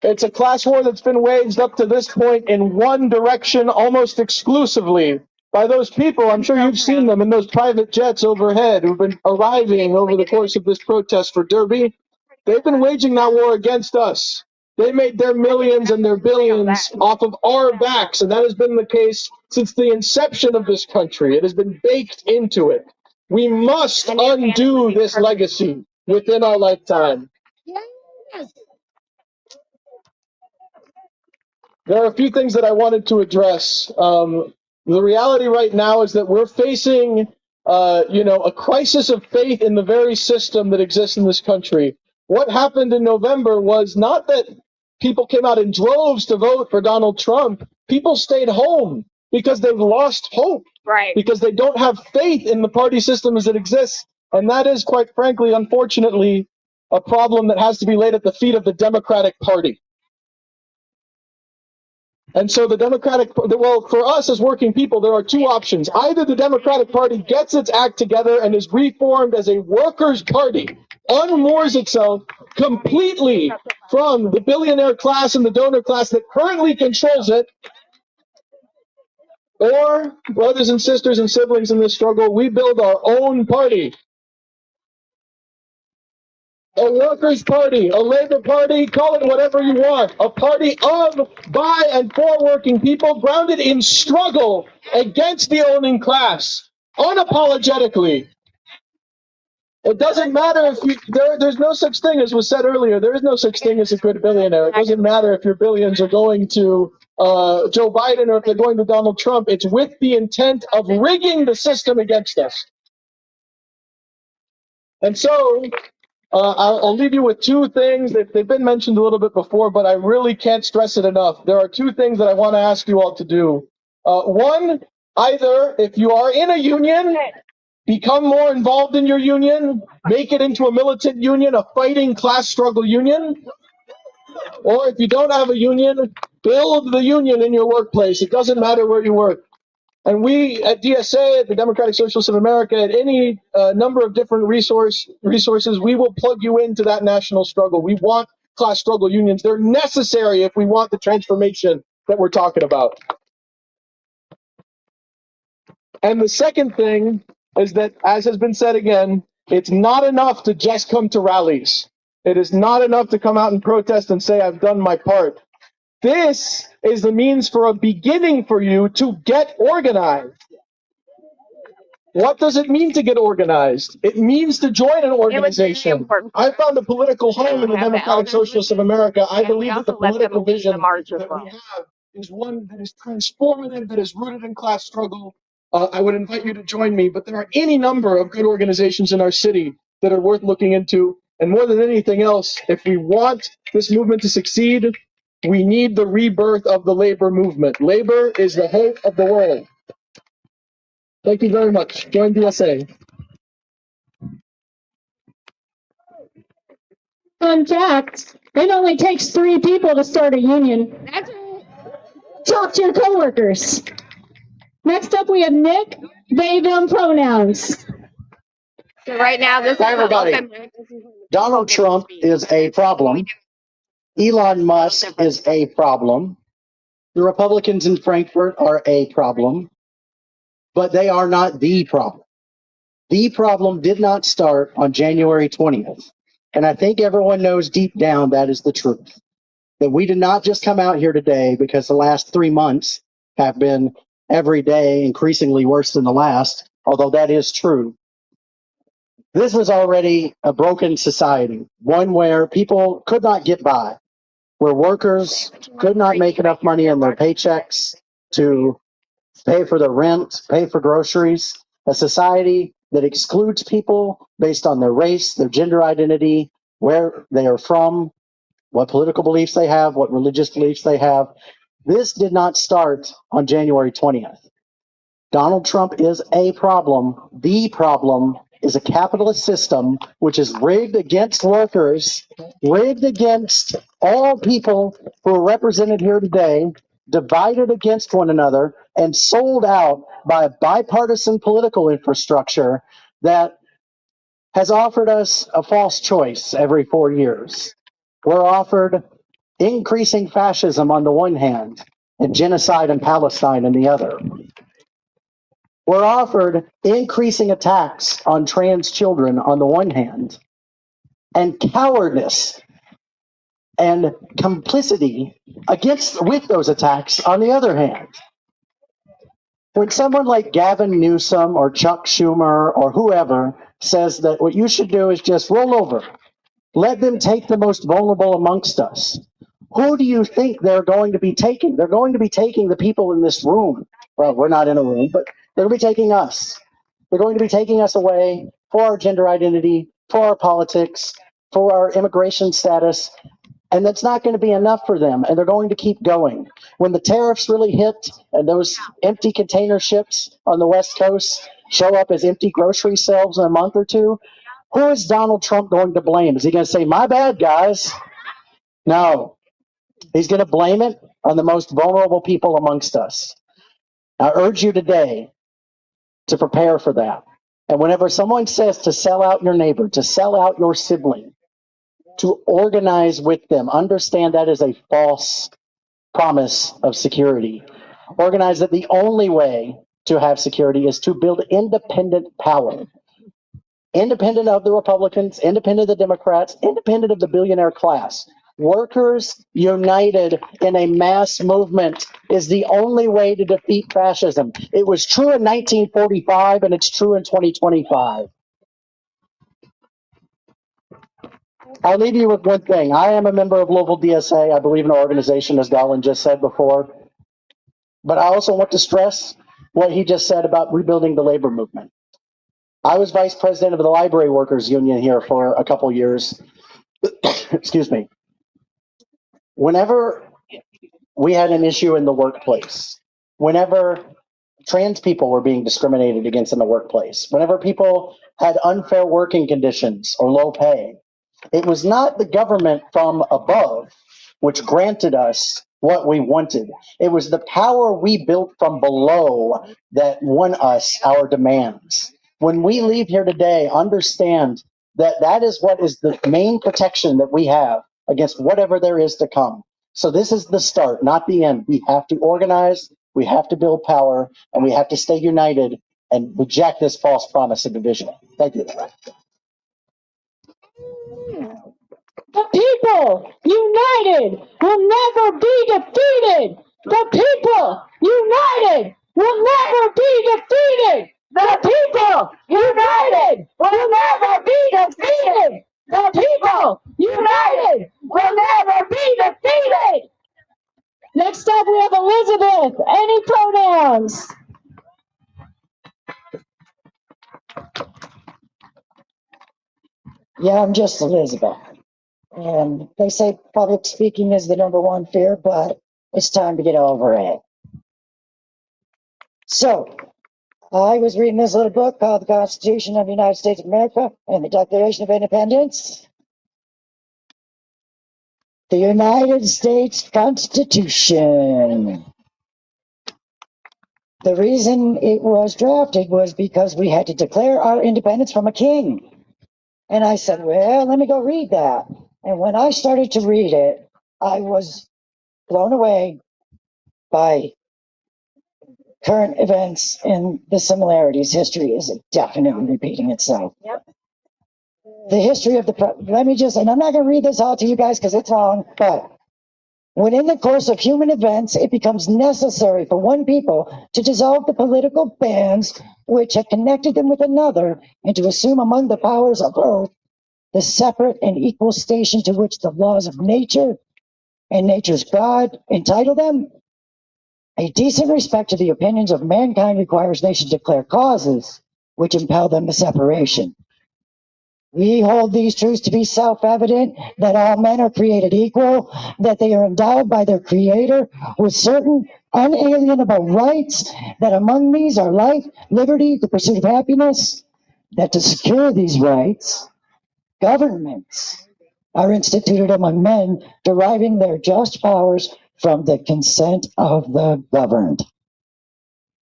It's a class war that's been waged up to this point in one direction almost exclusively by those people, I'm sure you've seen them in those private jets overhead who've been arriving over the course of this protest for Derby. They've been waging that war against us. They made their millions and their billions off of our backs, and that has been the case since the inception of this country. It has been baked into it. We must undo this legacy within our lifetime. There are a few things that I wanted to address. The reality right now is that we're facing, a crisis of faith in the very system that exists in this country. What happened in November was not that people came out in droves to vote for Donald Trump. People stayed home because they've lost hope. Right. Because they don't have faith in the party system as it exists. And that is, quite frankly, unfortunately, a problem that has to be laid at the feet of the Democratic Party. And so for us as working people, there are two options. Either the Democratic Party gets its act together and is reformed as a workers' party, unmoors itself completely from the billionaire class and the donor class that currently controls it, or, brothers and sisters and siblings in this struggle, we build our own party. A workers' party, a labor party, call it whatever you want. A party of, by, and for working people, grounded in struggle against the owning class, unapologetically. It doesn't matter if there's no such thing, as was said earlier, there is no such thing as a good billionaire. It doesn't matter if your billions are going to Joe Biden or if they're going to Donald Trump. It's with the intent of rigging the system against us. And so I'll leave you with two things. They've been mentioned a little bit before, but I really can't stress it enough. There are two things that I want to ask you all to do. One, either if you are in a union, become more involved in your union, make it into a militant union, a fighting class struggle union. Or if you don't have a union, build the union in your workplace. It doesn't matter where you work. And we at DSA, at the Democratic Socialists of America, at any number of different resources, we will plug you into that national struggle. We want class struggle unions. They're necessary if we want the transformation that we're talking about. And the second thing is that, as has been said again, it's not enough to just come to rallies. It is not enough to come out and protest and say, I've done my part. This is the means for a beginning for you to get organized. What does it mean to get organized? It means to join an organization. I found a political home in the Democratic Socialists of America. I believe that the political vision that we have is one that is transformative, that is rooted in class struggle. I would invite you to join me, but there are any number of good organizations in our city that are worth looking into. And more than anything else, if we want this movement to succeed, we need the rebirth of the labor movement. Labor is the hope of the world. Thank you very much. Join DSA. Fun fact, it only takes 3 people to start a union. Talk to your coworkers. Next up, we have Nick, they, them pronouns. So right now, this Hi, is everybody. Donald Trump is a problem. Elon Musk is a problem. The Republicans in Frankfurt are a problem, but they are not the problem. The problem did not start on January 20th. And I think everyone knows deep down that is the truth. That we did not just come out here today because the last 3 months have been every day increasingly worse than the last, although that is true. This was already a broken society, one where people could not get by, where workers could not make enough money in their paychecks to pay for their rent, pay for groceries, a society that excludes people based on their race, their gender identity, where they are from, what political beliefs they have, what religious beliefs they have. This did not start on January 20th. Donald Trump is a problem. The problem is a capitalist system which is rigged against workers, rigged against all people who are represented here today, divided against one another, and sold out by a bipartisan political infrastructure that has offered us a false choice every 4 years. We're offered increasing fascism on the one hand and genocide in Palestine on the other. We're offered increasing attacks on trans children on the one hand, and cowardice and complicity with those attacks on the other hand. When someone like Gavin Newsom or Chuck Schumer or whoever says that what you should do is just roll over, let them take the most vulnerable amongst us, who do you think they're going to be taking? They're going to be taking the people in this room. Well, we're not in a room, but they're going to be taking us. They're going to be taking us away for our gender identity, for our politics, for our immigration status. And that's not going to be enough for them. And they're going to keep going. When the tariffs really hit and those empty container ships on the West Coast show up as empty grocery shelves in a month or two, who is Donald Trump going to blame? Is he going to say, my bad, guys? No. He's going to blame it on the most vulnerable people amongst us. I urge you today to prepare for that. And whenever someone says to sell out your neighbor, to sell out your sibling, to organize with them, understand that is a false promise of security. Organize that the only way to have security is to build independent power. Independent of the Republicans, independent of the Democrats, independent of the billionaire class. Workers united in a mass movement is the only way to defeat fascism. It was true in 1945 and it's true in 2025. I'll leave you with one thing. I am a member of Louisville DSA. I believe in our organization, as Garland just said before. But I also want to stress what he just said about rebuilding the labor movement. I was vice president of the Library Workers Union here for a couple years. Excuse me. Whenever we had an issue in the workplace, whenever trans people were being discriminated against in the workplace, whenever people had unfair working conditions or low pay, it was not the government from above which granted us what we wanted. It was the power we built from below that won us our demands. When we leave here today, understand that that is what is the main protection that we have against whatever there is to come. So this is the start, not the end. We have to organize, we have to build power, and we have to stay united and reject this false promise of division. Thank you. The people united will never be defeated. The people united will never be defeated. The people united will never be defeated. The people united will never be defeated. Next up, we have Elizabeth. Any pronouns? Yeah, I'm just Elizabeth. And they say public speaking is the number one fear, but it's time to get over it. So, I was reading this little book called The Constitution of the United States of America and the Declaration of Independence. The United States Constitution. The reason it was drafted was because we had to declare our independence from a king. And I said, well, let me go read that. And when I started to read it, I was blown away by current events and the similarities. History is definitely repeating itself. Yep. The history of and I'm not going to read this all to you guys because it's long, but when in the course of human events, it becomes necessary for one people to dissolve the political bands which have connected them with another and to assume among the powers of earth the separate and equal station to which the laws of nature and nature's God entitle them, a decent respect to the opinions of mankind requires they should declare causes which impel them to separation. We hold these truths to be self-evident, that all men are created equal, that they are endowed by their Creator with certain unalienable rights, that among these are life, liberty, the pursuit of happiness, that to secure these rights, governments are instituted among men, deriving their just powers from the consent of the governed.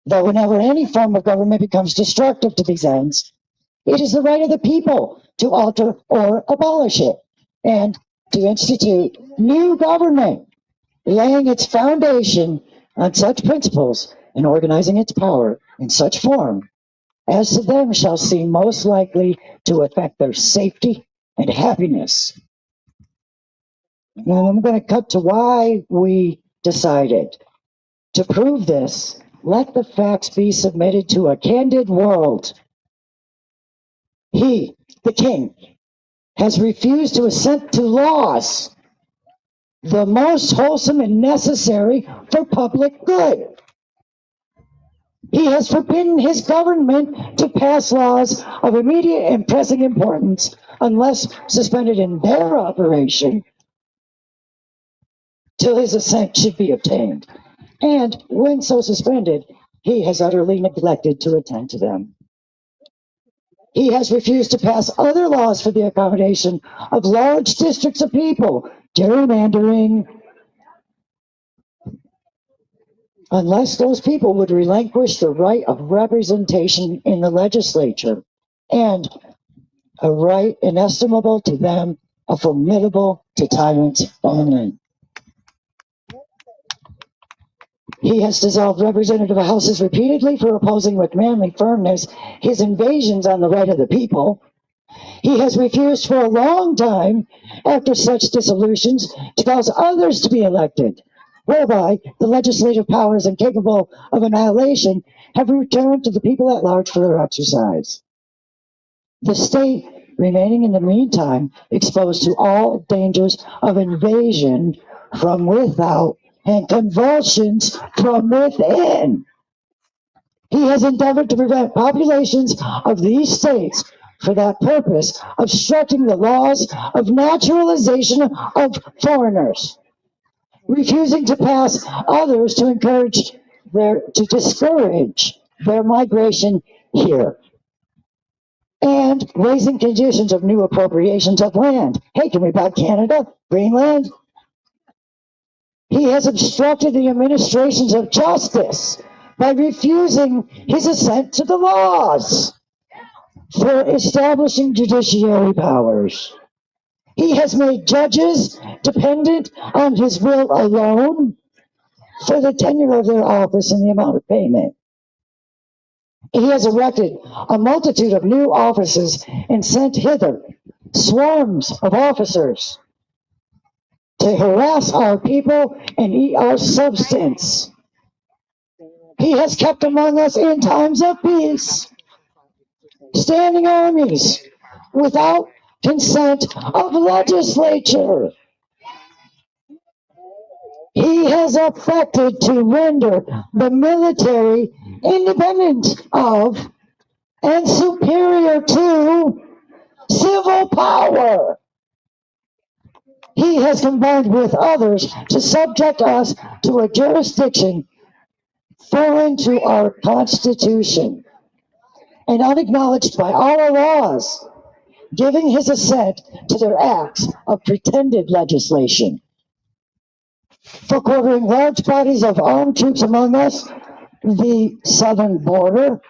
Though whenever any form of government becomes destructive to these ends, it is the right of the people to alter or abolish it, and to institute new government, laying its foundation on such principles and organizing its power in such form as to them shall seem most likely to affect their safety and happiness. Now I'm going to cut to why we decided. To prove this, let the facts be submitted to a candid world. He, the king, has refused to assent to laws, the most wholesome and necessary for public good. He has forbidden his government to pass laws of immediate and pressing importance unless suspended in their operation till his assent should be obtained. And when so suspended, he has utterly neglected to attend to them. He has refused to pass other laws for the accommodation of large districts of people, gerrymandering, unless those people would relinquish the right of representation in the legislature, and a right inestimable to them, a formidable to tyrants only. He has dissolved representative houses repeatedly for opposing with manly firmness his invasions on the right of the people. He has refused for a long time, after such dissolutions, to cause others to be elected, whereby the legislative powers incapable of annihilation have returned to the people at large for their exercise. The state remaining in the meantime exposed to all dangers of invasion from without and convulsions from within. He has endeavored to prevent populations of these states for that purpose, obstructing the laws of naturalization of foreigners, refusing to pass others to discourage their migration here, and raising conditions of new appropriations of land. Hey, can we buy Canada, Greenland? He has obstructed the administrations of justice by refusing his assent to the laws for establishing judiciary powers. He has made judges dependent on his will alone for the tenure of their office and the amount of payment. He has erected a multitude of new offices and sent hither swarms of officers to harass our people and eat our substance. He has kept among us in times of peace standing armies without consent of legislature. He has affected to render the military independent of and superior to civil power. He has combined with others to subject us to a jurisdiction foreign to our Constitution and unacknowledged by our laws, giving his assent to their acts of pretended legislation. For quartering large bodies of armed troops among us, the southern border,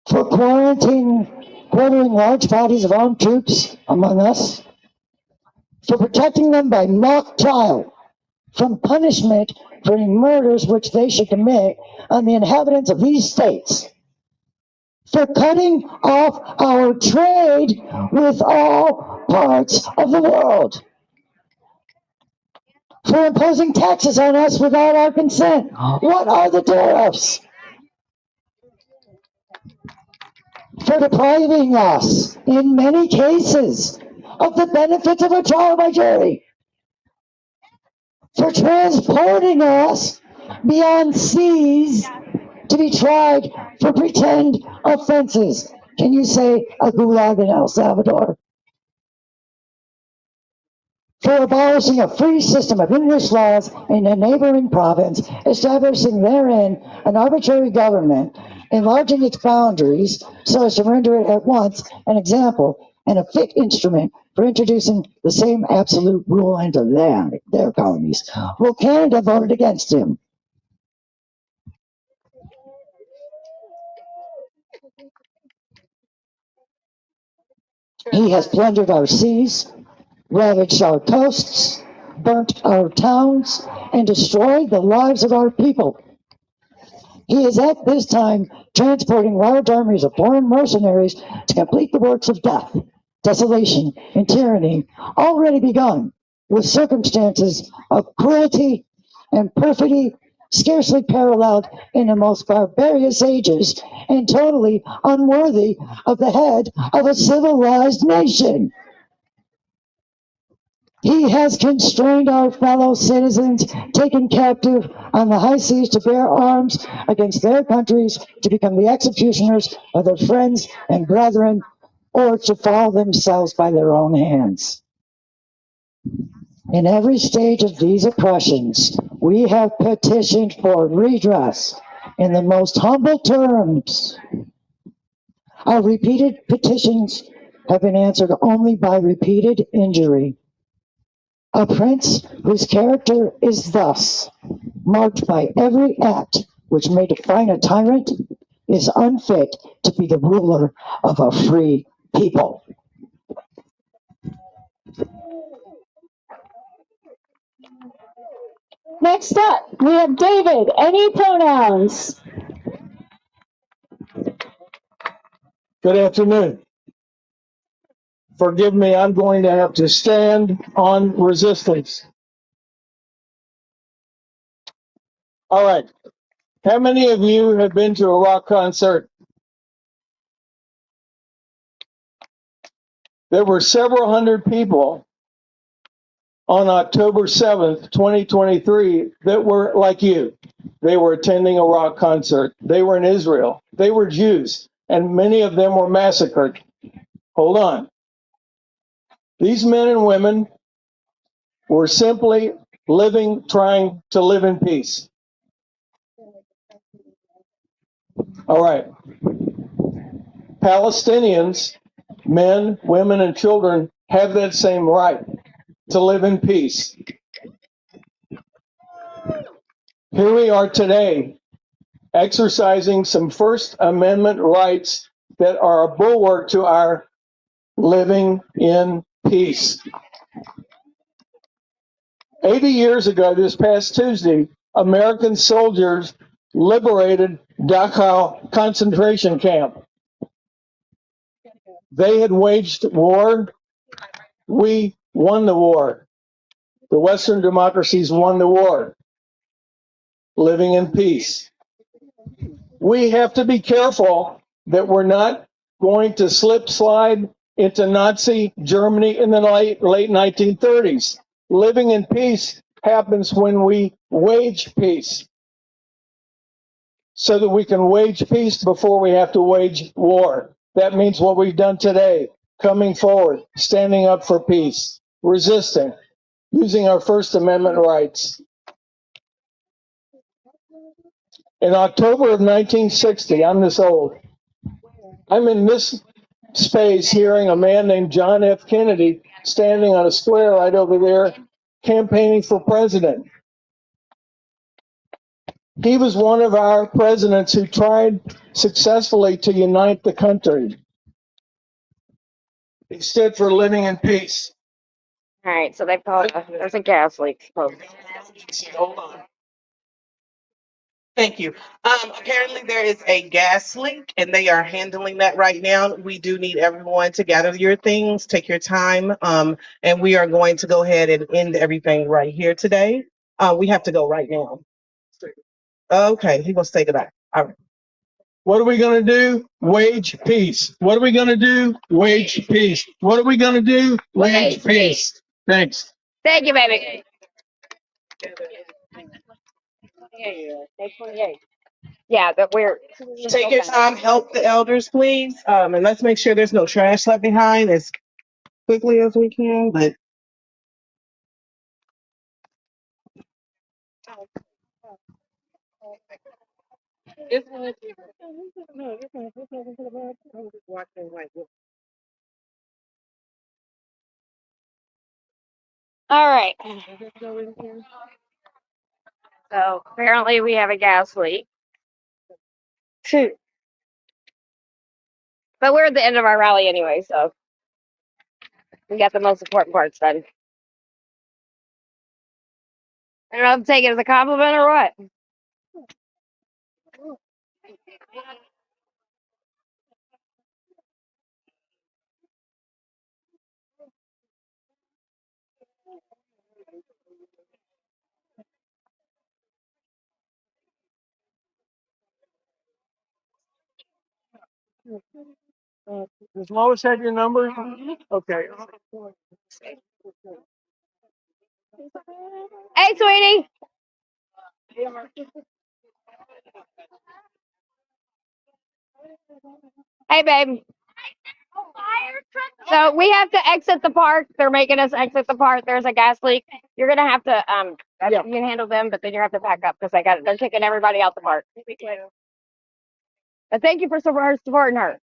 for quartering large bodies of armed troops among us, for protecting them by mock trial from punishment for any murders which they should commit on the inhabitants of these states, for cutting off our trade with all parts of the world, for imposing taxes on us without our consent. What are the tariffs? For depriving us, in many cases, of the benefits of a trial by jury, for transporting us beyond seas to be tried for pretend offenses. Can you say a gulag in El Salvador? For abolishing a free system of English laws in a neighboring province, establishing therein an arbitrary government, enlarging its boundaries so as to render it at once an example and a fit instrument for introducing the same absolute rule into their colonies. Well, Canada voted against him. He has plundered our seas, ravaged our coasts, burnt our towns, and destroyed the lives of our people. He is at this time transporting large armies of foreign mercenaries to complete the works of death, desolation, and tyranny already begun, with circumstances of cruelty and perfidy scarcely paralleled in the most barbarous ages and totally unworthy of the head of a civilized nation. He has constrained our fellow citizens taken captive on the high seas to bear arms against their countries, to become the executioners of their friends and brethren, or to fall themselves by their own hands. In every stage of these oppressions, we have petitioned for redress in the most humble terms. Our repeated petitions have been answered only by repeated injury. A prince whose character is thus marked by every act which may define a tyrant is unfit to be the ruler of a free people. Next up, we have David. Any pronouns? Good afternoon. Forgive me, I'm going to have to stand on resistance. All right. How many of you have been to a rock concert? There were several hundred people on October 7th, 2023, that were like you. They were attending a rock concert. They were in Israel. They were Jews, and many of them were massacred. Hold on. These men and women were simply trying to live in peace. All right. Palestinians, men, women, and children have that same right to live in peace. Here we are today, exercising some First Amendment rights that are a bulwark to our living in peace. 80 years ago, this past Tuesday, American soldiers liberated Dachau concentration camp. They had waged war. We won the war. The Western democracies won the war, living in peace. We have to be careful that we're not going to slide into Nazi Germany in the late 1930s. Living in peace happens when we wage peace, so that we can wage peace before we have to wage war. That means what we've done today, coming forward, standing up for peace, resisting, using our First Amendment rights. In October of 1960, I'm this old, I'm in this space hearing a man named John F. Kennedy standing on a square right over there campaigning for president. He was one of our presidents who tried successfully to unite the country. He stood for living in peace. All right, so they called. There's a gas leak. Hold on. Thank you. Apparently there is a gas leak and they are handling that right now. We do need everyone to gather your things, take your time, and we are going to go ahead and end everything right here today. We have to go right now. Okay, he wants to say goodbye. All right. What are we going to do? Wage peace. What are we going to do? Wage peace. What are we going to do? Wage peace. Thanks. Thank you, baby. Yeah, but we're Take your time, help the elders, please. And let's make sure there's no trash left behind as quickly as we can. But all right. So apparently we have a gas leak. But we're at the end of our rally anyway, so we got the most important parts done. I don't know if to take it as a compliment or what. Does Lois have your number? Okay. Hey, sweetie. Hey, babe. So we have to exit the park. They're making us exit the park. There's a gas leak. You're gonna have to you can handle them, but then you have to back up because they're kicking everybody out the park. But thank you for supporting her.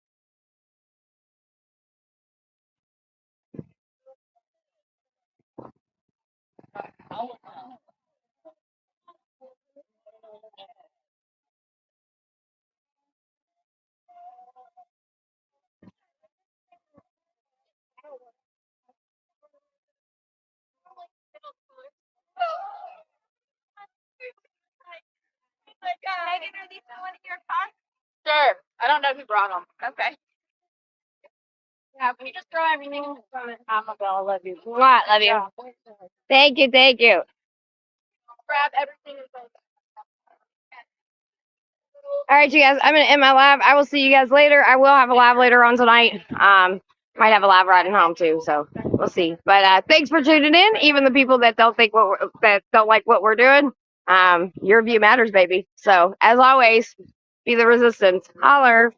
Sure. I don't know who brought them. Okay. Yeah, we just throw everything in front of I love you. What? Love you. Thank you. Thank you. Grab everything. All right, you guys. I'm gonna end my live. I will see you guys later. I will have a live later on tonight. Might have a live riding home too, so we'll see. But thanks for tuning in. Even the people that don't think that don't like what we're doing, your view matters, baby. So as always, be the resistance. Holler.